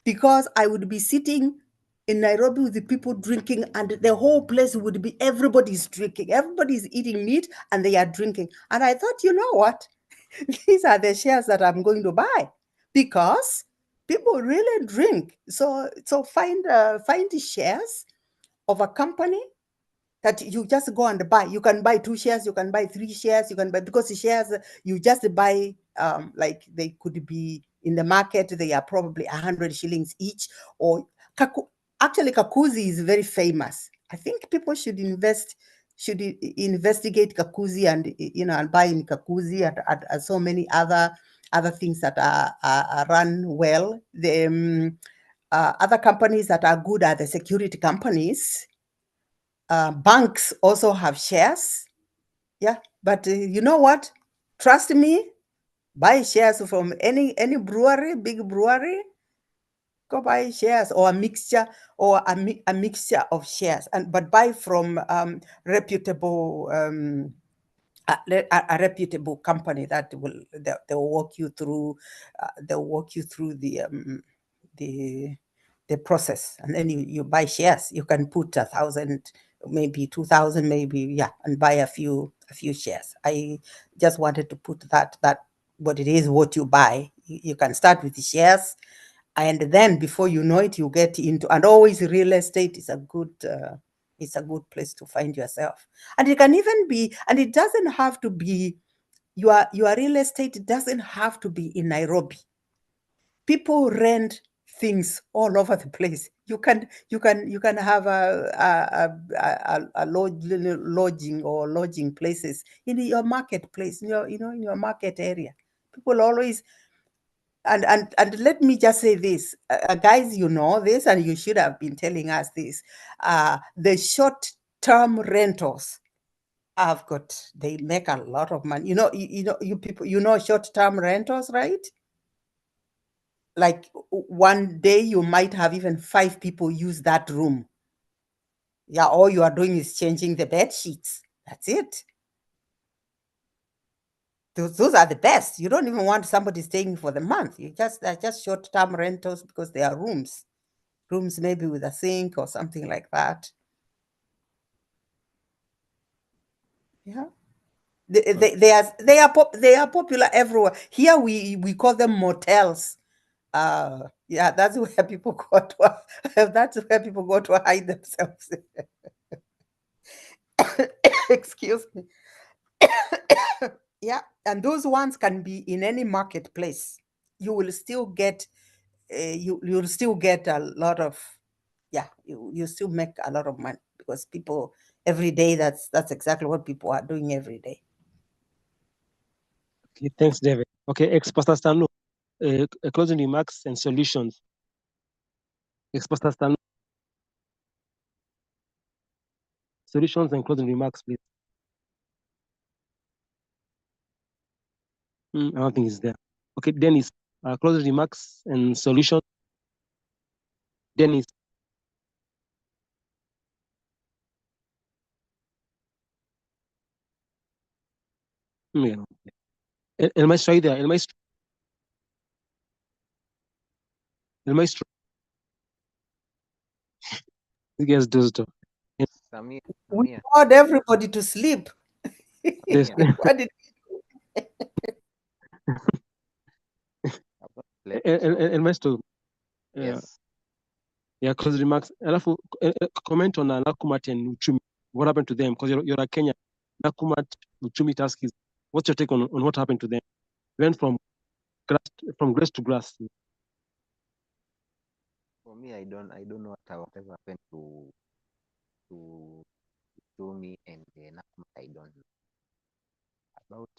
Because I would be sitting in Nairobi with the people drinking, and the whole place would be, everybody's drinking, everybody's eating meat, and they are drinking. And I thought, you know what? These are the shares that I'm going to buy, because people really drink. So find the shares of a company that you just go and buy. You can buy 2 shares, you can buy 3 shares, you can buy, because the shares you just buy, like they could be in the market, they are probably 100 shillings each. Or actually, Kakuzi is very famous. I think people should investigate Kakuzi, and and buy in Kakuzi, and so many other things that are run well. The other companies that are good are the security companies. Banks also have shares. Yeah, but you know what? Trust me, buy shares from any brewery, big brewery. Go buy shares, or a mixture, or a mixture of shares, but buy from reputable a reputable company that they'll walk you through. They'll walk you through the process, and then you buy shares. You can put 1,000, maybe 2,000, maybe, and buy a few shares. I just wanted to put that what it is, what you buy. You can start with the shares, and then before you know it, you get into, and always real estate is a good place to find yourself. And it can even be, and it doesn't have to be, your real estate doesn't have to be in Nairobi. People rent things all over the place. You can have a lodging or lodging places in your marketplace, in your market area. People always, and let me just say this, guys, you know this, and you should have been telling us this. The short-term rentals, they make a lot of money. You people, short-term rentals, right? Like one day you might have even 5 people use that room. Yeah, all you are doing is changing the bed sheets. That's it. Those are the best. You don't even want somebody staying for the month. They're just short-term rentals, because they are rooms maybe with a sink or something like that. Yeah. They are popular everywhere. Here we call them motels. Yeah, that's where people go to. That's where people go to hide themselves. Excuse me. Yeah, and those ones can be in any marketplace. You will still get you'll still get a lot of, yeah, you still make a lot of money because people every day, that's exactly what people are doing every day. Okay, thanks, David. Okay, ex-Pastor Stanu, closing remarks and solutions. Ex-Pastor Stanu, solutions and closing remarks, please. I don't think it's there. Okay, Dennis, closing remarks and solutions. Dennis. Yeah. El maestro ahí there, el maestro. El maestro. You guys do stuff. Samir, We Samir, told everybody to sleep. Yes. Samir, What did I've not slept. El maestro. Yes. Yeah, closing remarks. Alafu, comment on Nakumat and Uchumi. What happened to them? Because you're a Kenya. Nakumat, Uchumi task is. What's your take on what happened to them? Went from grass to grass. For me, I don't know whatever happened to Tumi and Nakumatt. I don't know. About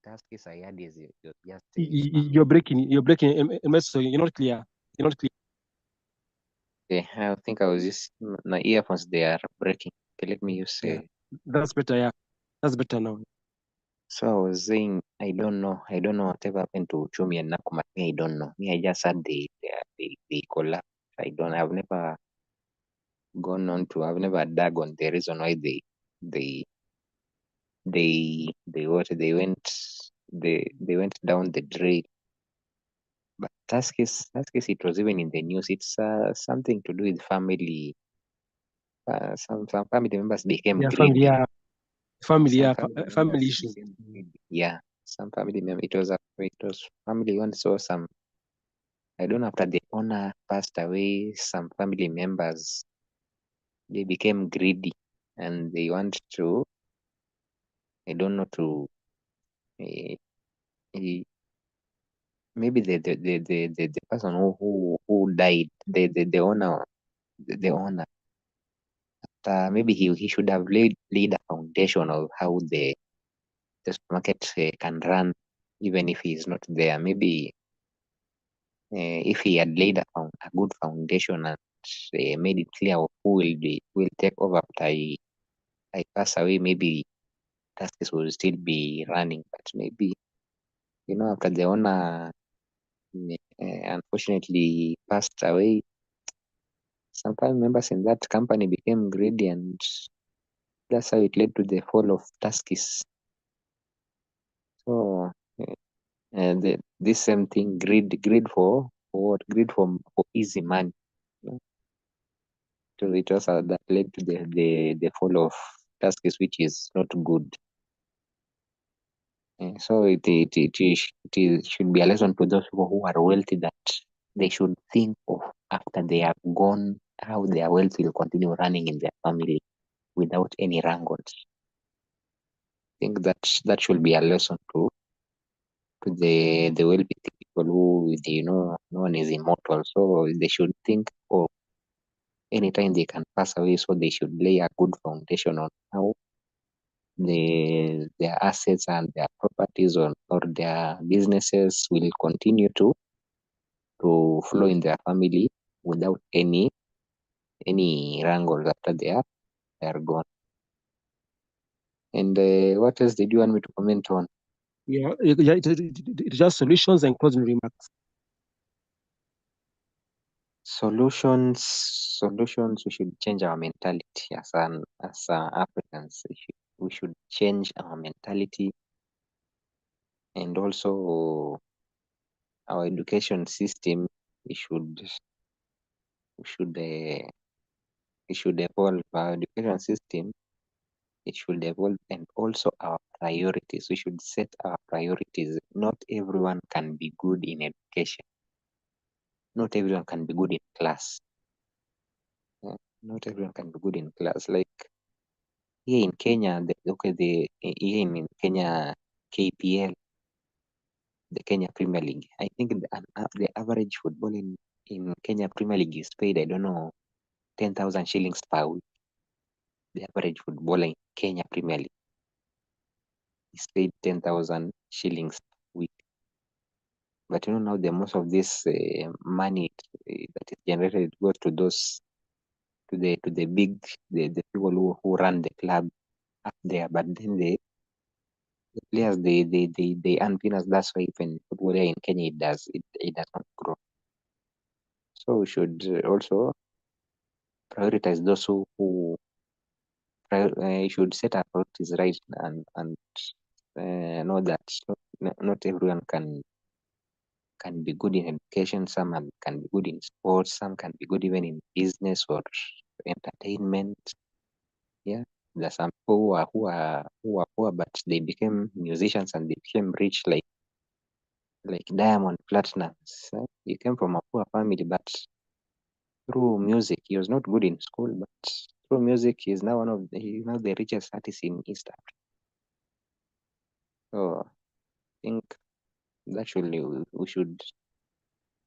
Tuskys, I heard is just a family. You're breaking. Maestro, you're not clear. You're not clear. Okay, I think I was just my earphones. They are breaking. Okay, let me use. Yeah. That's better. Yeah, that's better now. So I was saying I don't know. I don't know whatever happened to Chumi and Nakumatt. Me, I don't know. Me, I just heard they collapsed. I don't. I've never gone on to. I've never dug on the reason why they they went down the drain. But Tuskys, it was even in the news. It's something to do with family. Some family members became Yeah, greedy. family. Some Yeah, family family members issues. became greedy. Yeah, some family members. It was family one. So some, I don't know, after the owner passed away, some family members, they became greedy and they want to, I don't know, to uh, maybe the person who died, the owner, the owner, maybe he should have laid a foundation of how the supermarket can run even if he is not there. Maybe if he had laid a good foundation and made it clear of who will take over after I pass away, maybe tasks will still be running. But maybe, after the owner unfortunately passed away, some family members in that company became greedy, and that's how it led to the fall of Tuskys. So this same thing, greed for what? Greed for easy money. You know? So it was that led to the fall of Tuskys, which is not good. So it should be a lesson to those people who are wealthy that they should think of after they have gone, how their wealth will continue running in their family without any wrangles. I think that should be a lesson to the wealthy people who, no one is immortal. So they should think of anytime they can pass away. So they should lay a good foundation on how their assets and their properties or their businesses will continue to flow in their family without any wrangles after they are gone. And what else did you want me to comment on? Yeah, it's just solutions and closing remarks. Solutions. We should change our mentality as Africans. We should change our mentality, and also our education system. We should we should uh, we should evolve our education system it should evolve, and also our priorities. We should set our priorities. Not everyone can be good in education. Not everyone can be good in class. Not everyone can be good in class. Like here in Kenya, here in Kenya KPL, the Kenya Premier League. I think the average football in Kenya Premier League is paid, I don't know, 10,000 shillings per week. The average footballer in Kenya Premier League is paid 10,000 shillings per week. But now the most of this money that is generated goes to those to the big the people who run the club up there. But then the players they earn peanuts. That's why even football here in Kenya it does not grow. So we should also prioritize those who should set our priorities right, and know that not everyone can be good in education. Some can be good in sports. Some can be good even in business or entertainment. Yeah, there's some people who are poor, but they became musicians and they became rich, like Diamond Platnumz. He came from a poor family, but through music, he was not good in school, but through music, he's now he's now the richest artist in East Africa. So I think that we should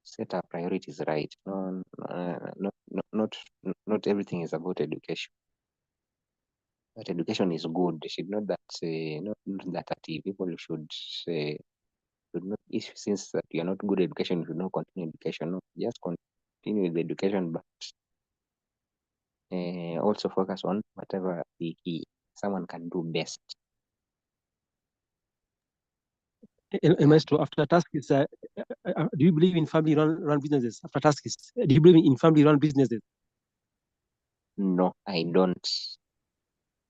set our priorities right. No, not everything is about education. But education is good. It should not that not that people should not, if since that you are not good at education, you should not continue education. No, just continue with the education, but also focus on whatever someone can do best. Maestro, after task is, do you believe in family run businesses? After task is, do you believe in family run businesses? No, I don't.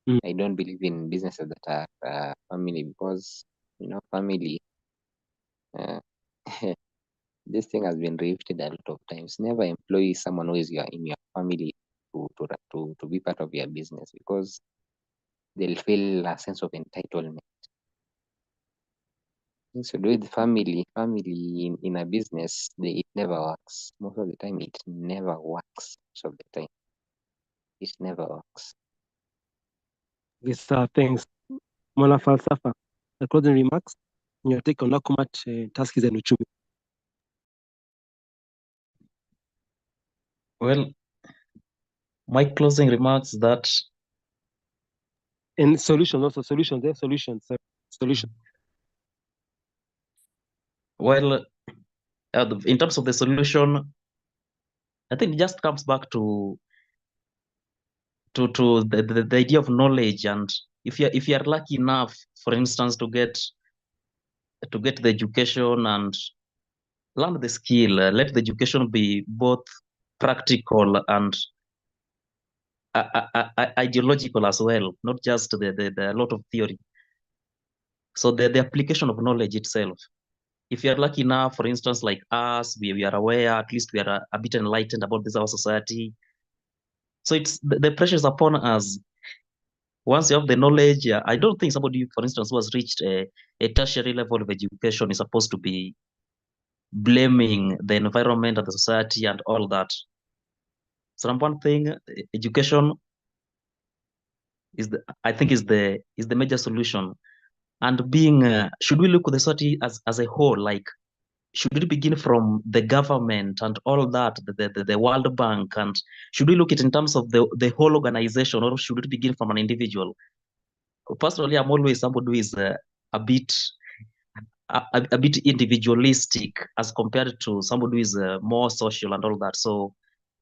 Mm. I don't believe in businesses that are family, because family. Uh, this thing has been repeated a lot of times. Never employ someone who is in your family to be part of your business, because they'll feel a sense of entitlement. So do with family in a business, it never works. Most of the time, it never works. Most of the time, it never works. These things. Mwana falsafa. The closing remarks. Your take on Nakumat task is an uchumi. Well, my closing remarks that And solutions also solutions. well, in terms of the solution, I think it just comes back to the idea of knowledge. And if you're lucky enough, for instance, to get the education and learn the skill, let the education be both practical and ideological as well, not just the lot of theory. So the application of knowledge itself. If you're lucky enough, for instance, like us, we are aware, at least we are a bit enlightened about this our society. So it's the pressure is upon us. Once you have the knowledge, I don't think somebody, for instance, who has reached a tertiary level of education is supposed to be blaming the environment and the society and all that. So number one thing, education I think is the major solution. And being, should we look at the society as a whole? Like, should it begin from the government and all that, the World Bank, and should we look at it in terms of the whole organization, or should it begin from an individual? Personally, I'm always somebody who is a bit a bit individualistic as compared to somebody who is more social and all that. So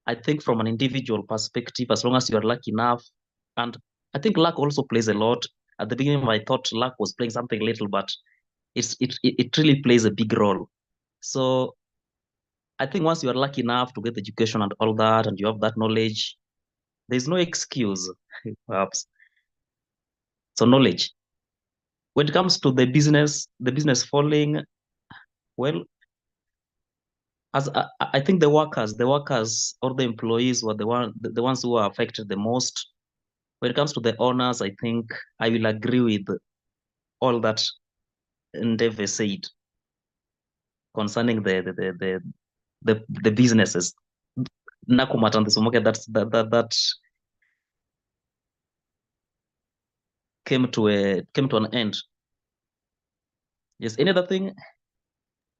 I think from an individual perspective, as long as you are lucky enough, and I think luck also plays a lot. At the beginning, I thought luck was playing something little, but it really plays a big role. So I think once you are lucky enough to get education and all that, and you have that knowledge, there's no excuse, perhaps. So knowledge. When it comes to the business falling, well, as I think the workers or the employees were the ones who are affected the most. When it comes to the owners, I think I will agree with all that Ndeve said concerning the businesses. Nakumat and the Sumoke that came to an end. Yes, any other thing?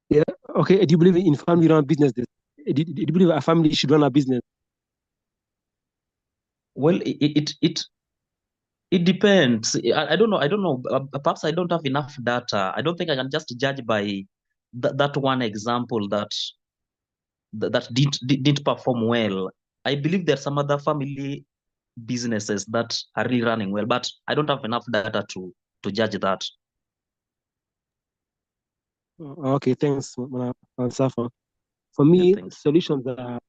Yeah. Okay. Do you believe in family-run businesses? Do you believe a family should run a business? Well, it depends. I don't know. I don't know. Perhaps I don't have enough data. I don't think I can just judge by that one example that didn't perform well. I believe there are some other family businesses that are really running well, but I don't have enough data to judge that. Okay. Thanks, Safa. For Yeah, me, thanks. solutions are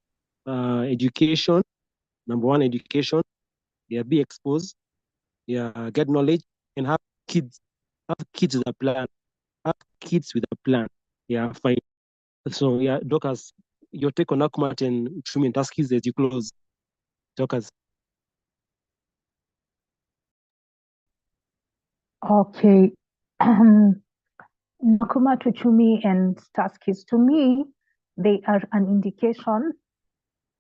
education. Number one, education. Yeah, be exposed. Yeah, get knowledge and have kids. Have kids with a plan. Have kids with a plan. Yeah, fine. So yeah, Docas, your take on Akumat and Uchumi and Taskis as you close. Docas. Okay. Nakuma Tuchumi and Taskis, to me, they are an indication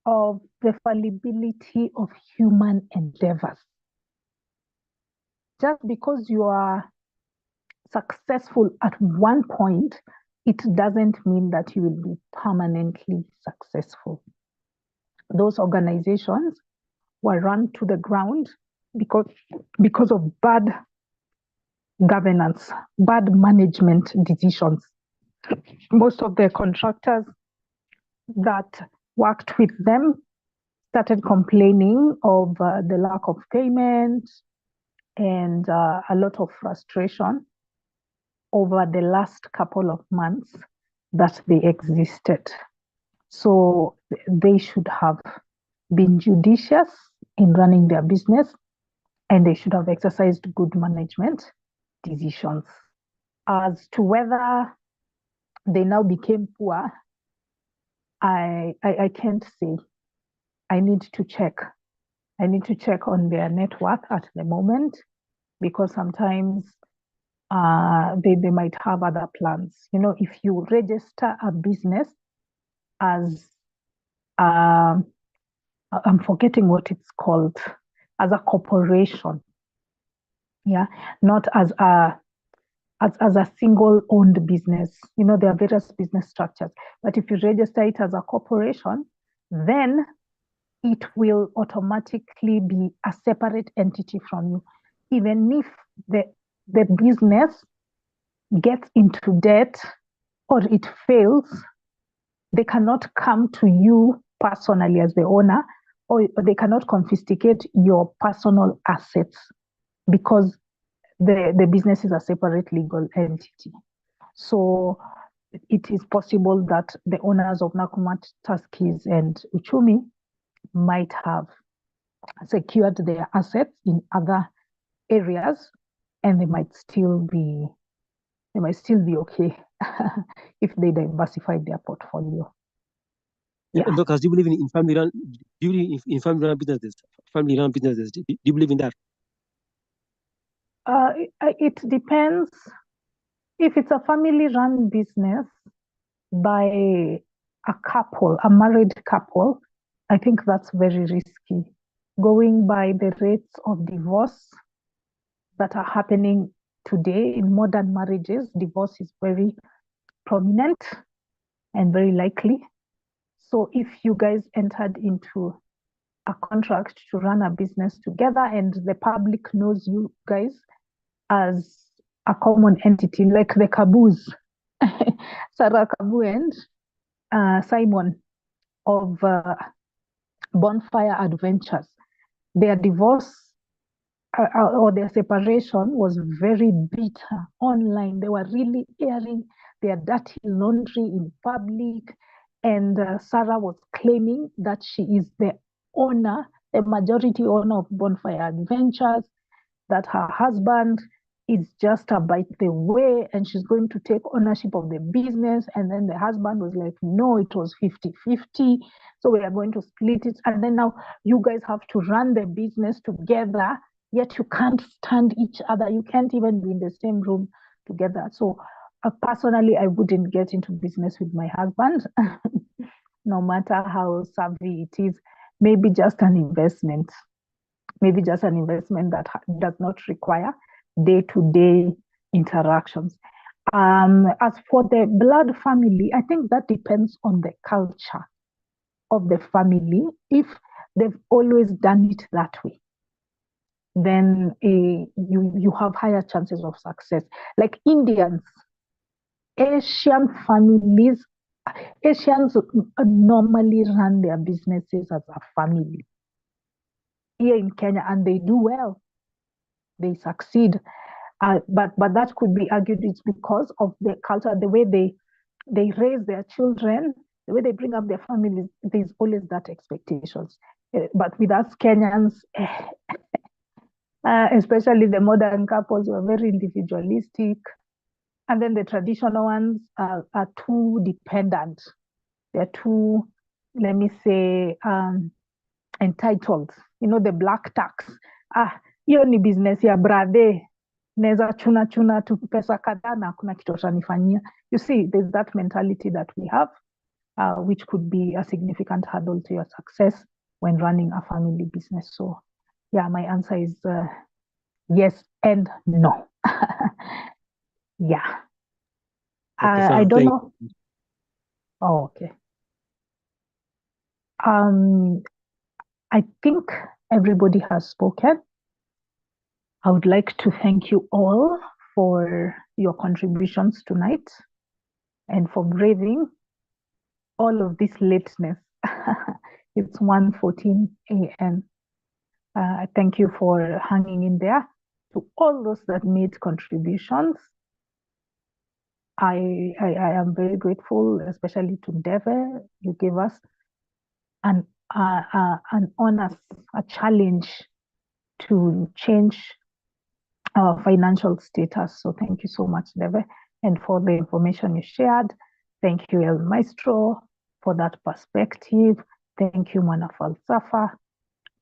of the fallibility of human endeavors. Just because you are successful at one point, it doesn't mean that you will be permanently successful. Those organizations were run to the ground because of bad governance, bad management decisions. Most of the contractors that worked with them started complaining of the lack of payment and a lot of frustration over the last couple of months that they existed. So they should have been judicious in running their business, and they should have exercised good management decisions. As to whether they now became poor, I can't say. I need to check. I need to check on their network at the moment, because sometimes they might have other plans. You know, if you register a business as I'm forgetting what it's called, as a corporation, yeah, not as a single owned business. You know, there are various business structures, but if you register it as a corporation, then it will automatically be a separate entity from you. Even if the business gets into debt or it fails, they cannot come to you personally as the owner, or they cannot confiscate your personal assets, because the business is a separate legal entity. So it is possible that the owners of Nakumat, Taskis, and Uchumi might have secured their assets in other areas, and they might still be okay if they diversify their portfolio. Yeah. Yeah. Docas, do you believe in family run? Do you believe in family run businesses? Family run businesses. Do you believe in that? It depends. If it's a family-run business by a couple, a married couple, I think that's very risky. Going by the rates of divorce that are happening today in modern marriages, divorce is very prominent and very likely. So if you guys entered into a contract to run a business together and the public knows you guys as a common entity, like the Kabus, Sarah Kabu and Simon of Bonfire Adventures, their divorce or their separation was very bitter online. They were really airing their dirty laundry in public. And Sarah was claiming that she is the owner, the majority owner of Bonfire Adventures, that her husband is just a by the way, and she's going to take ownership of the business. And then the husband was like, no, it was 50-50. So we are going to split it. And then now you guys have to run the business together, yet you can't stand each other. You can't even be in the same room together. So personally, I wouldn't get into business with my husband, no matter how savvy it is. Maybe just an investment. Maybe just an investment that does not require day-to-day interactions. As for the blood family, I think that depends on the culture of the family. If they've always done it that way, then you have higher chances of success. Like Indians, Asian families, Asians normally run their businesses as a family here in Kenya, and they do well. They succeed. But that could be argued it's because of the culture, the way they raise their children, the way they bring up their families. There's always that expectations. But with us Kenyans, especially the modern couples, were very individualistic. And then the traditional ones are too dependent. They're too, let me say, entitled. You know, the black tax. Hiyo ni business ya brother. Neza chuna tu pesa kadhaa na kuna kitu atanifanyia. You see, there's that mentality that we have, which could be a significant hurdle to your success when running a family business. So, yeah, my answer is yes and no. Yeah. Okay, I don't thank know. Oh, okay. I think everybody has spoken. I would like to thank you all for your contributions tonight and for braving all of this lateness. It's 1:14 a.m. Thank you for hanging in there. To all those that made contributions, I am very grateful, especially to Deve. You gave us an honor, a challenge to change our financial status. So thank you so much, Deve. And for the information you shared, thank you, El Maestro, for that perspective. Thank you, Mana Falsafa,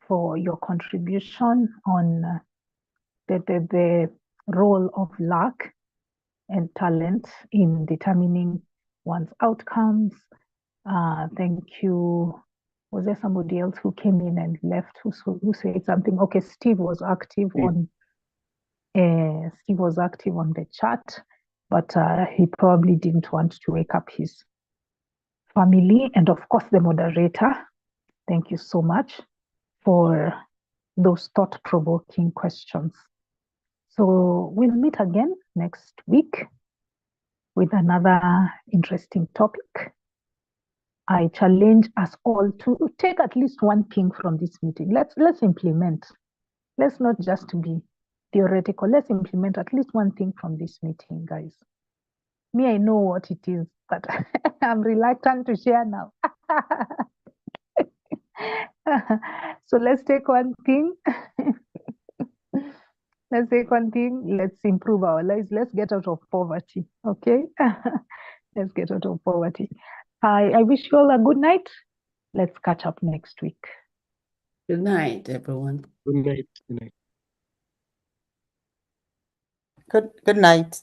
for your contribution on the role of luck and talent in determining one's outcomes. Thank you. Was there somebody else who came in and left who said something? Okay, Steve was active on the chat, but he probably didn't want to wake up his family. And of course, the moderator, thank you so much for those thought-provoking questions. So we'll meet again next week with another interesting topic. I challenge us all to take at least one thing from this meeting. Let's implement. Let's not just be theoretical. Let's implement at least one thing from this meeting, guys. Me, I know what it is, but I'm reluctant to share now. So let's take one thing. Let's take one thing. Let's improve our lives. Let's get out of poverty. Okay? Let's get out of poverty. I wish you all a good night. Let's catch up next week. Good night, everyone. Good night. Good night. Good night.